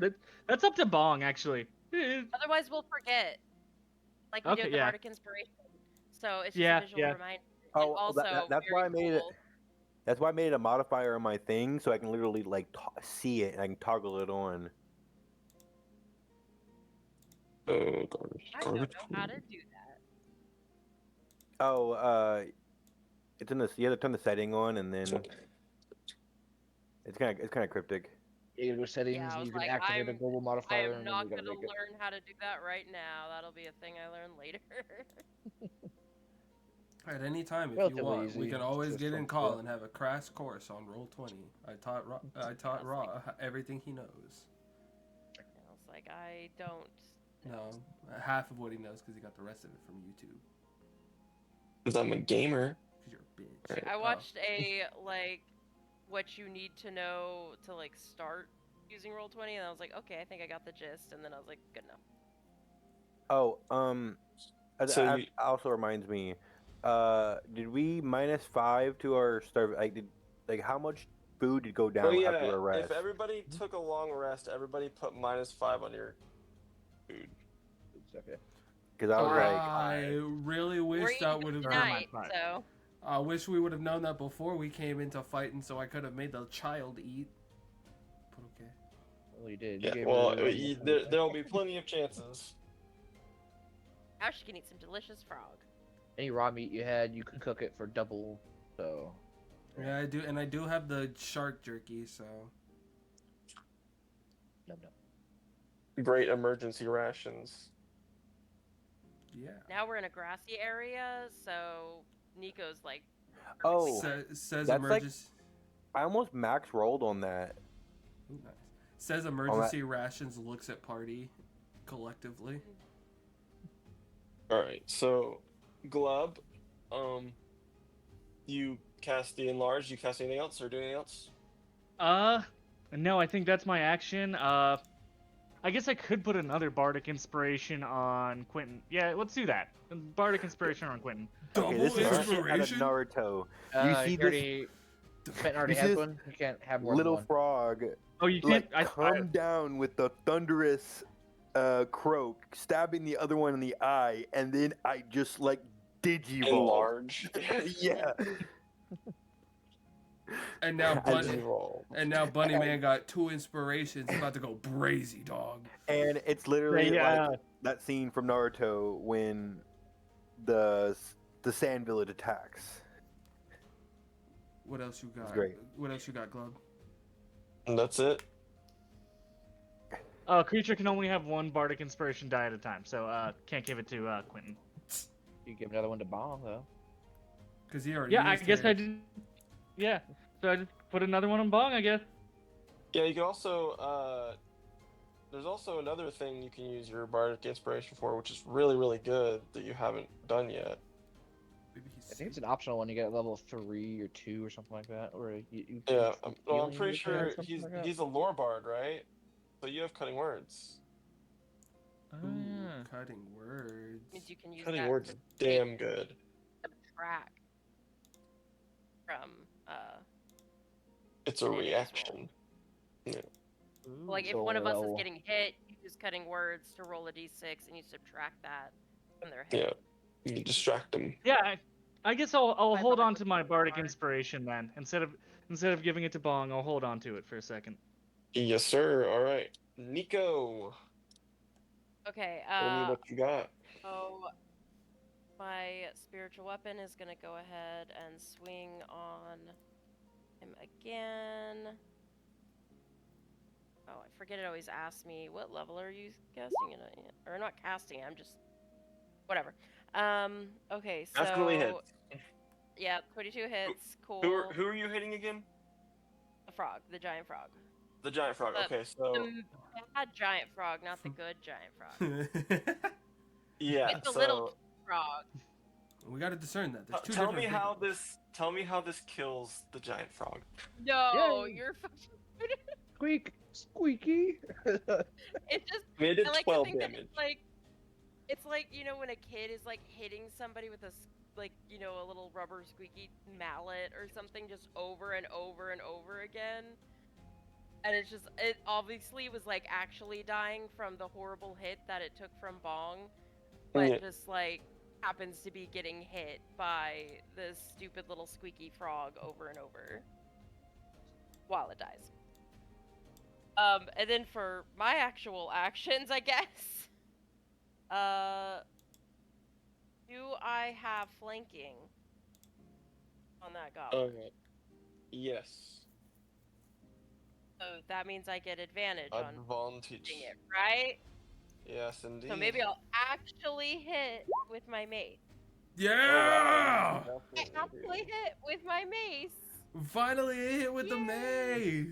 that's up to Bong actually. Otherwise, we'll forget. Like we did Okay, with the yeah. Bardic Inspiration. So it's just Yeah, a visual yeah. reminder. Oh, and also, that's why I very made it. cool. That's why I made it a modifier on my thing, so I can literally like see it and I can toggle it on. Garbage. I don't know Garbage. how to do that. Oh, it's in this. You have to turn the setting on, and then it's kind of cryptic. You go settings, Yeah, I and was you can like, activate a global I modifier, am and then not you gotta gonna make it. learn how to do that right now. That'll be a thing I learn later. At any time, if Relatively you want, we easy. can It's always just get in some call shit. and have a crash course on Roll20. I taught Raw everything he knows. I was like, I don't. No, half of what he knows because he got the rest of it from YouTube. Because I'm a gamer. Because you're a bitch. Right. I watched a like what you need to know to like start using Roll20, and I was like, okay, I think I got the gist. And then I was like, good enough. Oh, So that you- also reminds me. Did we -5 to our starve? Like how much food did go down Oh yeah, after a rest? if everybody took a long rest, everybody put -5 on your food. It's okay. Because I was like, I really We're wish that eating would have. tonight, fine. so I wish we would have known that before we came into fighting, so I could have made the child eat. But okay. Well, you did. Yeah, You gave well, her there'll be plenty of chances. now she can eat some delicious frog. any raw meat you had, you could cook it for double. So Yeah, I do, and I do have the shark jerky, so no. Great emergency rations. yeah. Now we're in a grassy area, so Nico's like. Oh, Says that's like- emergency. I almost max rolled on that. Ooh, nice. Says emergency rations. Looks at party collectively. All right, so Glub, you cast the enlarge. You cast anything else or do anything else? No, I think that's my action. I guess I could put another Bardic Inspiration on Quentin. Yeah, let's do that. Bardic Inspiration on Quentin. Double Okay, this is out of inspiration. Naruto. You see he already, Quentin already you has see one. You can't have more Little than one. frog, Oh, you can't. like come down with the thunderous croak, stabbing the other one in the eye, and then I just like digivolve. Enlarge. Yeah. And now Digivolve. Bunny Man got 2 inspirations. He's about to go brazy, dog. And it's literally Yeah. like that scene from Naruto when the sand village attacks. What else you got? great. What else you got, Glub? And that's it. Creature can only have one Bardic Inspiration die at a time, so can't give it to Quentin. You give another one to Bong though. Because he already. Yeah, I used guess his. I did. Yeah, so I just put another one on Bong, I guess. Yeah, you can also. There's also another thing you can use your bardic inspiration for, which is really, really good that you haven't done yet. Maybe he's I think it's an optional one. You get level 3 or 2 or something like that. Or you Yeah, can well, I'm healing pretty with that or sure something like that. he's a lore bard, right? So you have cutting words. Ooh, cutting words. Means you can use Cutting that words to is damn good. subtract from It's a enemy's reaction. like if So, one of us is well, getting hit, you use cutting words to roll a d6 and you subtract that from their hit. Yeah, you can distract them. Yeah, I guess I'll My hold on Bardic to my Bardic Bard. Inspiration then. Instead of giving it to Bong, I'll hold on to it for a second. Yes, sir. All right, Nico. Okay, Tell me what you got. so my spiritual weapon is gonna go ahead and swing on him again. Oh, I forget it always asks me, what level are you casting it at? Or not casting it, I'm just whatever. Okay, so Definitely hits. yeah, 22 hits, cool. Who are you hitting again? The frog, the giant frog. The giant frog. The- Okay, so The bad giant frog, not the good giant frog. yeah. It's a so little frog. we gotta discern that. There's two tell me different how things. this. Tell me how this kills the giant frog. No, Yay. you're fucking. Squeak, squeaky. It just. I mean, it did I like 12 to think damage. that it's like you know when a kid is like hitting somebody with a like, you know, a little rubber squeaky mallet or something just over and over and over again. And it's just, it obviously was like actually dying from the horrible hit that it took from Bong, but Yeah. just like happens to be getting hit by this stupid little squeaky frog over and over while it dies. And then for my actual actions, I guess, do I have flanking on that goblin? Yes. So that means I get advantage on Advantage. hitting it, right? Yes, indeed. So maybe I'll actually hit with my mace. Yeah! Oh, I actually hit with my mace. Finally a hit with the Yay! mace.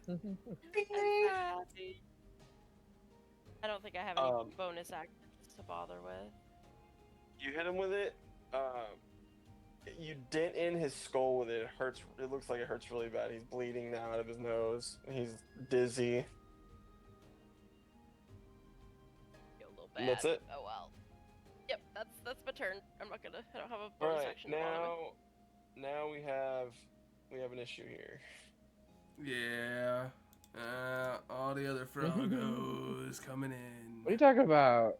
I'm so happy. I don't think I have any bonus actions to bother with. You hit him with it. You dent in his skull with it. It hurts. It looks like it hurts really bad. He's bleeding now out of his nose. He's dizzy. Feel a little And bad. that's it. Oh well. Yep, that's my turn. I don't have a bonus Alright, action to bother with. now we have an issue here. Yeah. All the other frogos coming in. What are you talking about?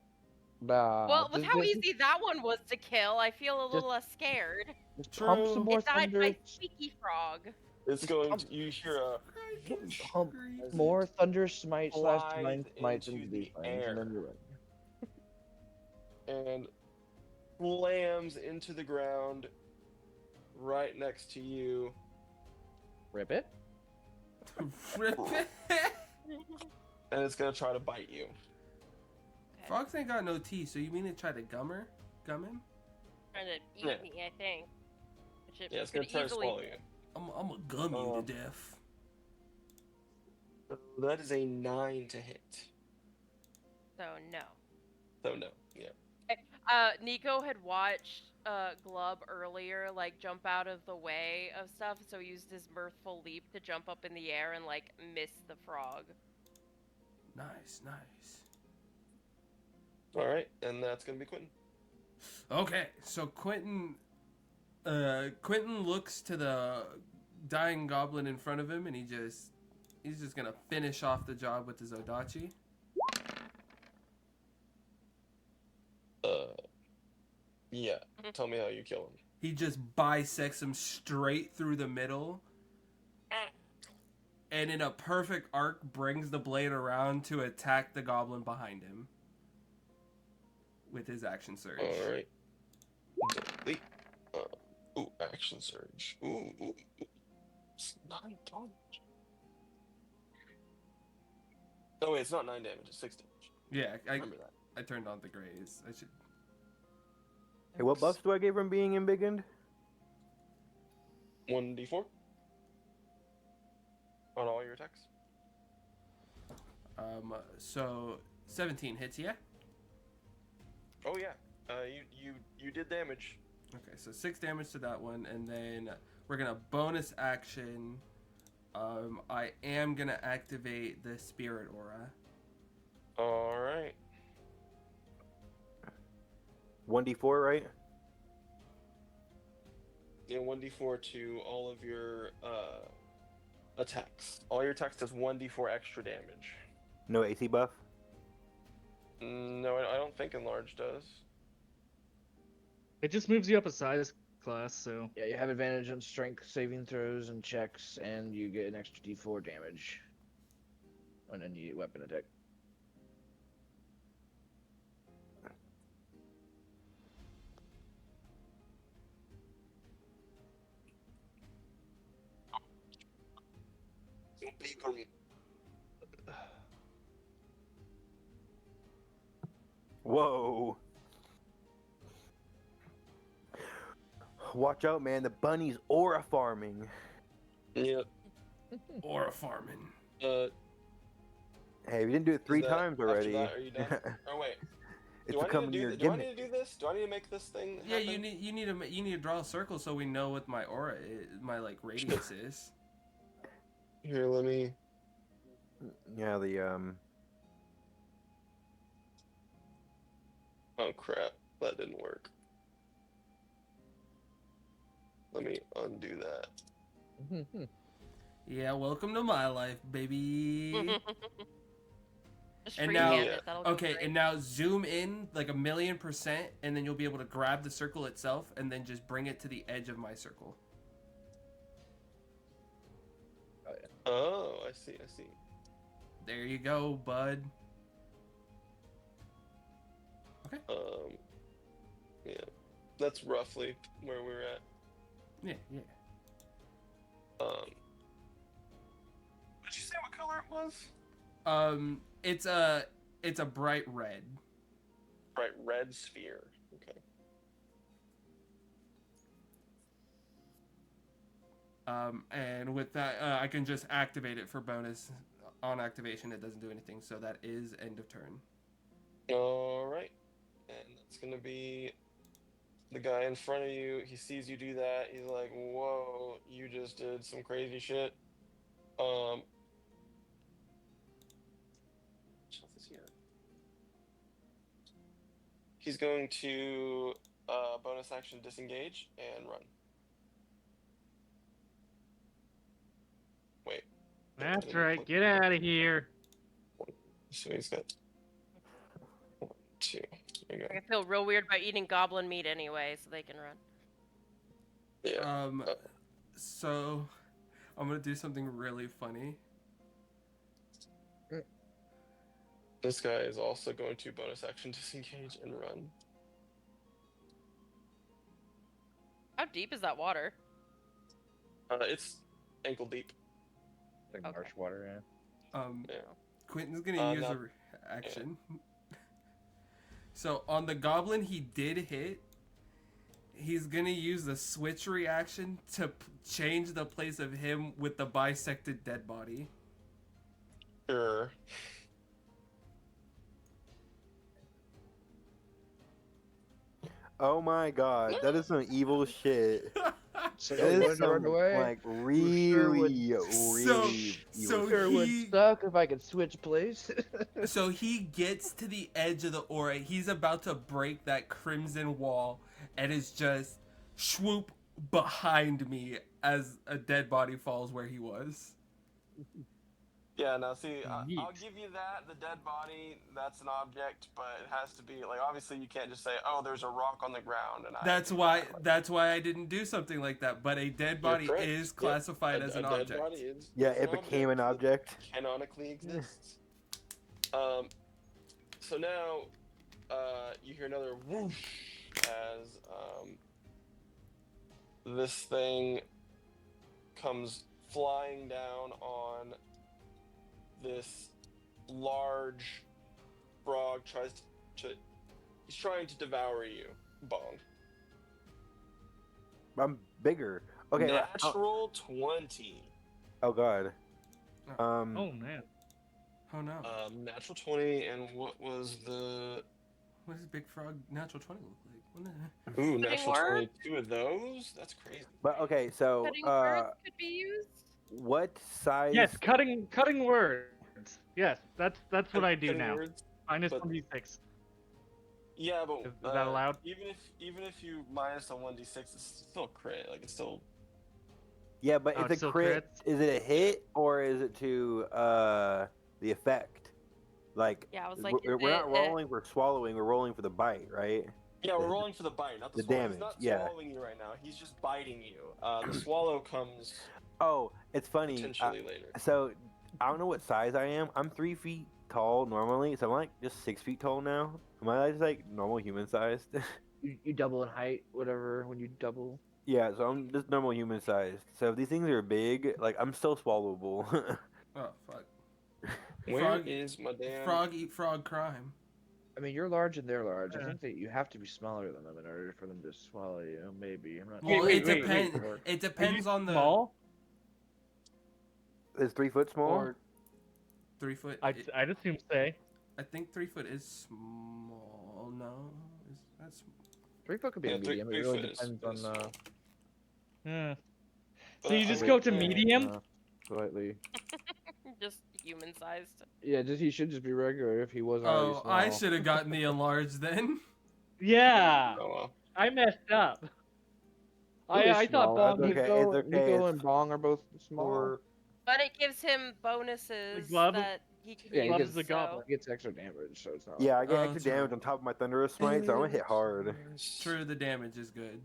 Nah. Well, with just- how just- easy that one was to kill, I feel a little less scared. Just pump True. some more It died thunder. by squeaky frog. It's Just going pump- to. You hear a Pump As more thunder smite / flies divine smites into into the these flames, and then air. you're in. and slams into the ground right next to you. Rip it. Rip it. And it's gonna try to bite you. Okay. Frogs ain't got no teeth, so you mean to try to gum him? Trying to eat Yeah. me, I think. Which it Yeah, it's gonna could try to easily swallow do. you. I'm a gum you to death. That is a 9 to hit. So no. So no. Yeah. Nico had watched Glub earlier, like jump out of the way of stuff, so he used his mirthful leap to jump up in the air and like miss the frog. Nice. All right, and that's gonna be Quentin. Okay, so Quentin looks to the dying goblin in front of him, and he's just gonna finish off the job with his Odachi. Yeah. Tell me how you kill him. He just bisects him straight through the middle, and in a perfect arc brings the blade around to attack the goblin behind him with his action surge. All right. Delete. Ooh, action surge. Ooh. It's 9 damage. Oh wait, it's not 9 damage. It's 6 damage. Yeah, Remember that. I turned on the grays. I should. Hey, what buffs do I get from being embiggened? 1d4 on all your attacks. So 17 hits, yeah. Oh yeah. You did damage. Okay, so 6 damage to that one, and then we're gonna bonus action. I am gonna activate the spirit aura. All right. 1d4, right? Yeah, 1d4 to all of your attacks. All your attacks does 1d4 extra damage. No AC buff? No, I don't think enlarge does. It just moves you up a size class, so Yeah, you have advantage on strength saving throws and checks, and you get an extra d4 damage on any weapon attack. Whoa. Watch out, man. The bunny's aura farming. Yep. Aura farming. Hey, we didn't do it 3 that- times after already. that, are you done? Oh wait. It's Do I becoming need to your do do I gimmick. need to do this? Do I need to make this thing Yeah, happen? you need to draw a circle so we know what my aura is, my like radius is. Here, let me. Yeah, Oh crap, that didn't work. Let me undo that. Yeah, welcome to my life, baby. Just And freehand now- it. That'll go Okay, great. and now zoom in like 1,000,000%, and then you'll be able to grab the circle itself and then just bring it to the edge of my circle. Oh, I see. There you go, bud. Yeah, that's roughly where we're at. Yeah. Did you say what color it was? It's a bright red. Bright red sphere. Okay. And with that, I can just activate it for bonus. On activation, it doesn't do anything, so that is end of turn. All right, and that's gonna be the guy in front of you. He sees you do that. He's like, "Whoa, you just did some crazy shit." Shelf is here. He's going to bonus action disengage and run. Wait. That's right. Get out of here. So he's got 1, 2. There you go. I feel real weird about eating goblin meat anyway, so they can run. Yeah. So I'm gonna do something really funny. This guy is also going to bonus action disengage and run. How deep is that water? It's ankle deep. Like Okay. marsh water, yeah. Yeah. Quentin's gonna use no. a reaction. So on the goblin he did hit, he's gonna use the switch reaction to change the place of him with the bisected dead body. Sure. Oh my god, that is some evil shit. So That you is want to run some, away? like, sure really, So- really so evil Sure shit. would he- suck if I could switch place. So he gets to the edge of the aura. He's about to break that crimson wall and is just swoop behind me as a dead body falls where he was. Yeah, now see, I'll Yeet. give you that. The dead body, that's an object, but it has to be, like, obviously you can't just say, oh, there's a rock on the ground. And That's do why that. Like, that's why I didn't do something like that. But a dead you're body correct. is Yep. classified as a an dead object. body is Yeah, an it became an object. It canonically exists. So now, you hear another whoosh as this thing comes flying down on this large frog. He's trying to devour you, Bong. I'm bigger. Okay. Natural 20. Oh god. Oh man. Oh no. Natural 20, and what was the... What does Big Frog Natural 20 look like? What the heck? Ooh, Cutting natural words? 22 of those? That's crazy. But okay, so Cutting words could be used. what size? Yes, cutting words. Yes, that's what I do Cutting now. words? Minus but- 1d6. Yeah, but Is that allowed? Even if you minus a 1d6, it's still crit. Like, it's still... Yeah, but Oh, it's it's a still crit. crits? Is it a hit or is it to the effect? Like, Yeah, I was like, we're is not it- rolling for swallowing. We're rolling for the bite, right? Yeah, we're rolling for the bite, not the, The swallow. damage, He's not yeah. swallowing you right now. He's just biting you. The swallow comes Oh, it's funny. potentially later. So I don't know what size I am. I'm 3 feet tall normally, so I'm like just 6 feet tall now. Am I just like normal human sized? You double in height, whatever, when you double. Yeah, so I'm just normal human sized. So if these things are big, like I'm still swallowable. Oh fuck. Where Frog- is my damn... Frog eat frog crime. I mean, you're large and they're large. I Yeah. think that you have to be smaller than them in order for them to swallow you. Maybe I'm not. Well, Wait, it wait, depends. wait. It Are you depends on the small? Is 3 foot small? or 3 foot. I'd assume say. I think 3 foot is small. No, is that's 3 foot could be Yeah, a medium. It three really foot is- depends on is the. small. Yeah. But So you I just would go to say- medium? Slightly. Just human sized. Yeah, he should just be regular if he wasn't already Oh, small. I should have gotten the enlarged then. Yeah. Oh, well. I messed up. Really I thought small. Bong It's okay, it's okay, Nico it's and Bong are both small. for But it gives him bonuses glove- that he can Yeah, he use. Gloves the so- goblin. He gets extra damage, so it's not. yeah, I like get Oh, extra true. damage on top of my thunderous smite, so I'm gonna hit hard. True, the damage is good.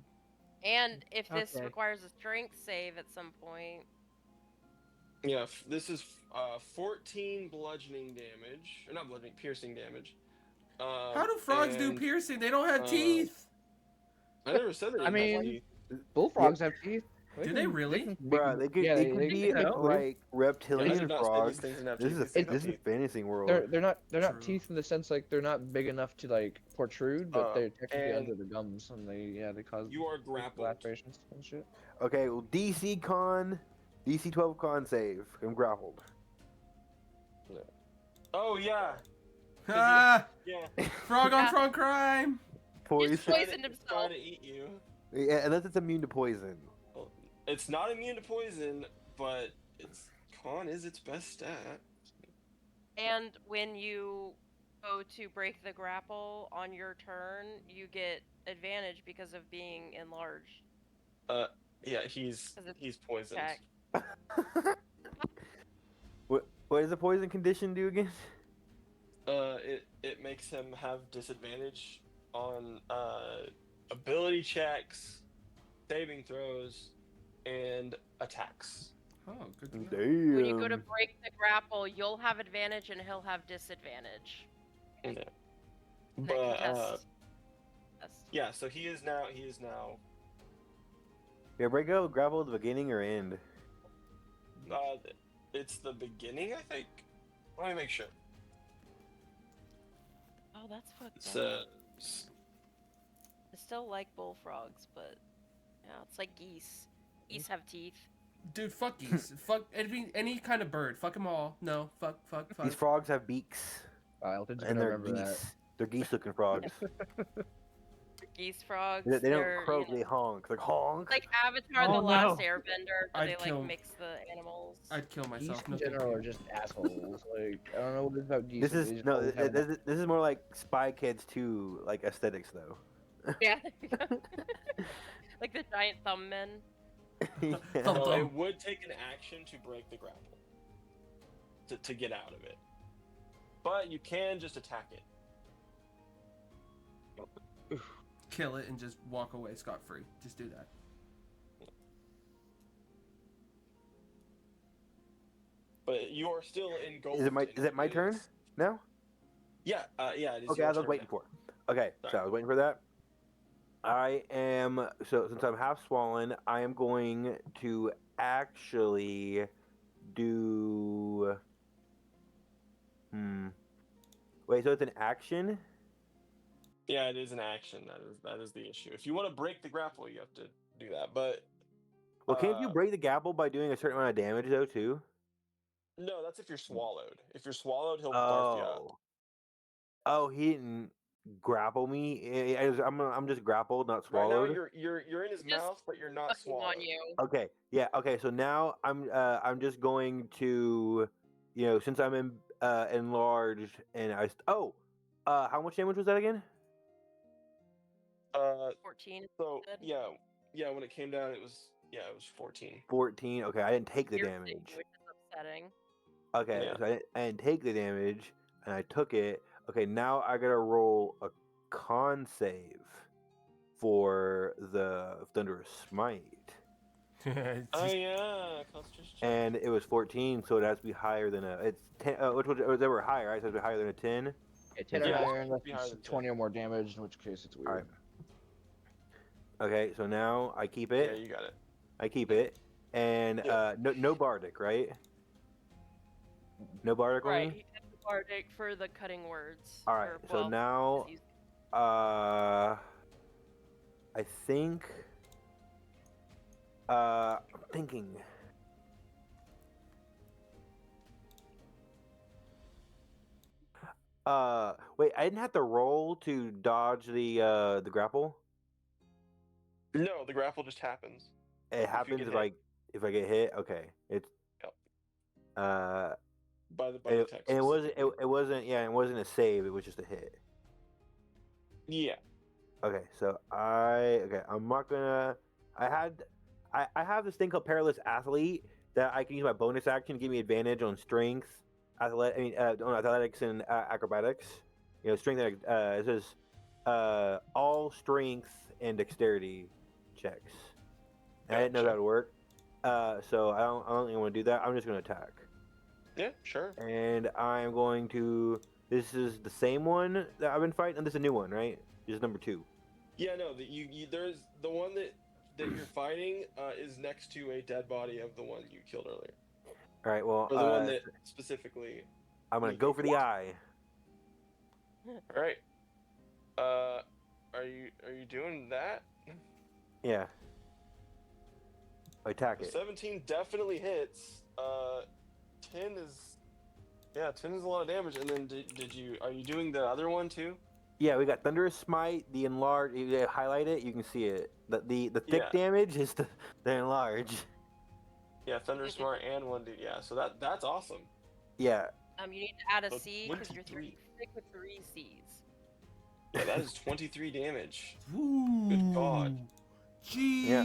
And if this Okay. requires a strength save at some point, Yeah, this is 14 bludgeoning damage, or not bludgeoning, piercing damage. How do frogs do and, piercing? They don't have uh, teeth. I never said that. I they have mean, teeth. Bullfrogs have teeth. Do they really? Bruh, they could yeah, they could they be can. like Guys reptilian do not say these frogs. things and have This teeth. is These a things have this is a teeth. fantasy world. They're not True. teeth in the sense like they're not big enough to like protrude, but they're technically and under the gums, and they cause You are grappled. lacerations and shit. Okay, well DC 12 con save. I'm grappled. Oh yeah, Ah, yeah. frog on Yeah. frog crime. Poison. poisoned It's trying himself. to eat you. Yeah, unless it's immune to poison. Well, it's not immune to poison, but con is its best stat. And when you go to break the grapple on your turn, you get advantage because of being enlarged. Yeah, he's 'Cause it's poisoned. attack. What does the poison condition do again? It makes him have disadvantage on ability checks, saving throws, and attacks. Oh, good to know. Damn. When you go to break the grapple, you'll have advantage and he'll have disadvantage. Yeah. That But contest. yeah, so he is now Yeah, break out grapple at the beginning or end. it's the beginning, I think. Let me make sure. Oh, that's fucked It's up. I still like bullfrogs, but yeah, it's like geese. Geese have teeth. Dude, fuck geese. Fuck any kind of bird. Fuck them all. No, fuck. These frogs have beaks, Elton's and gonna they're remember geese. that. They're geese-looking frogs. Geese frogs. They don't they're, croak, you know, they honk. Like honk. like Avatar: Oh, The Last no. Airbender, where I'd they kill- like mix the animals. I'd kill Geese myself. in No, thank general you. are just assholes. Like I don't know what it is about geese. This they is just no. always have This is more like Spy Kids 2, like aesthetics though. Yeah. Like the giant thumb men. Yeah. Thumb No, thumb. it would take an action to break the grapple. To get out of it. But you can just attack it. Kill it and just walk away scot-free. Just do that. But you are still engulfed. Is it my in turn its- now? Yeah, yeah, it is Okay, your I was turn waiting now. for. Okay, so Sorry. I was waiting for that. I am since I'm half swollen, I am going to actually do. Wait, so it's an action? Yeah, it is an action. That is the issue. If you want to break the grapple, you have to do that. But Well, can't you Uh, break the grapple by doing a certain amount of damage though too? no, that's if you're swallowed. If you're swallowed, he'll barf you up. Oh, he didn't grapple me. I'm just grappled, not Right now, swallowed. you're in his Just mouth, but you're not Fucking swallowed. on you. Okay, yeah, okay. So now I'm just going to, since I'm enlarged and how much damage was that again? 14. So Good. yeah. When it came down, it was 14. 14. Okay, I didn't take the Piercing, damage. which is upsetting. Okay, Yeah. so I didn't take the damage, and I took it. Okay, now I gotta roll a con save for the Thunderous Smite. Oh yeah, Constitution check. And it was 14, so it has to be higher than it's 10. Which was ever higher, right? So it has to be higher than a 10. Yeah, 10 or Yeah, higher, unless be higher it's than 10. 20 or more damage, in which case it's weird. Alright. Okay, so now I keep Yeah, it. you got it. I keep it, and Yeah. no bardic, right? No bardic on Right. me? He did the bardic for the cutting words. All right, or, so well, now he's- I think I'm thinking. Wait, I didn't have to roll to dodge the grapple. No, the grapple just happens. It happens get if I get hit. Okay, it's Yep. and By the text. it wasn't specifically. it wasn't it wasn't a save. It was just a hit. Yeah. Okay, so I'm not gonna I have this thing called Perilous Athlete that I can use my bonus action to give me advantage on strength, on athletics and acrobatics. You know, strength. It says all strength and dexterity checks. And I didn't know that Gotcha. would work. So I don't think I want to do that. I'm just going to attack. Yeah, sure. And I'm going to. This is the same one that I've been fighting. And this is a new one, right? This is number 2. Yeah, no, there's the one that you're fighting is next to a dead body of the one you killed earlier, All right. Well, or the one that specifically. I'm going to go for the eye. All right. Are you doing that? Yeah. I attack it. 17 definitely hits. 10 is. Yeah, 10 is a lot of damage. And then are you doing the other one too? Yeah, we got Thunderous Smite, the enlarge. You highlight it, you can see it. The thick Yeah. damage is the enlarge. Yeah, Thunder Smart and 1D. Yeah, so that's awesome. Yeah. You need to add a So C because you're 23. thick with 3 Cs. Yeah, that is 23 damage. Ooh. Good God. Jeez. Yeah.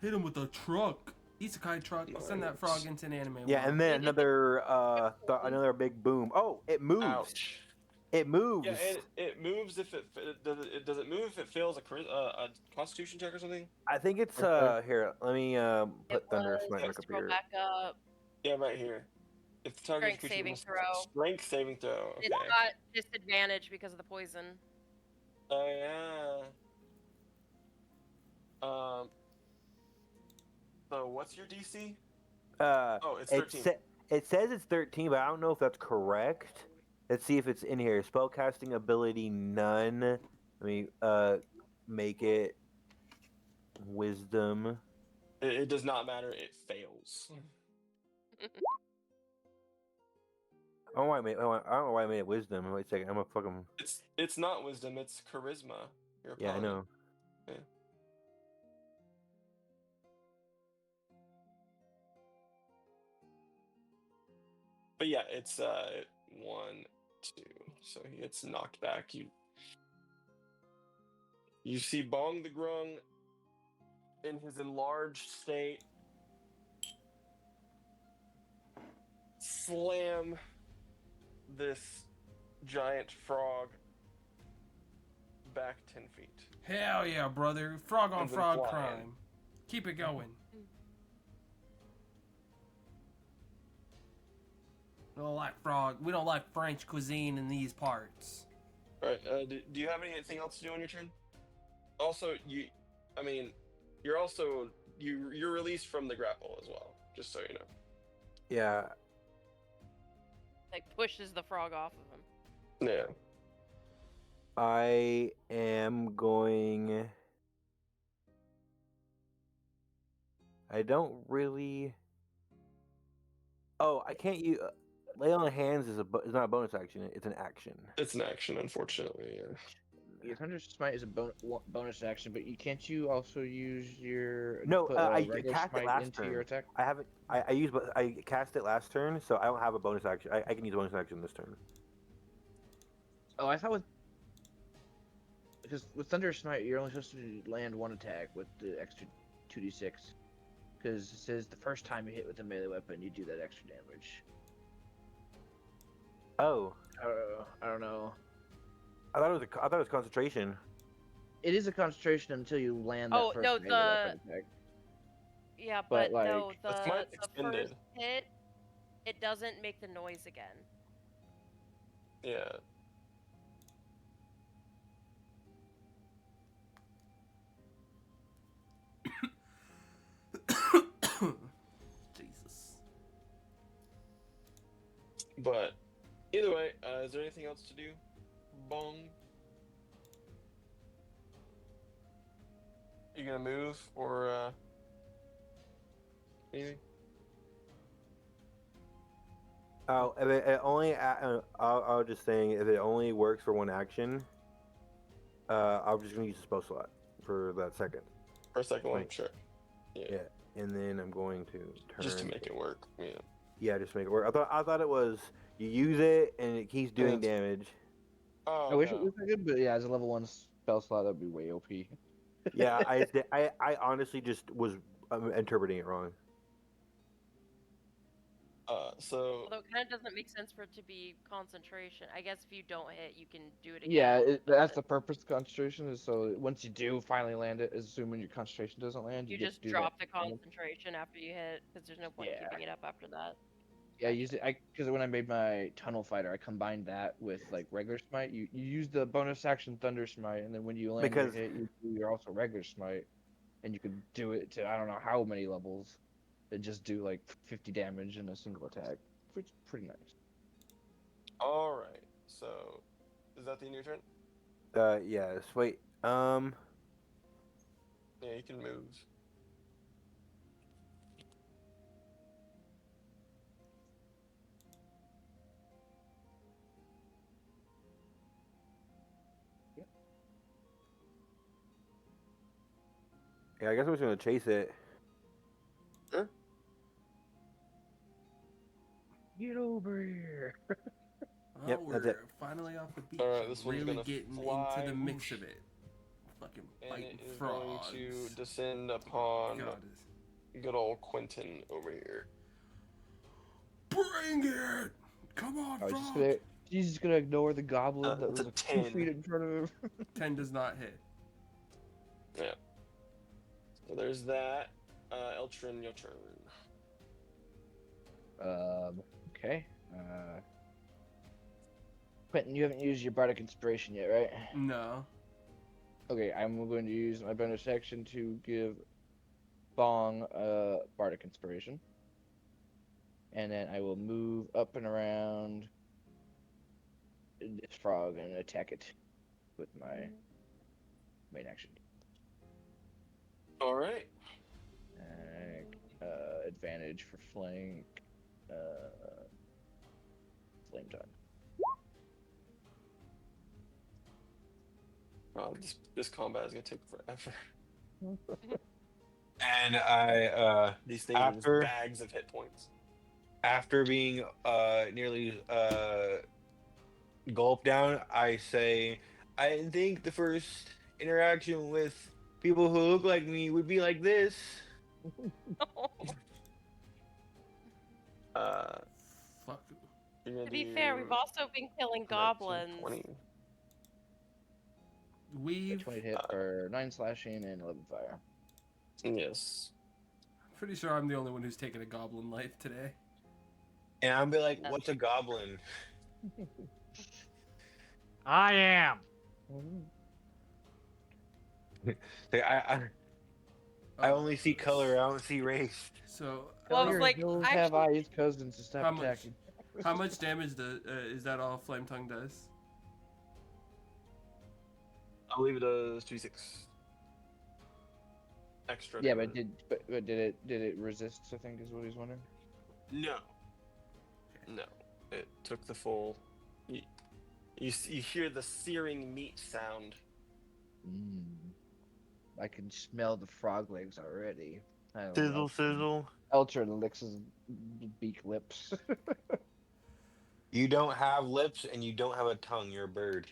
Hit him with a truck. Isekai truck. Send that frog into an anime. Yeah, world. and then another another big boom. Oh, it moves. Ouch. It moves. Yeah, and it moves if does it move if it fails a Constitution check or something? I think it's Okay. here. Let me put It Thunderous was, Smite on my let's scroll computer. back up. Yeah, right here. If the target Strength saving throw. Strength saving throw. Okay. It's got disadvantage because of the poison. Oh yeah. So what's your DC? Oh, it's 13. It says it's 13, but I don't know if that's correct. Let's see if it's in here. Spellcasting ability none. Let me make it wisdom. It does not matter. It fails. I don't know why I made it wisdom. Wait a second. I'm a fucking. It's not wisdom. It's charisma. Your Yeah, I opponent. know. Yeah. But yeah, it's 1, 2. So he gets knocked back. You see Bong the Grung in his enlarged state slam this giant frog back 10 feet. Hell yeah, brother. Frog on And then frog flying. crime. Keep it going. We don't like frog. We don't like French cuisine in these parts. All right. Do you have anything else to do on your turn? Also, you're also you're released from the grapple as well. Just so you know. Yeah. Like pushes the frog off of him. Yeah. I am going. I don't really. Oh, I can't use. Lay on hands is not a bonus action. It's an action. It's an action, unfortunately. Yeah. Yeah, Thunder Smite is a bonus action, but can't you also use your No, put, I regular cast it smite last into turn. your attack? I haven't. I cast it last turn, so I don't have a bonus action. I can use a bonus action this turn. Oh, I thought because with Thunder Smite you're only supposed to land 1 attack with the extra 2d6. Because it says the first time you hit with a melee weapon, you do that extra damage. Oh, I don't know. I thought it was concentration. It is a concentration until you land that Oh, first no, melee weapon attack. Yeah, But, but no, like, the smite's the extended. first hit, it doesn't make the noise again. Yeah. Jesus. But either way, is there anything else to do? Bong. You gonna move or anything? Oh, if it only. I was just saying, if it only works for 1 action, I'm just gonna use the spell slot for that second. For a second one, Right. sure. Yeah, and then I'm going to turn. Just to make it work. Yeah. Yeah, just make it work. I thought it was you use it and it keeps doing Yeah. damage. Oh, I wish no. it was that good, but yeah, as a level 1 spell slot, that'd be way OP. Yeah, I honestly just was interpreting it wrong. So Although it kind of doesn't make sense for it to be concentration. I guess if you don't hit, you can do it again. Yeah, that's but the purpose of concentration is so once you do finally land it, assuming your concentration doesn't land, you get just to do drop the that damage. concentration after you hit, because there's no point in Yeah. keeping it up after that. Yeah, because when I made my tunnel fighter, I combined that with like regular smite. You use the bonus action thunder smite, and then when you land Because- your hit, you do your also regular smite, and you can do it to I don't know how many levels, and just do like 50 damage in a single attack, which is pretty nice. all right. So is that the end of your turn? Yes. Wait. Yeah, you can move. Yeah, I guess I'm just gonna chase it. Get over here. Oh, Yep, we're that's it. finally off the beach. Alright, and this one's really gonna getting fly, into the mix whoosh. of it. Fucking And fighting it is frogs. going to descend upon God, good old Quentin over here. bring it! Come on, I was frog! he's just gonna ignore the goblin that It's was a like 2 10. feet in front of him. 10 does not hit. Yeah. So there's that. Eltrin, your turn. Okay. Quentin, you haven't used your bardic inspiration yet, right? No. Okay, I'm going to use my bonus action to give Bong bardic inspiration, and then I will move up and around this frog and attack it with my main action. All right. Advantage for flank. Flame tongue. This combat is gonna take forever. And I These things are After- just bags of hit points. after being nearly gulped down, I say, I think the first interaction with people who look like me would be like this. Fuck. You're gonna To be fair, we've do also been killing 19, goblins. 20. We've. 20 hit for 9 slashing and 11 fire. Yes. Pretty sure I'm the only one who's taken a goblin life today. And I'll be like, what's a goblin? I am. Like, I only see color, I don't see race. So, Well, I was Here, like, you'll have actually- eyes, cousins, to stop How much? attacking. how much damage is that all Flame Tongue does? I believe it does 2d6. Extra. Yeah, damage. but did it resist? I think is what he's wondering. No. No. It took the full. You hear the searing meat sound. I can smell the frog legs already. I don't Sizzle, know. sizzle. Eltrin licks his beak lips. You don't have lips and you don't have a tongue. You're a bird.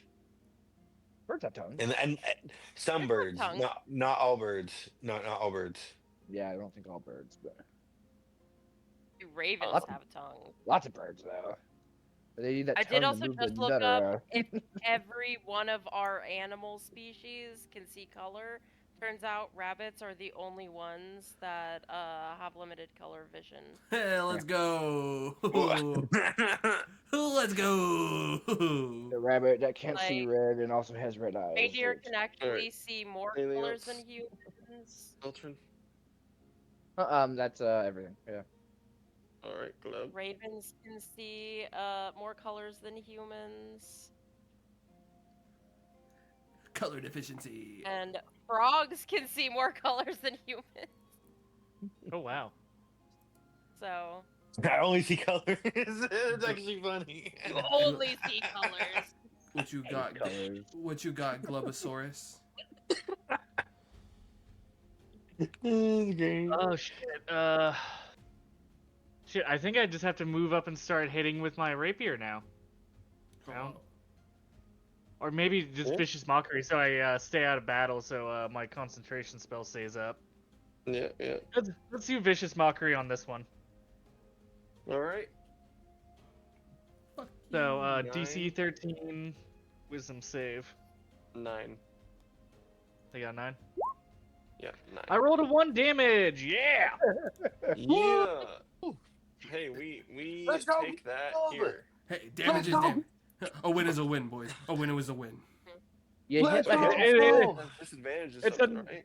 Birds have tongues. And some Different birds, tongue. not all birds. Not all birds. Yeah, I don't think all birds, but Ravens Lots of- have a tongue. lots of birds though. They need that I tongue did to also move just the look nut up around. if every one of our animal species can see color. Turns out rabbits are the only ones that have limited color vision. Hey, let's go. Let's go. The rabbit that can't see Like, red and also has red eyes. Reindeer which- can actually see more Anything colors than else? humans. Eltrin. That's everything. Yeah. All right, Glove. Ravens can see more colors than humans. Color deficiency. And frogs can see more colors than humans. Oh wow. So, I only see colors. It's actually funny. you only see colors. What you got? Colors. What you got, Globosaurus? Oh shit. Shit. I think I just have to move up and start hitting with my rapier now. Come No. on. Or maybe just Yeah. Vicious Mockery, so I stay out of battle, so my concentration spell stays up. Yeah, yeah. Let's do Vicious Mockery on this one. All right. Fuck So you. DC 9. 13, Wisdom save. 9. They got 9. Yeah, 9. I rolled a 1 damage. Yeah. Yeah. Hey, we Let's go, take that over. here. Hey, damage is damage. A win is a win, boys. A win is a win. You hit Let's like go. an It- Has disadvantage or It's something, a- right?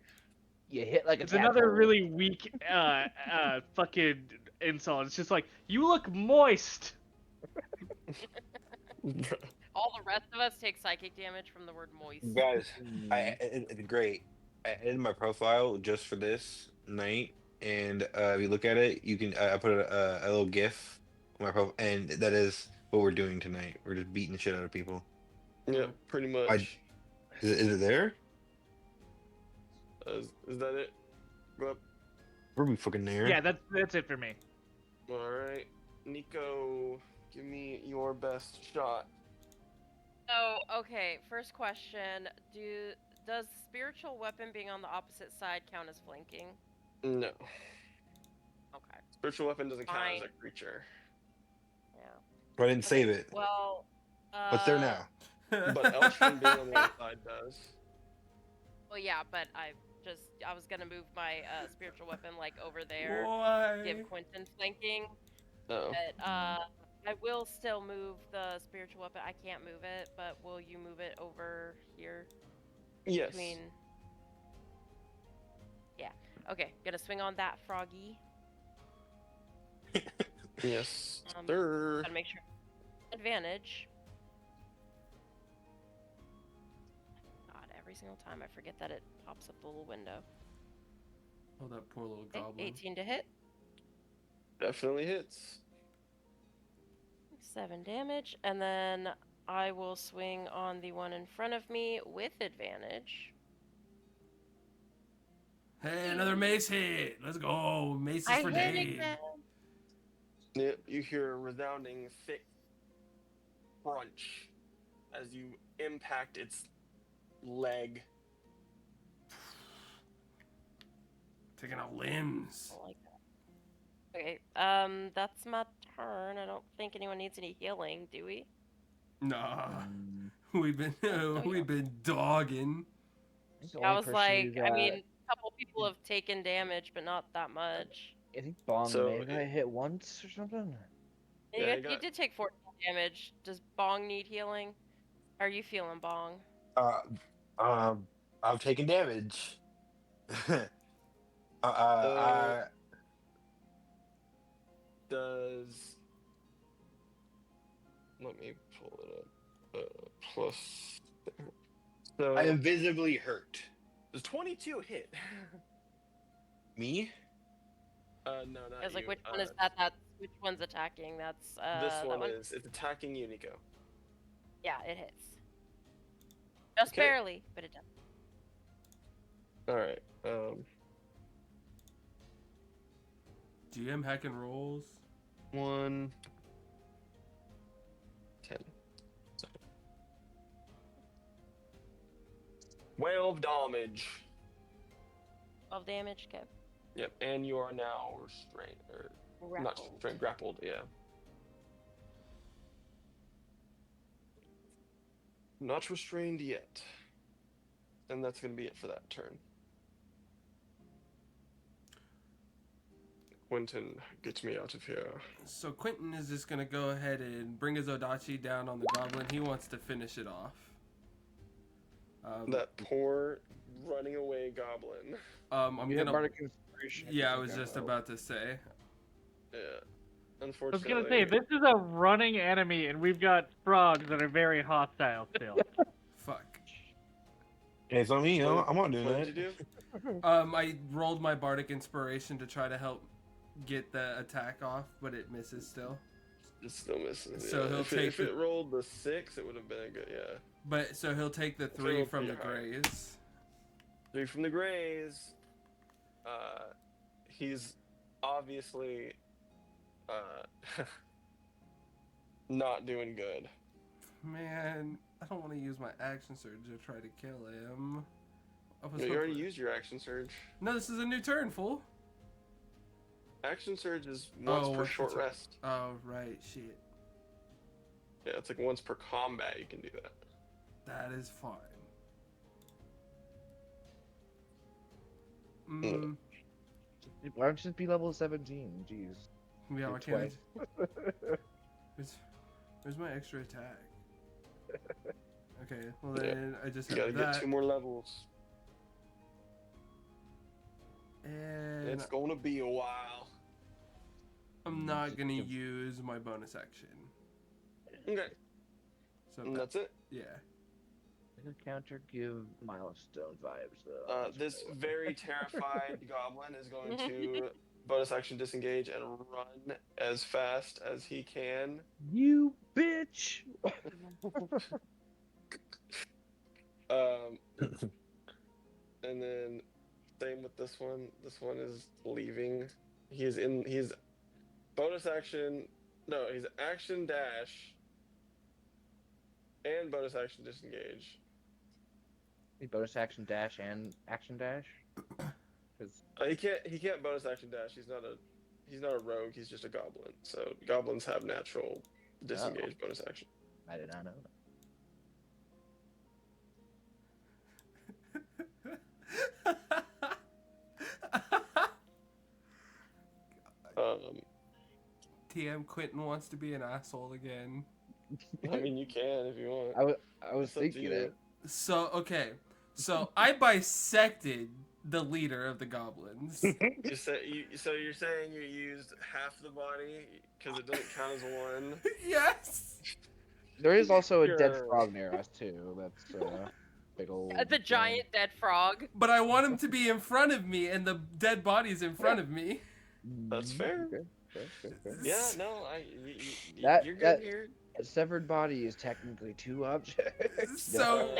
you hit like It's an another apple. really weak fucking insult. It's just like, you look moist. All the rest of us take psychic damage from the word moist. Guys, Mm. it's great. I edited my profile just for this night, and if you look at it, you can. I put a little GIF on my profile, and that is what we're doing tonight. We're just beating the shit out of people. Yeah, pretty much. Is it there? Is that it? Well, We're be fucking there. Yeah, that's it for me. all right. Nico, give me your best shot. So, okay, first question. Does spiritual weapon being on the opposite side count as flanking? No. Okay. Spiritual weapon doesn't count as Fine. a creature. Yeah. But I didn't save it. Well, But there now. But Elstrom being on the other side does. Well, yeah, but I was gonna move my spiritual weapon like over there, Why? give Quentin flanking, No. but I will still move the spiritual weapon. I can't move it, but will you move it over here Yes. between? Yeah. Okay, gonna swing on that froggy. Yes, Um, sir. Gotta make sure advantage. God, every single time I forget that it pops up the little window. Oh, that poor little Okay, goblin. 18 to hit, Definitely hits. 7 damage, and then I will swing on the one in front of me with advantage. Hey, another mace hit. Let's go. Maces I for hit days. again. Yep, you hear a resounding, thick crunch as you impact its leg. Taking out limbs. I like that. Okay, that's my turn. I don't think anyone needs any healing, do we? Nah. Mm. We've been dogging. I think the I only was person like, who's I at- mean, a couple people have taken damage, but not that much. I think Bong So may have it- hit once or something. You, Yeah, I you got- did take 14 damage. Does Bong need healing? How are you feeling, Bong? I'm taking damage. Does. Let me pull it up. Plus. So. I am visibly hurt. Does 22 hit? Me? No, not I was like, you. which one is that? Which one's attacking? That's This that one is. It's attacking you, Nico. Yeah, it hits. Just Okay. barely, but it does. Alright. GM hack and rolls. 1. 10. 12 damage. 12 damage. Okay. Yep, and you are now restrained, or not Grappled. restrained, grappled. Yeah. Not restrained yet, and that's gonna be it for that turn. Quentin, get me out of here. So Quentin is just gonna go ahead and bring his Odachi down on the goblin. He wants to finish it off. That poor running away goblin. I'm You hit gonna. Bardic Inspiration. Yeah, I was just about to say. Yeah. I was Unfortunately. gonna say, this is a running enemy, and we've got frogs that are very hostile still. Fuck. Hey, it's on me. What- I'm not doing What that. did you do? I rolled my bardic inspiration to try to help get the attack off, but it misses still. It still misses. So yeah. he'll if, it, take if it rolled the 6, it would have been a good. Yeah. But so he'll take the 3 It'll from be the hard. grays. 3 from the Grays. He's obviously not doing good. Man, I don't want to use my action surge to try to kill him. I was You already hoping- used your action surge. No, this is a new turn, fool. Action surge is once per once per short turn. rest. Oh, right, shit. Yeah, it's like once per combat you can do that. That is fine. Why don't you just be level 17? Jeez. Yeah, Do why can't twice. where's my extra attack? Okay, well Yeah. then I just You have gotta that. get 2 more levels. And It's gonna be a while. I'm not gonna use my bonus action. Okay, So and that's it. yeah. The counter give milestone vibes though. That's This what I very terrified goblin is going to bonus action disengage and run as fast as he can. want. You bitch! And then same with this one. This one is leaving. He's bonus action. No, he's action dash and bonus action disengage. Bonus action dash and action dash. Because He can't bonus action dash. He's not a rogue. He's just a goblin. So goblins have natural disengage bonus action. I did not know TM Quentin wants to be an asshole again. I mean, you can if you want. I was It's up to thinking you. it. So okay, so I bisected the leader of the goblins. So you're saying you used half the body because it doesn't count as one. Yes. There is also a dead Sure. frog near us too. That's big old. The giant dead frog. But I want him to be in front of me, and the dead body's in front of me. That's fair. Okay. Yeah, no, That- you're good that- here. A severed body is technically 2 objects. So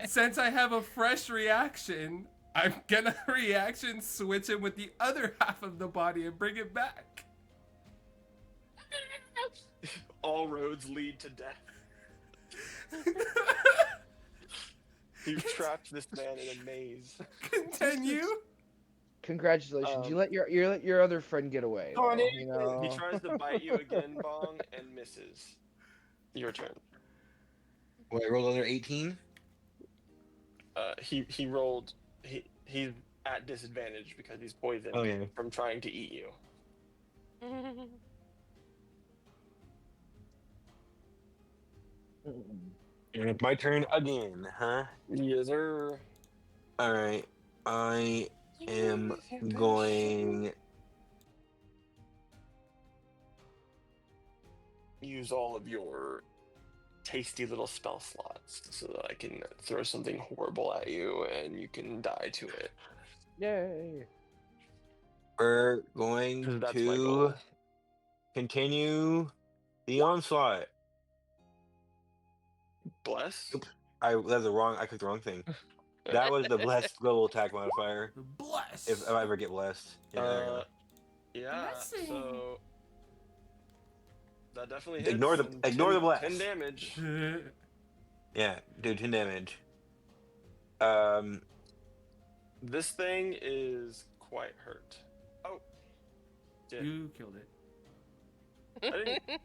since I have a fresh reaction, I'm gonna reaction switch him with the other half of the body and bring it back. All roads lead to death. You've trapped this man in a maze. Continue. Congratulations, you let your other friend get away. Come on, though, He you know? tries to bite you again, Bong, and misses. Your turn. What, I rolled another 18? He rolled. He's at disadvantage because he's poisoned Oh, yeah. from trying to eat you. And it's my turn again, huh? Yes, sir. Alright. I am going. Use all of your tasty little spell slots so that I can throw something horrible at you and you can die to it. Yay! We're going 'Cause that's my to goal. continue the onslaught. Bless. I clicked the wrong thing. That was the blessed global attack modifier. Bless. If I ever get blessed. Yeah, there you go. Yeah. Blessing. So that definitely hits. Ignore the- and ignore the bless. 10 damage. Yeah, dude, 10 damage. This thing is quite hurt. Oh. Yeah. You killed it. I didn't.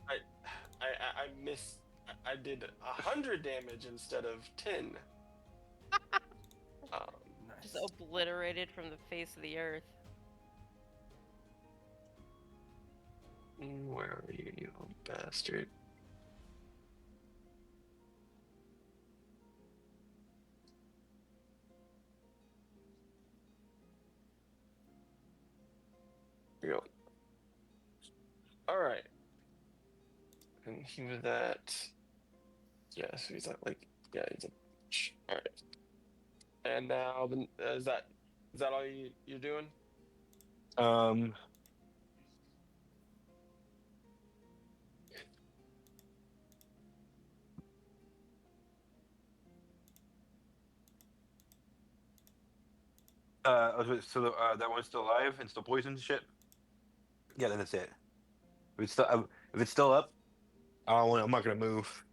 I missed. I did 100 damage instead of 10. Just obliterated from the face of the earth. Where are you, you bastard? Here we go. Alright. And he was at. Yeah, so he's at like. Yeah, he's at. Alright. And now, is that all you're doing? That one's still alive and still poisoned and shit? Yeah, then that's it. If it's still up, I'm not gonna move.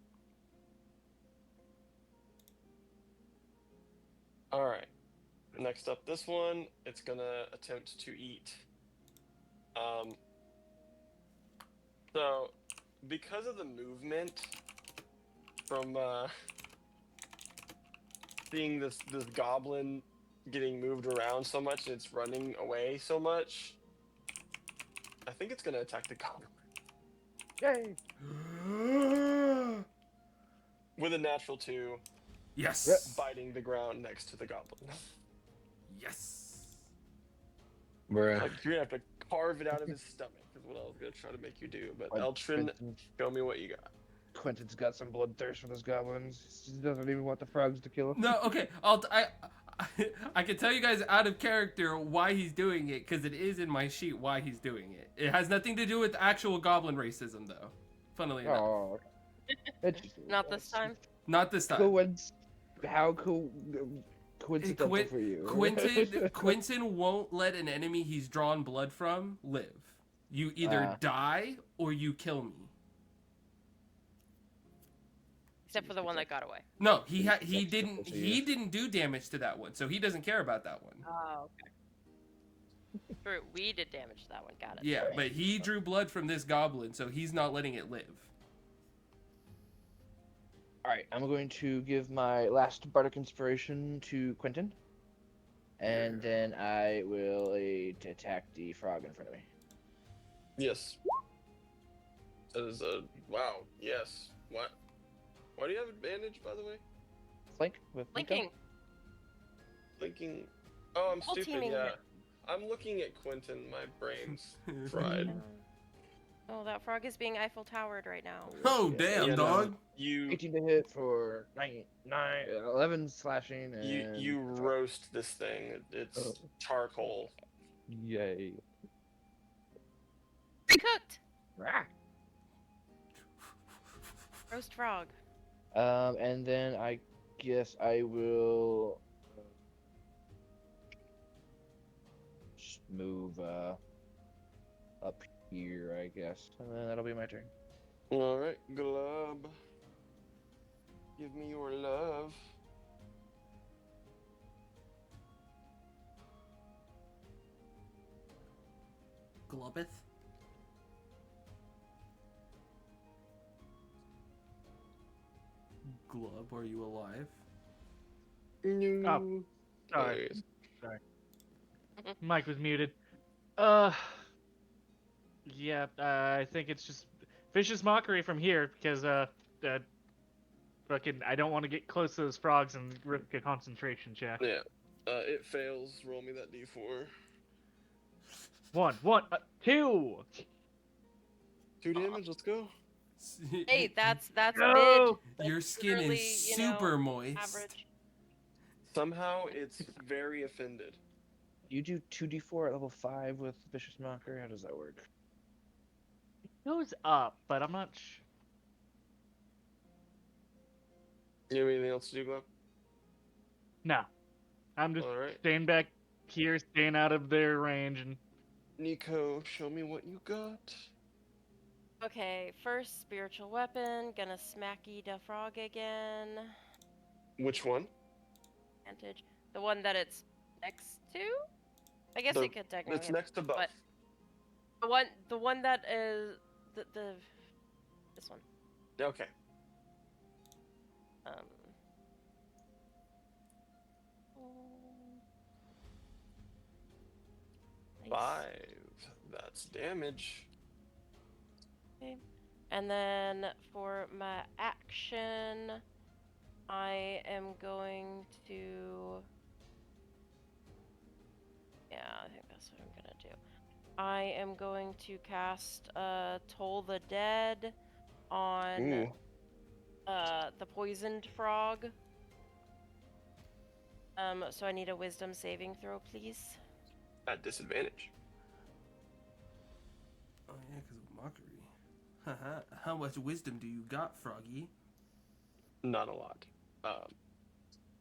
All right. Next up, this one, it's gonna attempt to eat. So, because of the movement from seeing this goblin getting moved around so much and it's running away so much, I think it's gonna attack the goblin Yay! with a natural 2, Yes. biting the ground next to the goblin. Yes. Bruh. Like you're gonna have to carve it out of his stomach. Is what I was gonna try to make you do. But Quentin- Eltrin, show me what you got. Quentin's got some bloodthirst for those goblins. He doesn't even want the frogs to kill him. No, okay. I can tell you guys out of character why he's doing it, because it is in my sheet why he's doing it. It has nothing to do with actual goblin racism, though. Funnily enough. Oh, Not this time. Not this time. How coincidental for you. Quentin won't let an enemy he's drawn blood from live. You either die or you kill me. Except for the one that got away. No, he didn't do damage to that one, so he doesn't care about that one. Oh, okay. True, we did damage to that one. Got it. Yeah, but he drew blood from this goblin, so he's not letting it live. Alright, I'm going to give my last Bardic Inspiration to Quentin. And then I will attack the frog in front of me. Yes. That is a wow. Yes. What? Why do you have advantage, by the way? Flank with Linking. Linking. Oh, I'm Full stupid. teaming. Yeah. I'm looking at Quentin. My brain's fried. Oh, that frog is being Eiffel Towered right now. Oh, damn, Yeah, no, dog. You 18 to hit for 11 slashing and... you roast this thing. It's charcoal. Yay. Cooked. Rah! Roast frog. And then I guess I will just move up here, I guess. And then that'll be my turn. All right, Glub. Give me your love. Glubbeth? Glub, are you alive? Oh, sorry. Nice. Mike was muted. Yeah, I think it's just vicious mockery from here because fucking I don't want to get close to those frogs and risk a concentration check. Yeah. It fails. Roll me that d4. One, 2. 2 damage. Let's go. Hey, that's No! mid. Your skin Literally, is you know, super moist. Average. Somehow it's very offended. You do 2d4 at level 5 with Vicious Mockery? How does that work? It goes up, but I'm not sure. You have anything else to do, Glub? No. I'm just All right. staying back here, staying out of their range, and Nico, show me what you got. Okay, first spiritual weapon. Gonna smacky the frog again. Which one? Advantage. The one that it's next to? I guess it could technically. It's next to buff. but the one that is this one. Okay. Nice. 5. That's damage. Okay. And then for my action, I am going to. Yeah, I think that's what I'm gonna do. I am going to cast Toll the Dead on Ooh. the poisoned frog. So I need a wisdom saving throw, please. At disadvantage. Oh yeah, because of mockery. Haha. How much wisdom do you got, Froggy? Not a lot.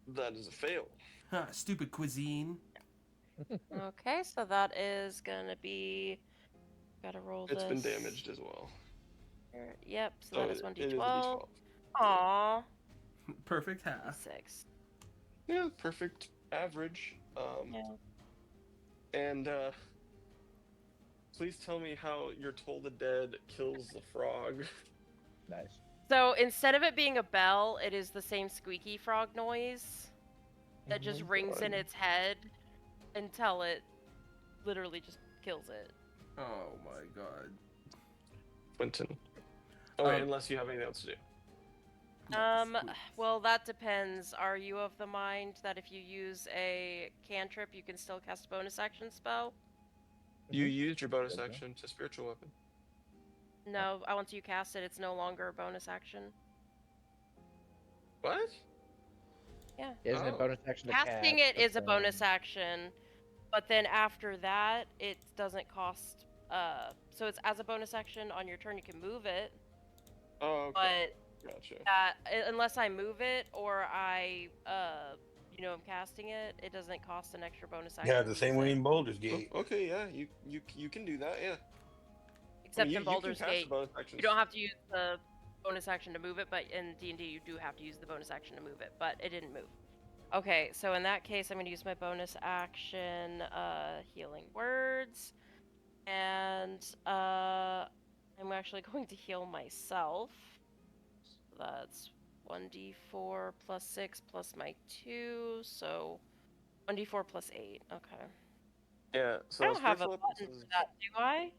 That is a fail. Ha, stupid cuisine. Okay, so that is gonna be. Gotta roll It's been this. damaged as well. Yep, so So that is it is a 1d12. d12. Aww. Perfect half. 6. Yeah, perfect average. Yeah. And please tell me how your Toll the Dead kills the frog. Nice. So instead of it being a bell, it is the same squeaky frog noise that just Oh my rings in God. its head until it literally just kills it. Oh my god. Quentin. Oh wait, Um, unless you have anything else to do. Yes, please. Well, that depends. Are you of the mind that if you use a cantrip, you can still cast a bonus action spell? You used your bonus Okay. action to spiritual weapon. No, once you cast it, it's no longer a bonus action. What? Yeah. Isn't Oh. it bonus action to Casting cast, it but is a bonus then- action, but then after that, it doesn't cost. So it's as a bonus action on your turn, you can move it, Oh, okay. Gotcha. but unless I move it or I, I'm casting it, it doesn't cost an extra bonus action. Yeah, to the same use way it. in Baldur's Gate. Oh, okay, yeah, you can do that, yeah. Except you in Baldur's can cast Gate, the bonus actions. you don't have to use the bonus action to move it, but in D&D you do have to use the bonus action to move it, but it didn't move. Okay, so in that case, I'm going to use my bonus action, Healing Words, and I'm actually going to heal myself. That's 1d4 plus 6 plus my 2, so 1d4 plus 8. Okay. Yeah, so I don't have a spiritual button weapons for that, do I?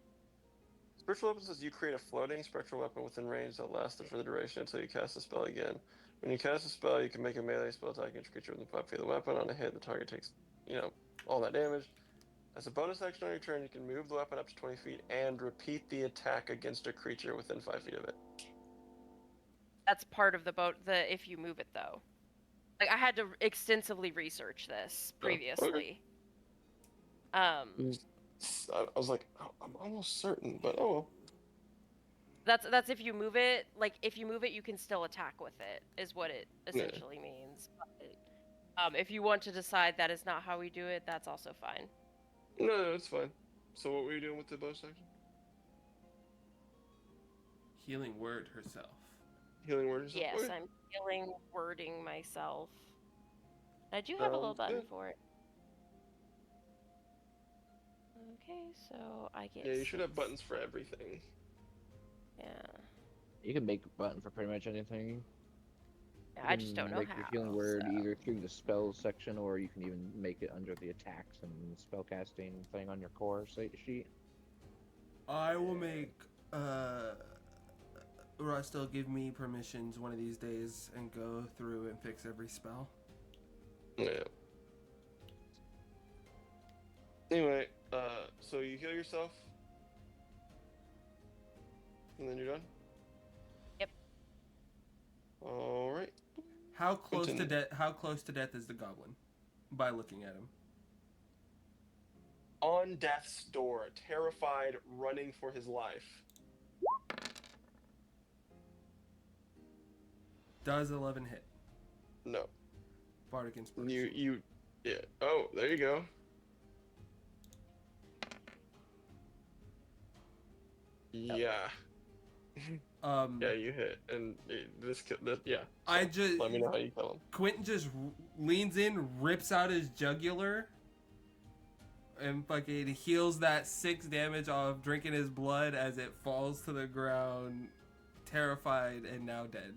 Spiritual weapon says you create a floating spectral weapon within range that lasts for the duration until you cast a spell again. When you cast a spell, you can make a melee spell attack against a creature within 5 feet of the weapon. On a hit, the target takes, all that damage. As a bonus action on your turn, you can move the weapon up to 20 feet and repeat the attack against a creature within 5 feet of it. That's part of the if you move it though. Like I had to extensively research this Oh, okay. previously. I was like, oh, I'm almost certain, but oh well. That's if you move it. Like if you move it, you can still attack with it. Is what it essentially means. But, if you want to decide that is not how we do it, that's also fine. No, it's fine. So what were you doing with the bonus action? Healing word herself. Healing word yourself? Yes, Okay. I'm healing wording myself. I do have a little button Good. for it. Okay, so I get. Yeah, you should have 6. buttons for everything. Yeah. You can make a button for pretty much anything. Yeah, You I just don't can know make how. your healing word so- either through the spells section, or you can even make it under the attacks and spellcasting thing on your core sheet. I will make Rust will give me permissions one of these days and go through and fix every spell. Yeah. Anyway, so you heal yourself, and then you're done. Yep. All right. How close to Continue. death? How close to death is the goblin? By looking at him. On death's door, terrified, running for his life. Does 11 hit? No. Bardic Inspiration. Yeah. Oh, there you go. Yeah. Yeah, you hit, and yeah. I So, just let me know how you kill him. Quentin just leans in, rips out his jugular, and fucking heals that 6 damage off drinking his blood as it falls to the ground, terrified and now dead.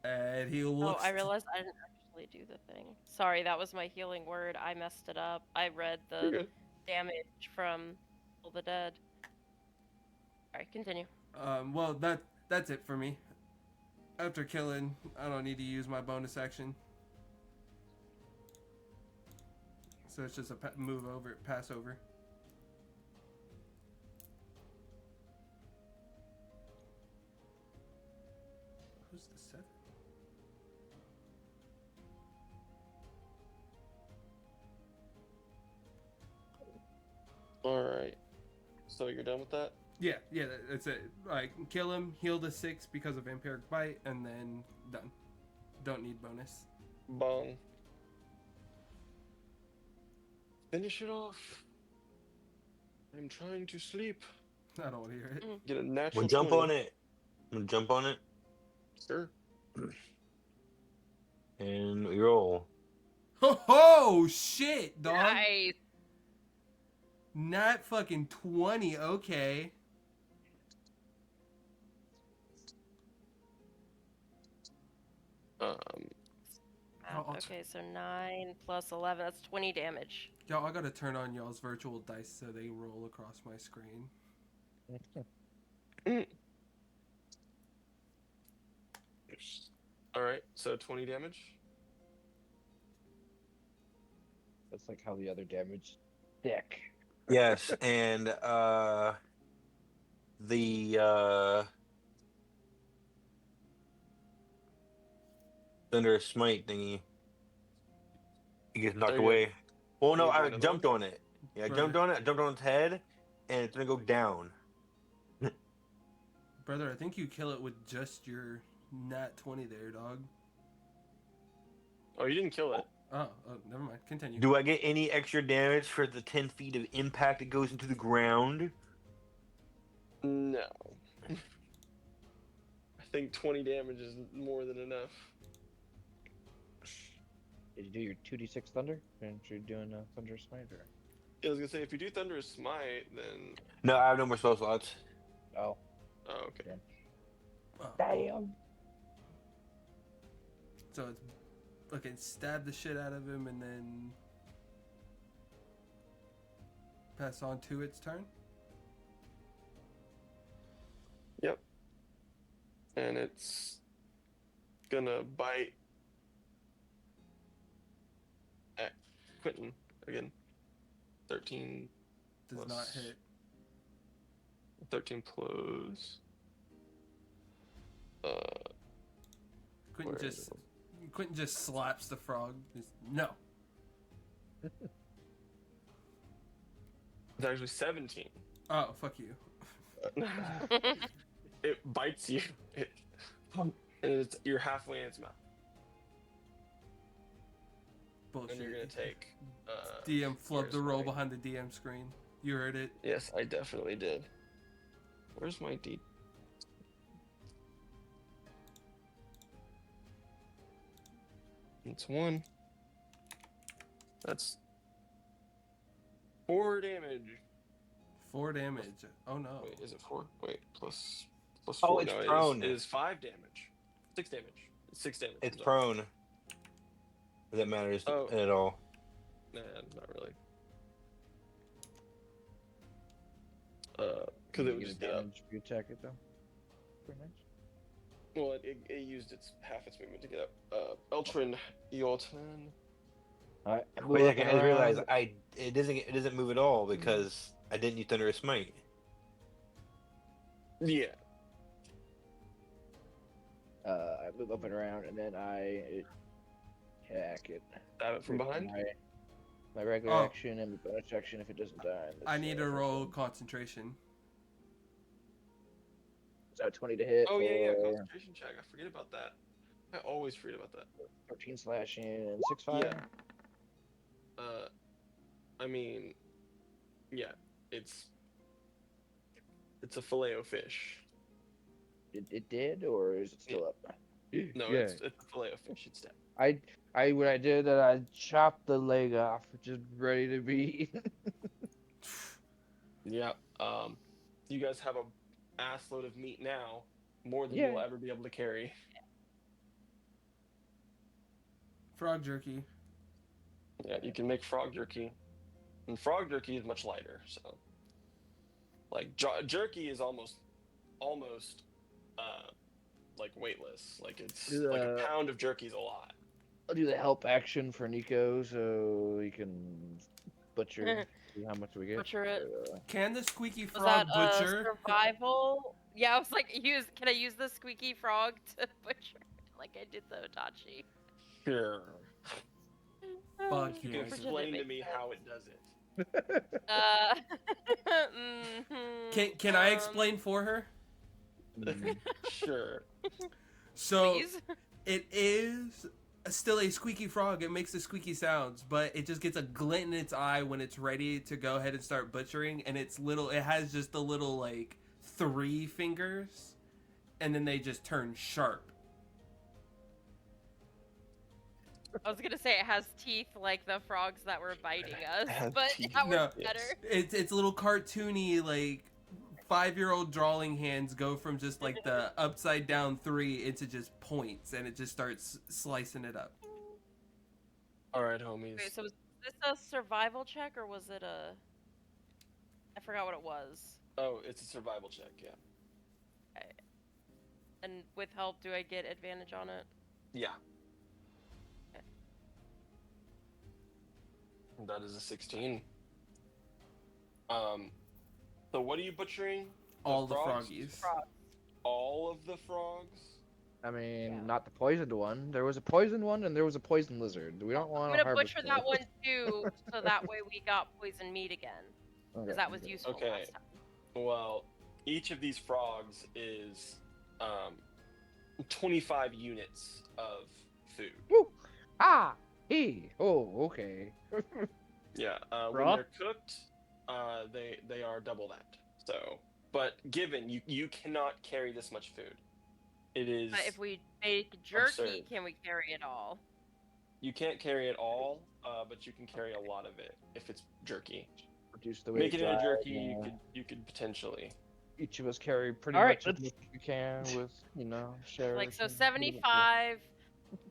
And he looks. Oh, I realized I didn't actually do the thing. Sorry, that was my healing word. I messed it up. I read You're the good. damage from All the Dead. Alright, continue. Well, that's it for me. After killing, I don't need to use my bonus action. So it's just a pass over. Who's the 7? All right. So you're done with that? Yeah, that's it. Like, kill him, heal the 6 because of Vampiric Bite, and then done. Don't need bonus. Bong. Finish it off. I'm trying to sleep. I don't want to hear it. Get a I'm natural gonna jump 20. on it. I'm gonna jump on it. Sure. And we roll. Oh shit, dog. Nice. Not fucking 20. Okay. Um, Okay, so 9 plus 11. That's 20 damage. Y'all, I gotta turn on y'all's virtual dice so they roll across my screen. all right, so 20 damage. That's like how the other damage stick. Yes, and the Thunder Smite thingy, he gets knocked Oh, yeah. away. Well, no, You do I another jumped one? on it. Yeah, I Brother. jumped on it. I jumped on its head, and it's gonna go down. Brother, I think you kill it with just your nat 20 there, dog. Oh, you didn't kill it. Oh, never mind. Continue. Do I get any extra damage for the 10 feet of impact that goes into the ground? No. I think 20 damage is more than enough. Did you do your 2d6 thunder? And you're doing a thunder smite or? I was gonna say, if you do Thunderous Smite, then... No, I have no more spell slots. Oh, Oh, okay. Oh. damn! So it's fucking stab the shit out of him and then pass on to its turn. Yep. And it's gonna bite at Quentin again. 13 Does not Plus- hit. 13 close. Quentin Where is just Quentin just slaps the frog. Just, no. It's actually 17. Oh, fuck you. It bites you. And you're halfway in its mouth. Bullshit. And you're gonna take. DM flubbed the here's roll my- behind the DM screen. You heard it. Yes, I definitely did. Where's my D? It's 1. That's 4 damage. 4 damage. Oh no. Wait, is it 4? Wait, plus Oh, 4. it's no, prone. It is 5 damage. 6 damage. It's 6 damage. It's I'm sorry. prone. If that matters Oh. at all. Nah, not really. Because it would You just get get up. damage if you attack it though. Pretty nice. Well, it used half its movement to get up. Eltrin, your turn. Alright. Wait a second, I just realized it doesn't move at all because I didn't use Thunderous Smite. Yeah. I move up and around, and then I attack it. Stab it from behind. My regular Oh. action and my bonus action if it doesn't die. I need to roll concentration. So 20 to hit. Oh, yeah, or concentration check. I forget about that. I always forget about that. 13 slashing and 6 fire. I mean, yeah, it's a filet-o-fish. It did, or is it still up? No, Yeah. it's a filet-o-fish. It's dead. What I did that I chopped the leg off, just ready to be. Yeah. You guys have a ass load of meat now, more than Yeah. you'll ever be able to carry. Frog jerky. Yeah, you can make frog jerky, and frog jerky is much lighter. So, like jerky is almost, like weightless. Like it's like a pound of jerky is a lot. I'll do the help action for Nico so he can butcher. See how much we get. Butcher it. Can the squeaky Was frog that butcher? survival? Yeah, I was like, can I use the squeaky frog to butcher it like I did the Otachi? Sure. Fuck You yeah. can explain to me how it does it. Can I explain for her? Sure. So Please? it is still a squeaky frog. It makes the squeaky sounds, but it just gets a glint in its eye when it's ready to go ahead and start butchering. And it has just a little like 3 fingers, and then they just turn sharp I was gonna say it has teeth like the frogs that were biting us, has but teeth. that No. was better. It's little cartoony, like 5-year-old drawing hands go from just like the upside down 3 into just points, and it just starts slicing it up. All right, homies. Wait, so was this a survival check or was it a? I forgot what it was. Oh, it's a survival check. Yeah. And with help, do I get advantage on it? Yeah. Okay. That is a 16. So what are you butchering? All the frogs? froggies. All of the frogs? I mean, Yeah. not the poisoned one. There was a poisoned one and there was a poison lizard. We don't I'm want to gonna harvest butcher them. that one too, so that way we got poison meat again, because Okay. that was useful Okay. last time. Well, each of these frogs is 25 units of food. Woo! Ah! Hey! Oh, okay. Yeah. When Raw? they're cooked, they are double that. So, but given you cannot carry this much food, it is. But if we make jerky, absurd. can we carry it all? You can't carry it all, but you can carry a lot of it if it's jerky. Reduce the weight. Make it into drive, jerky. yeah. You could potentially. Each of us carry pretty All right, much as let's- much as we can with, share. Like, so 75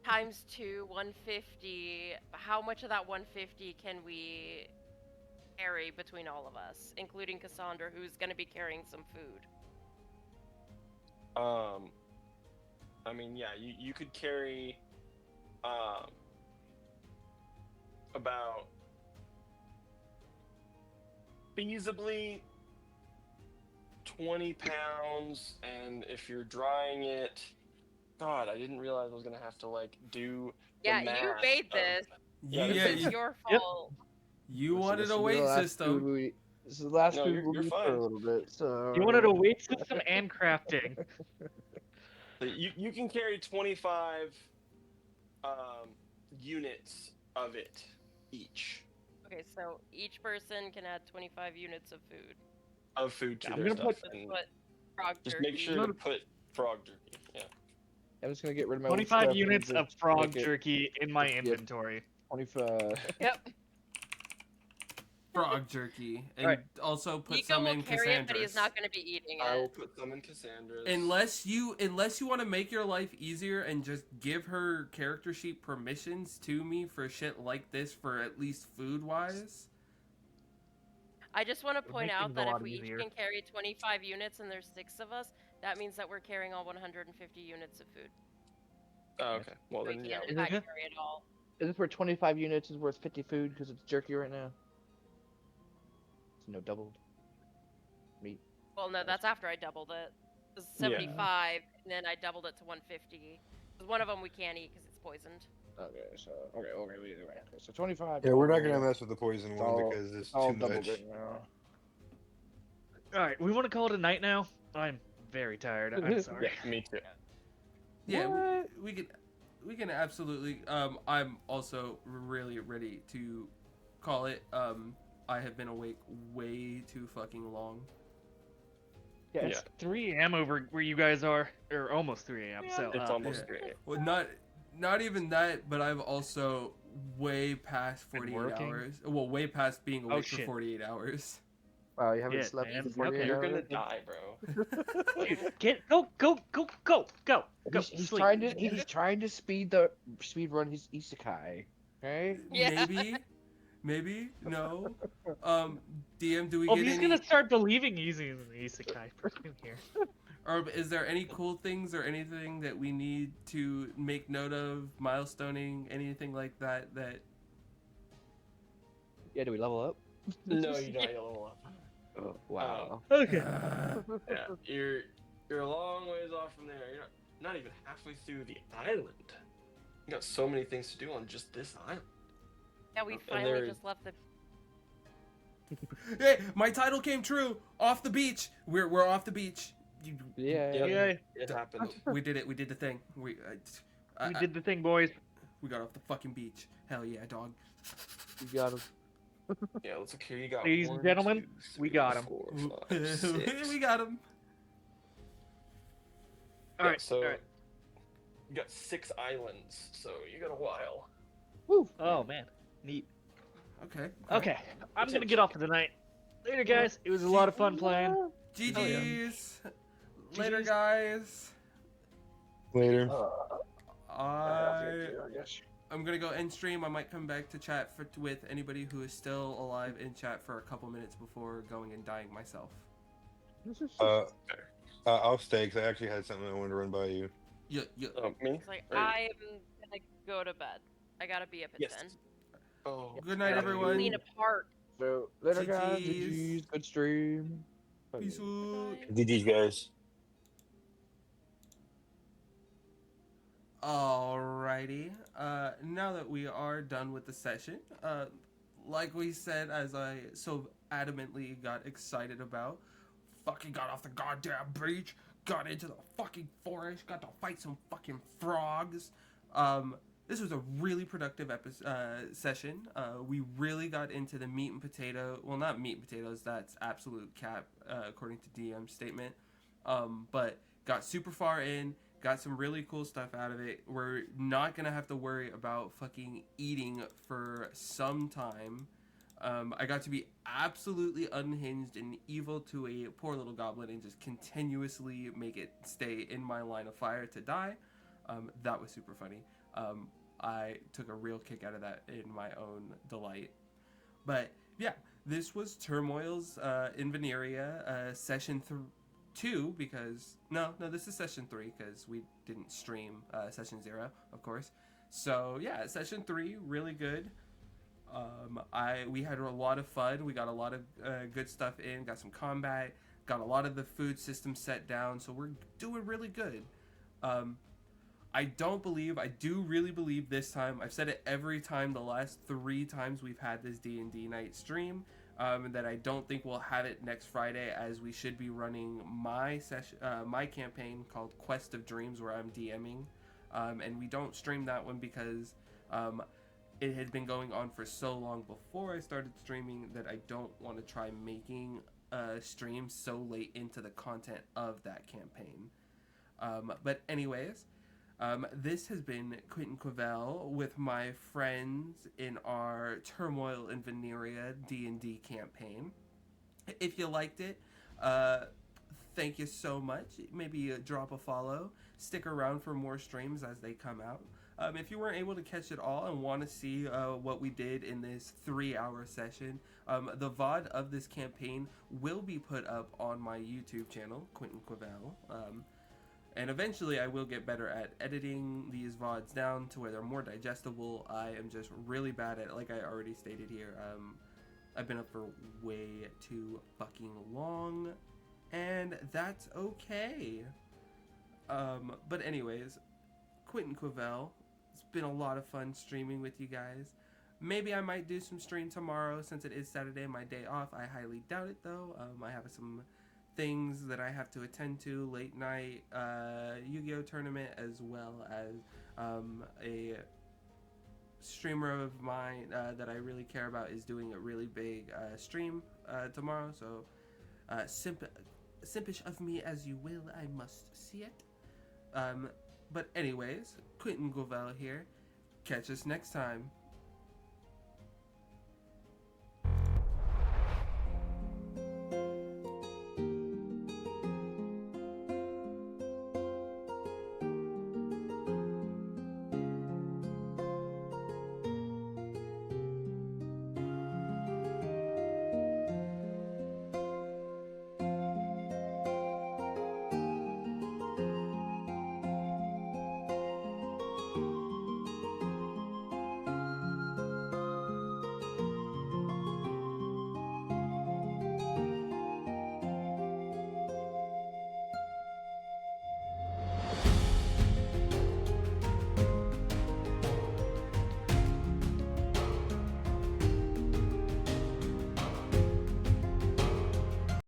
times 2, 150. How much of that 150 can we carry between all of us, including Cassandra, who's going to be carrying some food? I mean, yeah, you could carry, about feasibly 20 pounds, and if you're drying it, God, I didn't realize I was gonna have to like do. the Yeah, you math made of- this. Yeah, You, this yeah, It's you, your Yep. fault. you Listen, wanted this a will be the weight last system. food this is the last No, food you're we'll eat fine. for a little bit, so. You wanted a weight system and crafting. So you can carry 25 units of it each Okay, so each person can add 25 units of food. to I'm their gonna stuff. put- That's and what frog just jerky. make sure to put frog jerky. Yeah. I'm just gonna get rid of my 25 stuff and units just of frog make it jerky in my Yep. inventory. 25. Yep. Frog jerky, and Right. also put Nico some will in carry it, but he's Cassandra's. not going to be eating I will it. put some in Cassandra's. Unless you want to make your life easier and just give her character sheet permissions to me for shit like this, for at least food wise. I just want to Would point make out things a that if lot we easier. each can carry 25 units and there's 6 of us, that means that we're carrying all 150 units of food. Oh, okay. Well We then, yeah. can't Is in fact it- carry it all. Is this where 25 units is worth 50 food because it's jerky right now? It's no doubled. Meat. Well, no, that's after I doubled it. It was Yeah. 75, and then I doubled it to 150. 'Cause one of them we can't eat because it's poisoned. Okay, so okay, we do right. So 25. Yeah, we're not gonna doubled. mess with the poison It's one all- because it's All too doubled much. right now. All right, we want to call it a night now. I'm very tired. I'm sorry. Yeah, me too. Yeah, we can absolutely. I'm also really ready to call it. I have been awake way too fucking long. Yeah, it's 3 a.m. over where you guys are, or almost 3 a.m. So It's almost yeah. 3 Well, not even that, but I've also way past Been 48 working? hours. Well, way past being awake for shit. 48 hours. Wow, you haven't Shit, slept man. for 48 Okay. You're gonna hours? die, bro. Get go. He's Sleep. trying to speed run his isekai. Okay? Yeah. Maybe, no. DM, do we Oh, get he's any? gonna start believing he's in the isekai person here. Or is there any cool things or anything that we need to make note of, milestoning, anything like that? That Yeah, do we level up? No, you don't level up. Oh, wow. Okay. Yeah, you're a long ways off from there. You're not even halfway through the island. You got so many things to do on just this island. Yeah, we And finally there- just left the. Hey, my title came true. Off the beach. We're off the beach. Yeah. Yeah, It happened. We did it. We did the thing. We did the thing, boys. we got off the fucking beach. Hell yeah, dog. You got him. Yeah, let's look here. You got Ladies and 1, gentlemen, 2, we 3, got 'em. 4, 5, 6. We got him. All right. So all right. you got 6 islands, so you got a while. Woo. Oh man, neat. Okay. Okay, I'm gonna get off for the night. Later, guys. It was a lot of fun playing. GG's. Later, GG's. guys. Later. I'm gonna go end stream. I might come back to chat with anybody who is still alive in chat for a couple minutes before going and dying myself. I'll stay because I actually had something I wanted to run by you. Yeah. Me? It's like, Or- I am gonna go to bed. I gotta be up at Yes. 10. Oh. Good night, Gotta everyone. clean apart. So later, guys. GG's. GG's. Good stream. Peace out. Bye. GG's, guys. Alrighty. Now that we are done with the session, like we said, as I so adamantly got excited about, fucking got off the goddamn beach, got into the fucking forest, got to fight some fucking frogs. This was a really productive session. We really got into the meat and potato. Well, not meat and potatoes. That's absolute cap, according to DM's statement. But got super far in. Got some really cool stuff out of it. We're not gonna have to worry about fucking eating for some time. I got to be absolutely unhinged and evil to a poor little goblin and just continuously make it stay in my line of fire to die. That was super funny. I took a real kick out of that in my own delight. But yeah, this was Turmoil's in Veneeria session 2 because this is session 3 because we didn't stream session 0, of course. So yeah, session 3 really good. We had a lot of fun. We got a lot of good stuff in. Got some combat. Got a lot of the food system set down. So we're doing really good. I do really believe this time. I've said it every time the last 3 times we've had this D&D Night stream. That I don't think we'll have it next Friday, as we should be running my campaign called Quest of Dreams, where I'm DMing, and we don't stream that one because it had been going on for so long before I started streaming that I don't want to try making a stream so late into the content of that campaign. But anyways. This has been Quentin Quavell with my friends in our Turmoil and Veneeria D&D campaign. If you liked it, thank you so much. Maybe drop a follow. Stick around for more streams as they come out. If you weren't able to catch it all and want to see what we did in this 3-hour session, the VOD of this campaign will be put up on my YouTube channel, Quentin Quavell. And eventually I will get better at editing these VODs down to where they're more digestible. I am just really bad at it, like I already stated here. I've been up for way too fucking long, and that's okay. But anyways, Quentin Quavell, it's been a lot of fun streaming with you guys. Maybe I might do some stream tomorrow since it is Saturday, my day off. I highly doubt it though. I have some things that I have to attend to, late night Yu-Gi-Oh tournament, as well as a streamer of mine that I really care about is doing a really big stream tomorrow. So simpish of me as you will, I must see it. But anyways, Quentin Quavell here. Catch us next time.